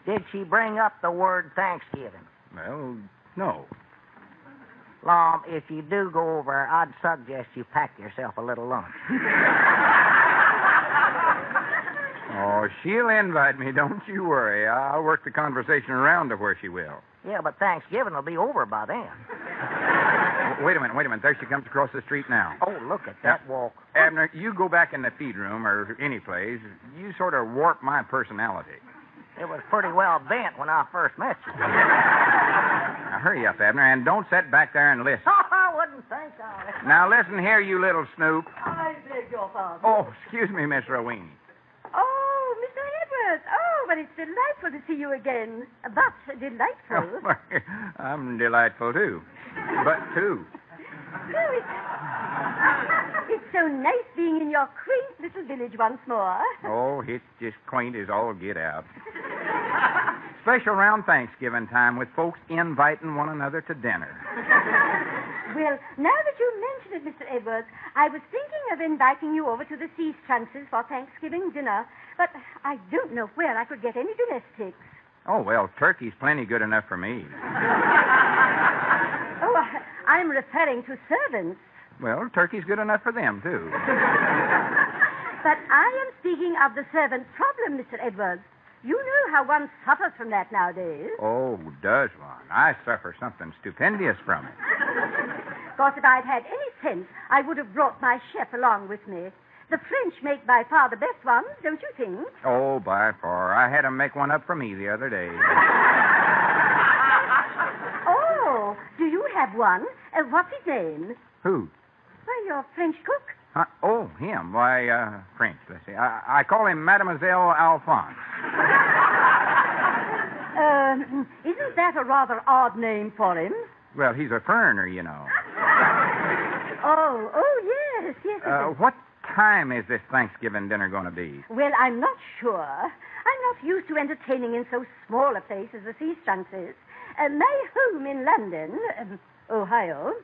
Did she bring up the word Thanksgiving? Well, no. Lum, if you do go over, I'd suggest you pack yourself a little lunch. Oh, she'll invite me, don't you worry. I'll work the conversation around to where she will. Yeah, but Thanksgiving will be over by then. Wait a minute. There she comes across the street now. Oh, look at that walk. Abner, you go back in the feed room or any place. You sort of warp my personality. It was pretty well bent when I first met you. Now, hurry up, Abner, and don't sit back there and listen. I wouldn't think of it. Now, listen here, you little snoop. I beg your pardon. Oh, excuse me, Miss Rowene. Oh, Mr. Edwards. Oh, but it's delightful to see you again. But delightful. Oh, I'm delightful, too. But, too. Oh, it's so nice being in your quaint little village once more. Oh, it's just quaint as all get out. Special around Thanksgiving time with folks inviting one another to dinner. Well, now that you mention it, Mr. Edwards, I was thinking of inviting you over to the Sea Chances for Thanksgiving dinner, but I don't know where I could get any domestics. Oh, well, turkey's plenty good enough for me. Oh, I'm referring to servants. Well, turkey's good enough for them, too. But I am speaking of the servant problem, Mr. Edwards. You know how one suffers from that nowadays. Oh, does one? I suffer something stupendous from it. Of course, if I'd had any sense, I would have brought my chef along with me. The French make by far the best ones, don't you think? Oh, by far. I had 'em make one up for me the other day. Oh, do you have one? What's his name? Who? Why, your French cook. Oh, him. Why, French, let's see. I call him Mademoiselle Alphonse. Isn't that a rather odd name for him? Well, he's a foreigner, you know. Oh, yes. What time is this Thanksgiving dinner going to be? Well, I'm not sure. I'm not used to entertaining in so small a place as the Sea Chances. My home in London, Ohio,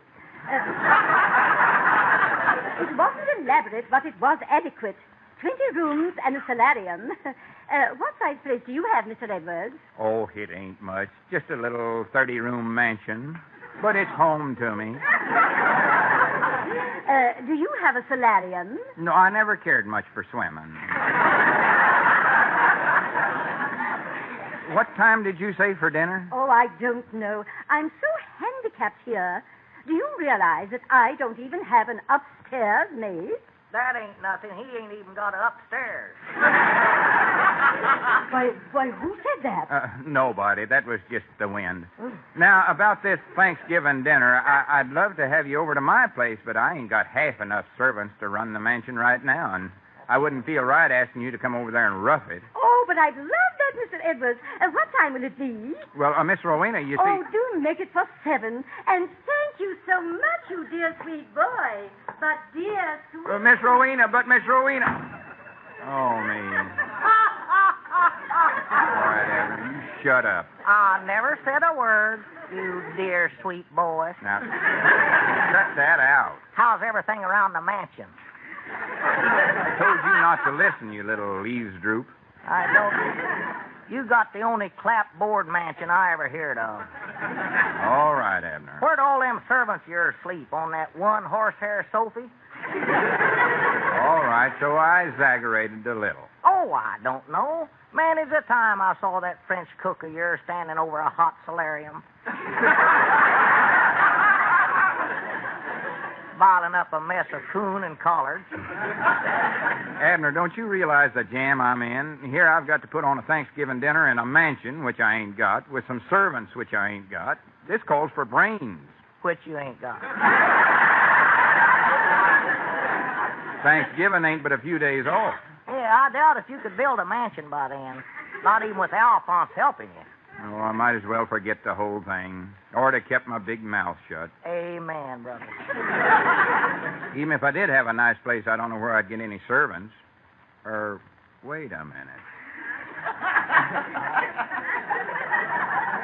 it wasn't elaborate, but it was adequate. 20 rooms and a solarium. What size place do you have, Mr. Edwards? Oh, it ain't much. Just a little 30-room mansion. But it's home to me. Do you have a solarium? No, I never cared much for swimming. What time did you say for dinner? Oh, I don't know. I'm so handicapped here. Do you realize that I don't even have an upstairs maid? That ain't nothing. He ain't even got it upstairs. Why, who said that? Nobody. That was just the wind. Now, about this Thanksgiving dinner, I'd love to have you over to my place, but I ain't got half enough servants to run the mansion right now, and I wouldn't feel right asking you to come over there and rough it. Oh, but I'd love that, Mr. Edwards. What time will it be? Well, Miss Rowena, you see... Oh, do make it for 7. And thank you so much, you dear sweet boy. But dear sweet... Miss Rowena. Oh, me. All right, Abner, you shut up. I never said a word, you dear sweet boy. Now, cut that out. How's everything around the mansion? I told you not to listen, you little eavesdroop. I don't. You got the only clapboard mansion I ever heard of. All right, Abner. Where'd all them servants of yours sleep? On that one horsehair Sophie? All right, so I exaggerated a little. Oh, I don't know. Many's the time I saw that French cook of yours standing over a hot solarium. Bottling up a mess of coon and collards. Abner, don't you realize the jam I'm in? Here I've got to put on a Thanksgiving dinner in a mansion, which I ain't got, with some servants, which I ain't got. This calls for brains. Which you ain't got. Thanksgiving ain't but a few days off. Yeah, I doubt if you could build a mansion by then. Not even with Alphonse helping you. Oh, I might as well forget the whole thing. Or to kept my big mouth shut. Amen, brother. Even if I did have a nice place, I don't know where I'd get any servants. Or, wait a minute.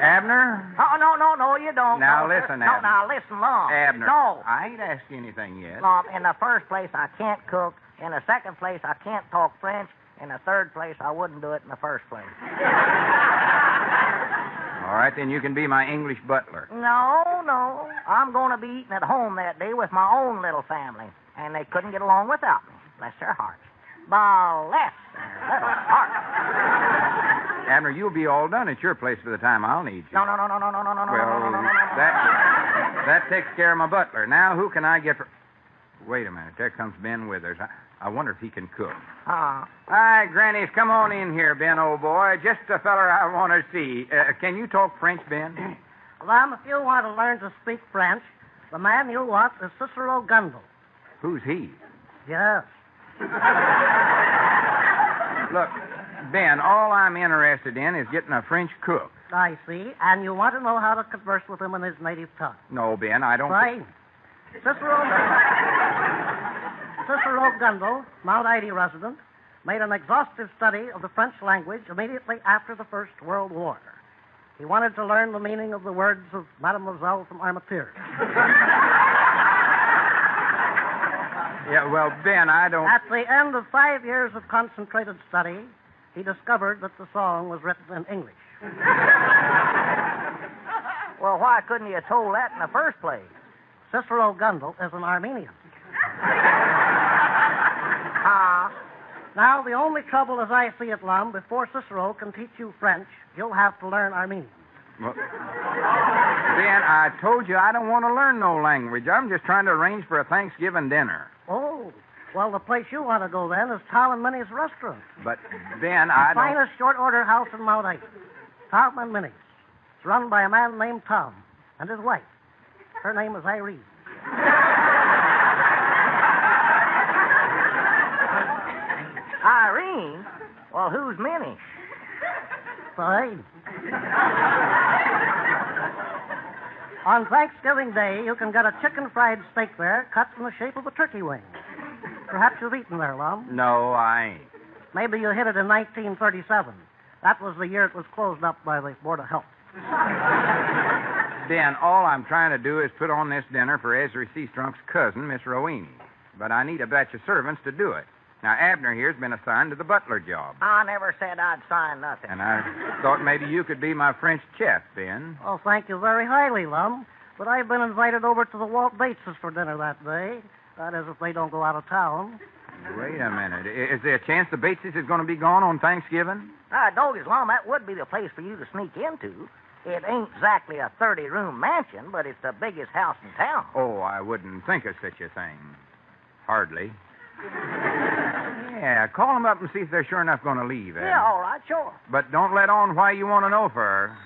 Abner? Oh, no, you don't. Now, no, listen, no, Abner. now, listen, Lum. Abner. No. I ain't asked you anything yet. Lum, in the first place, I can't cook. In the second place, I can't talk French. In the third place, I wouldn't do it in the first place. All right, then you can be my English butler. No. I'm going to be eating at home that day with my own little family. And they couldn't get along without me. Bless their hearts. Bless their little hearts. Abner, you'll be all done at your place by the time I'll need you. No. Well, that takes care of my butler. Now, who can I get for... Wait a minute. There comes Ben Withers. I wonder if he can cook. Hi, Grannies. Come on in here, Ben, old boy. Just the feller I want to see. Can you talk French, Ben? Lum, if you want to learn to speak French, the man you want is Cicero Gundel. Who's he? Yes. Look, Ben, all I'm interested in is getting a French cook. I see. And you want to know how to converse with him in his native tongue. No, Ben, I don't... Right. Cicero Gundel, Mount Ida resident, made an exhaustive study of the French language immediately after the First World War. He wanted to learn the meaning of the words of Mademoiselle from Armentières. Yeah, well, Ben, I don't... At the end of 5 years of concentrated study, he discovered that the song was written in English. Well, why couldn't you have told that in the first place? Cicero Gundel is an Armenian. Now, the only trouble as I see it, Lum, before Cicero can teach you French, you'll have to learn Armenian. Well, Ben, I told you I don't want to learn no language. I'm just trying to arrange for a Thanksgiving dinner. Oh, well, the place you want to go then is Tom and Minnie's restaurant. But, Ben, I don't... Finest short-order house in Mount Ida. Tom and Minnie's. It's run by a man named Tom and his wife. Her name is Irene. Irene? Well, who's Minnie? Fine. On Thanksgiving Day, you can get a chicken fried steak there cut in the shape of a turkey wing. Perhaps you've eaten there, Lum. No, I ain't. Maybe you hit it in 1937. That was the year it was closed up by the Board of Health. Ben, all I'm trying to do is put on this dinner for Ezra Seastrunk's cousin, Miss Roweny. But I need a batch of servants to do it. Now, Abner here's been assigned to the butler job. I never said I'd sign nothing. And I thought maybe you could be my French chef, Ben. Oh, thank you very highly, Lum. But I've been invited over to the Walt Bateses for dinner that day. That is, if they don't go out of town. Wait a minute. Is there a chance the Bateses is going to be gone on Thanksgiving? Doggies, Lum, that would be the place for you to sneak into. It ain't exactly a 30-room mansion, but it's the biggest house in town. Oh, I wouldn't think of such a thing. Hardly. Yeah, call them up and see if they're sure enough going to leave, Ed. Yeah, all right, sure. But don't let on why you want to know for her.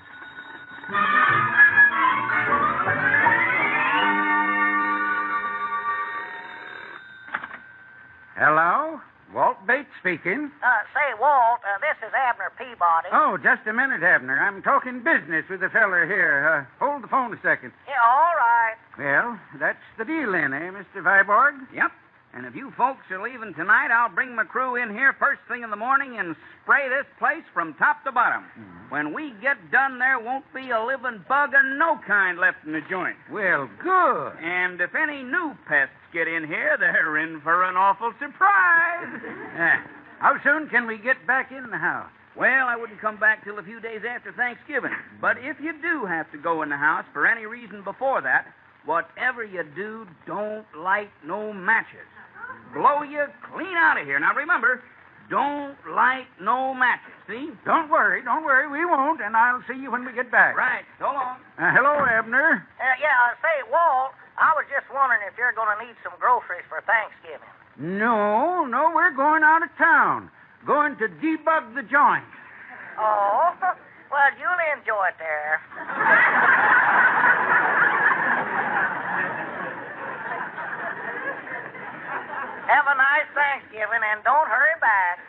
Hello? Walt Bates speaking. Say, Walt, this is Abner Peabody. Oh, just a minute, Abner. I'm talking business with the feller here. Hold the phone a second. Yeah, all right. Well, that's the deal then, eh, Mr. Viborg? Yep. And if you folks are leaving tonight, I'll bring my crew in here first thing in the morning and spray this place from top to bottom. When we get done, there won't be a living bug of no kind left in the joint. Well, good. And if any new pests get in here, they're in for an awful surprise. How soon can we get back in the house? Well, I wouldn't come back till a few days after Thanksgiving. But if you do have to go in the house for any reason before that, whatever you do, don't light no matches. Blow you clean out of here. Now, remember, don't light no matches, see? Don't worry, we won't, and I'll see you when we get back. Right, so long. Hello, Abner. Say, Walt, I was just wondering if you're going to need some groceries for Thanksgiving. No, we're going out of town. Going to debug the joint. Oh, well, you'll enjoy it there. Thanksgiving, and don't hurry back.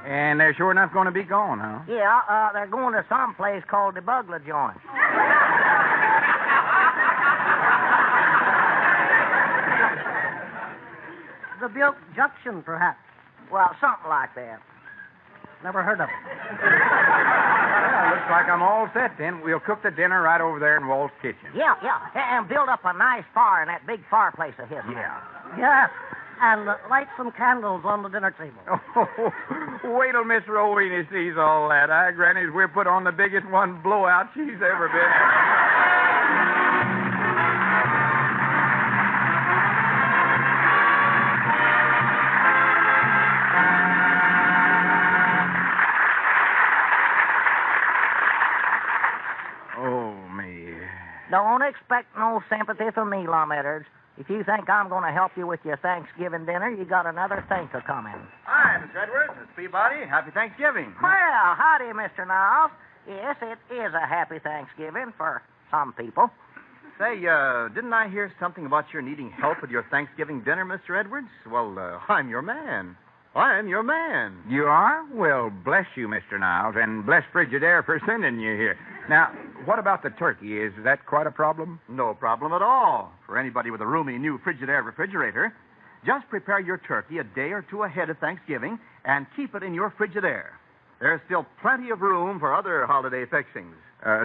And they're sure enough going to be gone, huh? Yeah, they're going to some place called the Bugler Joint. The Butte Junction, perhaps. Well, something like that. Never heard of it. Well, looks like I'm all set then. We'll cook the dinner right over there in Walt's kitchen. Yeah, and build up a nice fire in that big fireplace of his. Yeah. Yes, and light some candles on the dinner table. Oh, wait till Miss Rowena sees all that. Granny's we'll put on the biggest one blowout she's ever been. Don't expect no sympathy from me, Lum Edwards. If you think I'm going to help you with your Thanksgiving dinner, you got another thing to come in. Hi, Mr. Edwards. It's Peabody. Happy Thanksgiving. Well, howdy, Mr. Niles. Yes, it is a happy Thanksgiving for some people. Say, didn't I hear something about your needing help with your Thanksgiving dinner, Mr. Edwards? Well, I'm your man. I'm your man. You are? Well, bless you, Mr. Niles, and bless Frigidaire for sending you here. Now, what about the turkey? Is that quite a problem? No problem at all. For anybody with a roomy new Frigidaire refrigerator, just prepare your turkey a day or two ahead of Thanksgiving and keep it in your Frigidaire. There's still plenty of room for other holiday fixings.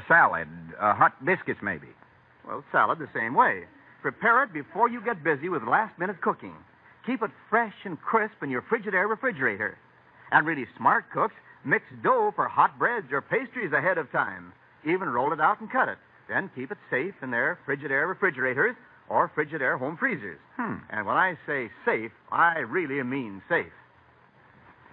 Salad, hot biscuits, maybe. Well, salad the same way. Prepare it before you get busy with last-minute cooking. Keep it fresh and crisp in your Frigidaire refrigerator. And really smart cooks mix dough for hot breads or pastries ahead of time. Even roll it out and cut it. Then keep it safe in their Frigidaire refrigerators or Frigidaire home freezers. And when I say safe, I really mean safe.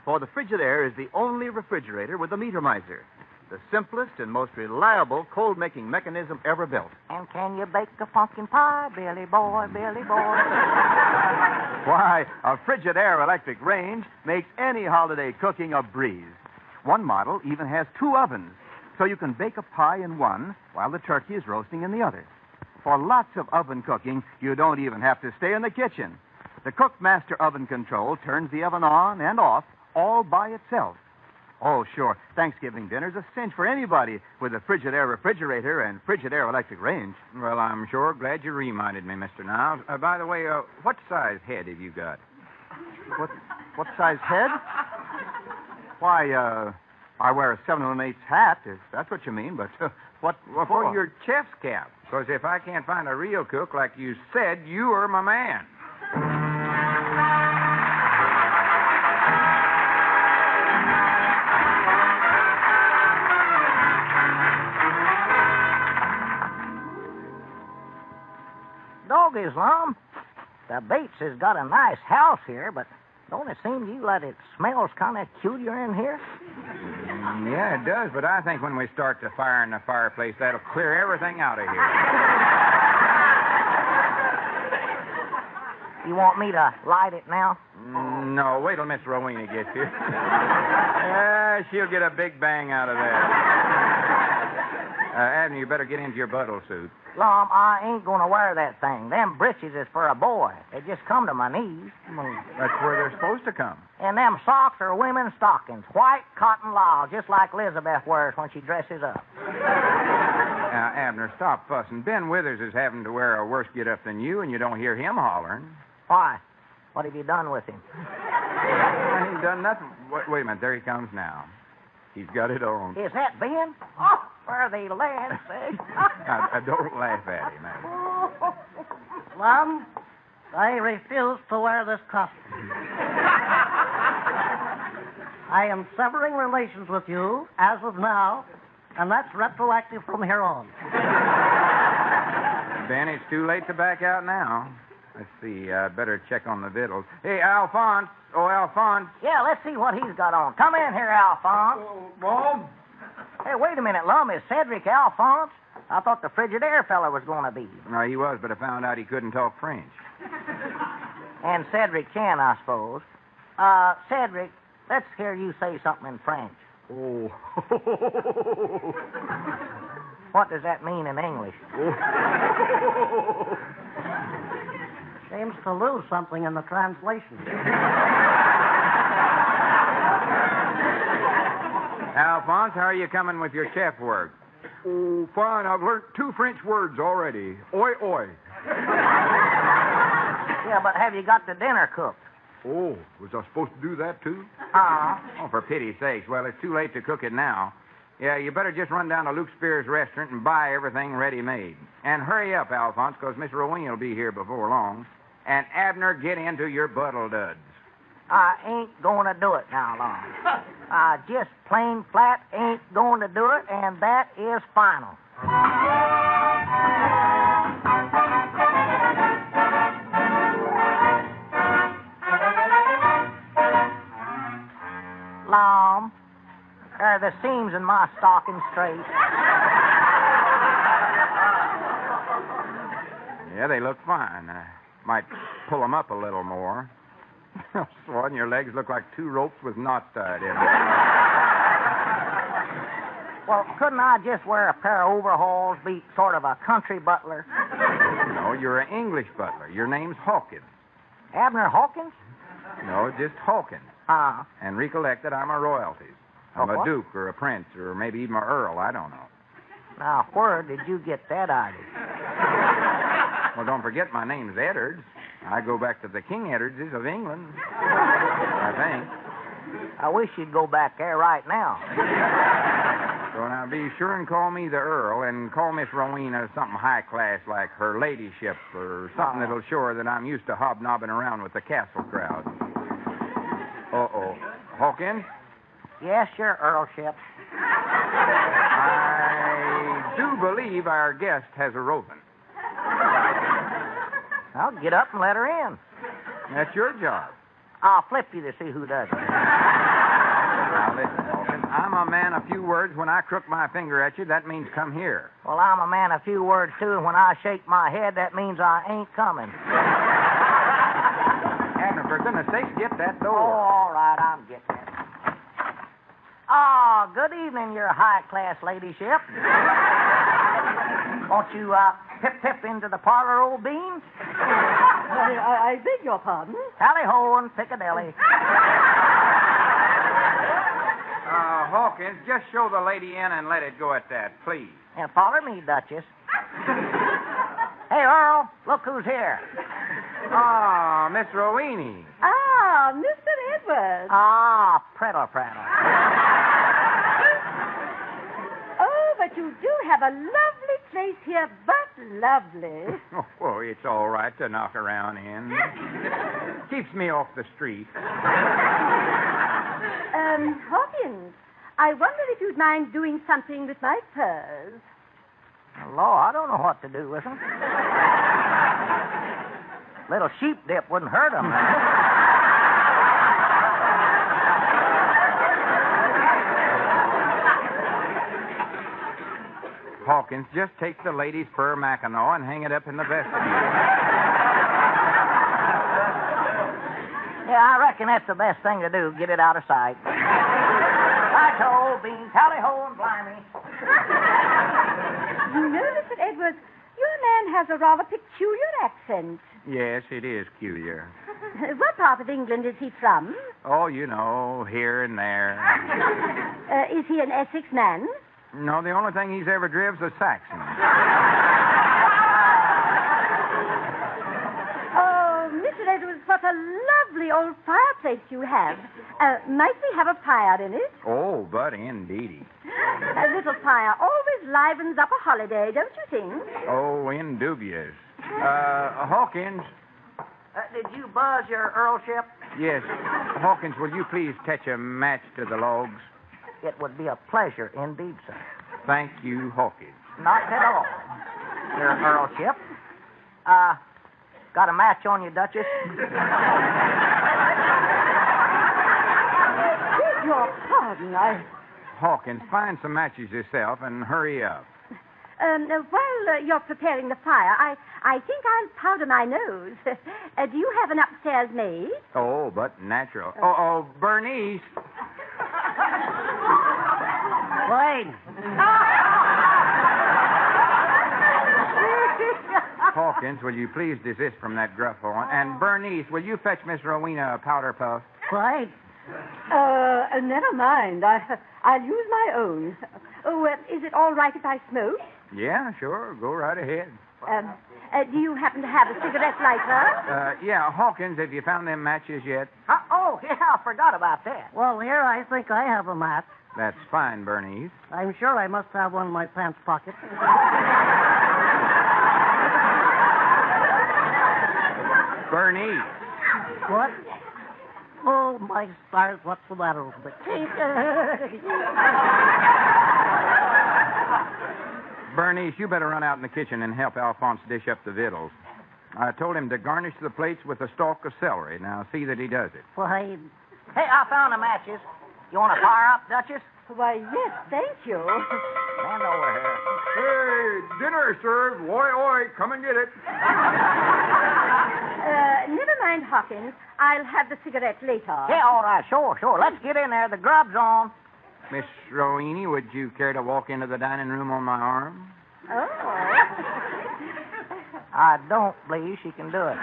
For the Frigidaire is the only refrigerator with a meter miser. The simplest and most reliable cold-making mechanism ever built. And can you bake a pumpkin pie, Billy boy, Billy boy? Why, a Frigidaire electric range makes any holiday cooking a breeze. One model even has 2 ovens, so you can bake a pie in one while the turkey is roasting in the other. For lots of oven cooking, you don't even have to stay in the kitchen. The Cookmaster oven control turns the oven on and off all by itself. Oh, sure, Thanksgiving dinner's a cinch for anybody with a Frigidaire refrigerator and Frigidaire electric range. Well, I'm sure glad you reminded me, Mr. Niles. By the way, what size head have you got? What size head? Why, I wear a 7 1/8 hat, if that's what you mean, but what Well, for your chef's cap. Because if I can't find a real cook like you said, you are my man. Doggies, Lum. The Bates has got a nice house here, but don't it seem to you that it smells kind of peculiar in here? Yeah, it does, but I think when we start the fire in the fireplace, that'll clear everything out of here. You want me to light it now? No, wait till Miss Rowena gets here. She'll get a big bang out of that. Abner, you better get into your buttle suit. Lum, I ain't going to wear that thing. Them breeches is for a boy. They just come to my knees. That's where they're supposed to come. And them socks are women's stockings. White cotton lisle, just like Elizabeth wears when she dresses up. Now, Abner, stop fussing. Ben Withers is having to wear a worse get-up than you, and you don't hear him hollering. Why? What have you done with him? I ain't done nothing. Wait a minute. There he comes now. He's got it on. Is that Ben? Oh, for the land's sake. Now, don't laugh at him, Abner. Lum, I refuse to wear this costume. I am severing relations with you as of now, and that's retroactive from here on. Ben, it's too late to back out now. Let's see. Better check on the victuals. Hey, Alphonse. Oh, Alphonse. Yeah, let's see what he's got on. Come in here, Alphonse. Bob? Hey, wait a minute, Lum. Is Cedric Alphonse? I thought the Frigidaire fella was going to be. No, he was, but I found out he couldn't talk French. And Cedric can, I suppose. Cedric, let's hear you say something in French. Oh. What does that mean in English? Seems to lose something in the translation. Alphonse, how are you coming with your chef work? Oh, fine. I've learned 2 French words already. Oi, oi. Yeah, but have you got the dinner cooked? Oh, was I supposed to do that, too? Oh, for pity's sakes. Well, it's too late to cook it now. Yeah, you better just run down to Luke Spear's restaurant and buy everything ready-made. And hurry up, Alphonse, because Miss Rowena will be here before long. And Abner, get into your buddle duds. I ain't going to do it now, Lum. I just plain flat ain't going to do it, and that is final. Lum, are the seams in my stocking straight? Yeah, they look fine. Might pull them up a little more. Swan, your legs look like 2 ropes with knots tied in them. Well, couldn't I just wear a pair of overalls, be sort of a country butler? No, you're an English butler. Your name's Hawkins. Abner Hawkins? No, just Hawkins. And recollect that I'm a royalty. I'm a duke or a prince or maybe even an earl. I don't know. Now, where did you get that idea? Well, don't forget my name's Eddards. I go back to the King Eddardses of England, I think. I wish you'd go back there right now. So now be sure and call me the Earl and call Miss Rowena something high class like her ladyship or something that'll show her that I'm used to hobnobbing around with the castle crowd. Uh-oh. Hawkins? Yes, your Earlship. I do believe our guest has a roving. I'll get up and let her in. That's your job. I'll flip you to see who does it. Now, listen, Hawkins. I'm a man of few words. When I crook my finger at you, that means come here. Well, I'm a man of few words, too, and when I shake my head, that means I ain't coming. Abner, for goodness sake, get that door. Oh, all right, I'm getting it. Oh, good evening, your high-class ladyship. Won't you, pip into the parlor, old beans? I beg your pardon? Tally-ho in Piccadilly. Hawkins, just show the lady in and let it go at that, please. Yeah, follow me, Duchess. Hey, Earl, look who's here. Ah, Miss Rowena. Ah, Mr. Edwards. Ah, prattle. Oh, but you do have a lovely place here, but lovely. Oh, well, it's all right to knock around in. Keeps me off the street. Hawkins, I wonder if you'd mind doing something with my furs. Law, I don't know what to do with them. Little sheep dip wouldn't hurt them. Hawkins, just take the lady's fur mackinaw and hang it up in the vestibule. Yeah, I reckon that's the best thing to do. Get it out of sight. Right-ho, bean, tally-ho, and blimey. You know, Mr. Edwards, your man has a rather peculiar accent. Yes, it is peculiar. What part of England is he from? Oh, you know, here and there. Is he an Essex man? No, the only thing he's ever driven's a Saxon. Oh, Mr. Edwards, what a lovely old fireplace you have. Might we have a fire in it? Oh, but indeedy. A little fire always livens up a holiday, don't you think? Oh, indubious. Hawkins. Did you buzz your Earlship? Yes. Hawkins, will you please catch a match to the logs? It would be a pleasure indeed, sir. Thank you, Hawkins. Not at all, your Earlship. Got a match on you, Duchess? Beg your pardon, Hawkins, find some matches yourself and hurry up. While you're preparing the fire, I think I'll powder my nose. Do you have an upstairs maid? Oh, but natural. Oh, Bernice. Wait. Hawkins, will you please desist from that gruff horn? And Bernice, will you fetch Miss Rowena a powder puff? Wait. Never mind. I'll use my own. Oh, is it all right if I smoke? Yeah, sure. Go right ahead. Do you happen to have a cigarette lighter? Yeah, Hawkins, have you found them matches yet? Oh, yeah, I forgot about that. Well, here, I think I have a match. That's fine, Bernice. I'm sure I must have one in my pants pocket. Bernice. What? Oh, my stars, what's the matter with me? Bernice, you better run out in the kitchen and help Alphonse dish up the victuals. I told him to garnish the plates with a stalk of celery. Now, see that he does it. Why, Hey, I found the matches. You want to fire up, Duchess? Why, yes, thank you. Stand over here. Hey, dinner served. Oi, oi, come and get it. Never mind, Hawkins. I'll have the cigarette later. Yeah, all right, sure. Let's get in there. The grub's on. Miss Rowena, would you care to walk into the dining room on my arm? Oh. I don't believe she can do it.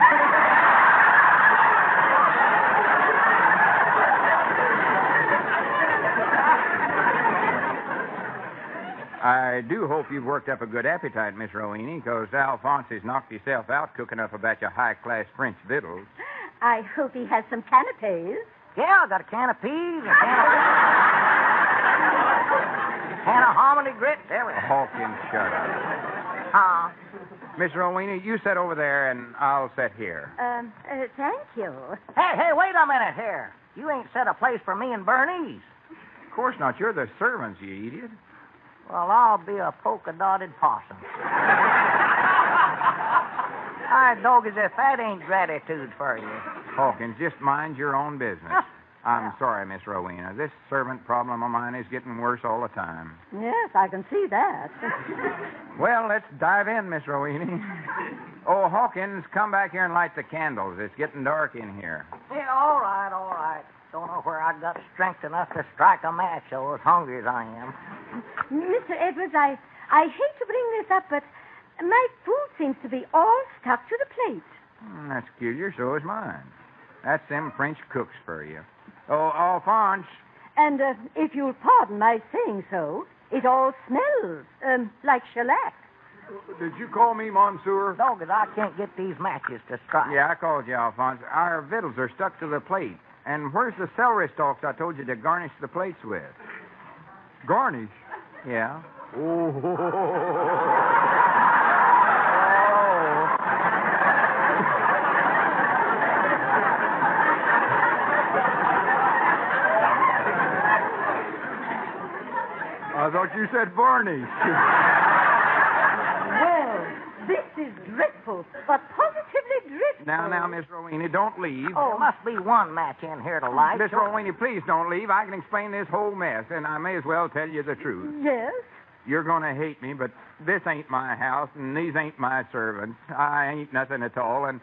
I do hope you've worked up a good appetite, Miss Rowena, because Alphonse has knocked himself out cooking up a batch of high-class French victuals. I hope he has some canapes. Yeah, I got a can of peas, a can of hominy grits, everything. Hawkins, shut up. Huh? Miss Rowena, you sit over there, and I'll sit here. Thank you. Hey, wait a minute here. You ain't set a place for me and Bernice. Of course not. You're the servants, you idiot. Well, I'll be a polka-dotted possum. I dog as if that ain't gratitude for you. Hawkins, just mind your own business. I'm sorry, Miss Rowena. This servant problem of mine is getting worse all the time. Yes, I can see that. Well, let's dive in, Miss Rowena. Oh, Hawkins, come back here and light the candles. It's getting dark in here. Yeah, all right. Don't know where I got strength enough to strike a match, though, as hungry as I am. Mr. Edwards, I hate to bring this up, but my food seems to be all stuck to the plate. That's peculiar. So is mine. That's them French cooks for you. Oh, Alphonse. And if you'll pardon my saying so, it all smells like shellac. Did you call me Monsieur? Dog, as I can't get these matches to strike. Yeah, I called you, Alphonse. Our victuals are stuck to the plate. And where's the celery stalks I told you to garnish the plates with? Garnish? Yeah. I thought you said varnish. Well, this is dreadful, but positively dreadful. Now, Miss Rowena, don't leave. Oh, must be one match in here to light. Miss Rowena, please don't leave. I can explain this whole mess, and I may as well tell you the truth. Yes? You're going to hate me, but this ain't my house, and these ain't my servants. I ain't nothing at all, and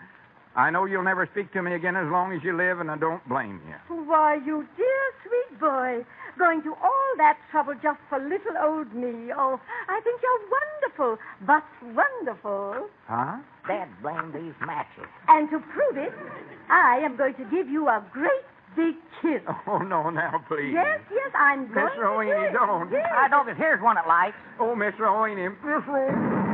I know you'll never speak to me again as long as you live, and I don't blame you. Why, you dear, sweet boy, going to all that trouble just for little old me. Oh, I think you're wonderful, but wonderful. Huh? Dad blamed these matches. And to prove it, I am going to give you a great big kiss. Oh, no, now, please. Yes, I'm going Miss Rowena, don't. Yes. I don't. Here's one that lights. Oh, Miss Rowena. Miss Rowena.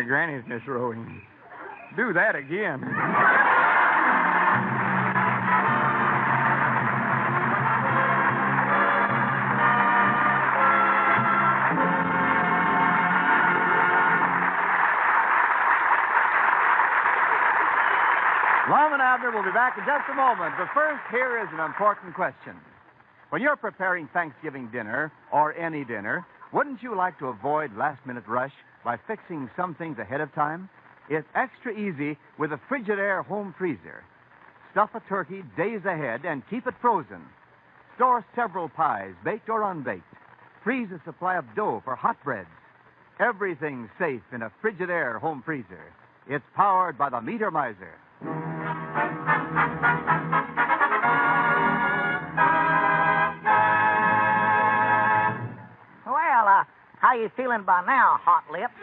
Granny's, Miss Rowena. Do that again. Lum and Abner will be back in just a moment, but first, here is an important question. When you're preparing Thanksgiving dinner, or any dinner, wouldn't you like to avoid last-minute rush by fixing some things ahead of time? It's extra easy with a Frigidaire home freezer. Stuff a turkey days ahead and keep it frozen. Store several pies, baked or unbaked. Freeze a supply of dough for hot breads. Everything's safe in a Frigidaire home freezer. It's powered by the Meter Miser. Well, how you feeling by now, Hot Lips?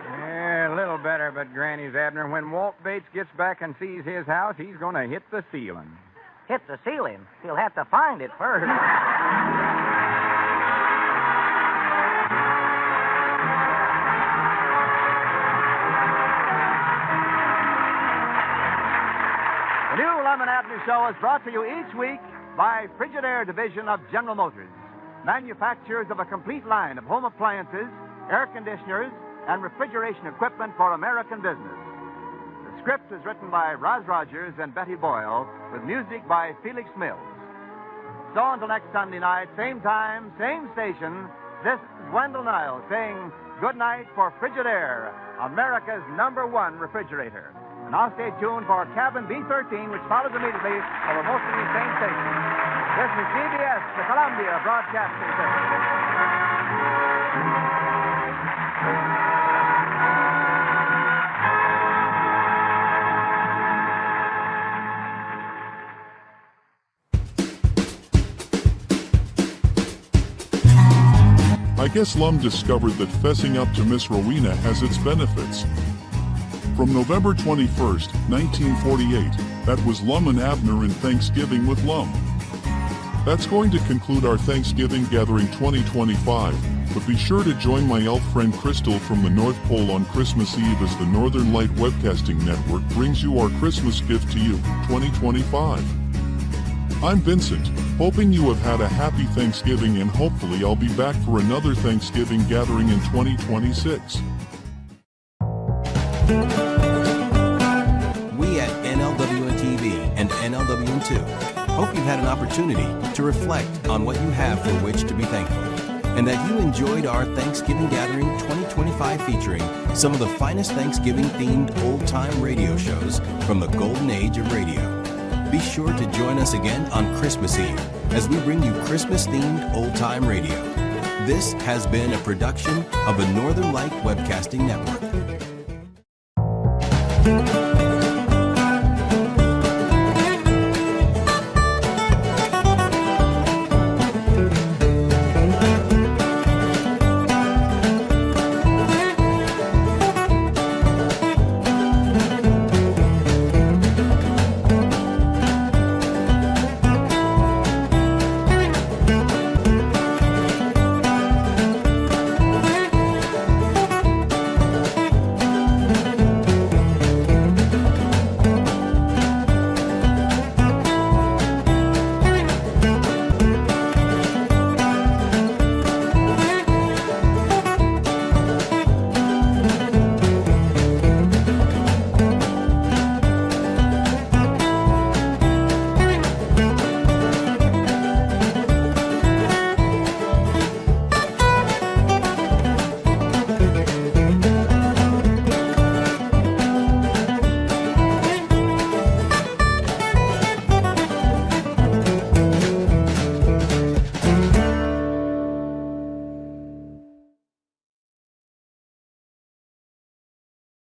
Yeah, a little better, but Granny's Abner, when Walt Bates gets back and sees his house, he's going to hit the ceiling. Hit the ceiling? He'll have to find it first. The new Lum and Abner show is brought to you each week by Frigidaire Division of General Motors, manufacturers of a complete line of home appliances, air conditioners, and refrigeration equipment for American business. The script is written by Roz Rogers and Betty Boyle, with music by Felix Mills. So until next Sunday night, same time, same station, this is Wendell Niles saying good night for Frigidaire, America's #1 refrigerator. And now stay tuned for Cabin B13, which follows immediately over most of these same stations. This is CBS, the Columbia Broadcasting System. I guess Lum discovered that fessing up to Miss Rowena has its benefits. From November 21st, 1948, that was Lum and Abner and Thanksgiving with Lum. That's going to conclude our Thanksgiving Gathering 2025, but be sure to join my elf friend Crystal from the North Pole on Christmas Eve as the Northern Light Webcasting Network brings you our Christmas gift to you, 2025. I'm Vincent, hoping you have had a happy Thanksgiving, and hopefully I'll be back for another Thanksgiving Gathering in 2026. We at NLWN-TV and NLWN-2 hope you've had an opportunity to reflect on what you have for which to be thankful, and that you enjoyed our Thanksgiving Gathering 2025 featuring some of the finest Thanksgiving-themed old-time radio shows from the golden age of radio. Be sure to join us again on Christmas Eve as we bring you Christmas-themed old-time radio. This has been a production of the Northern Light Webcasting Network.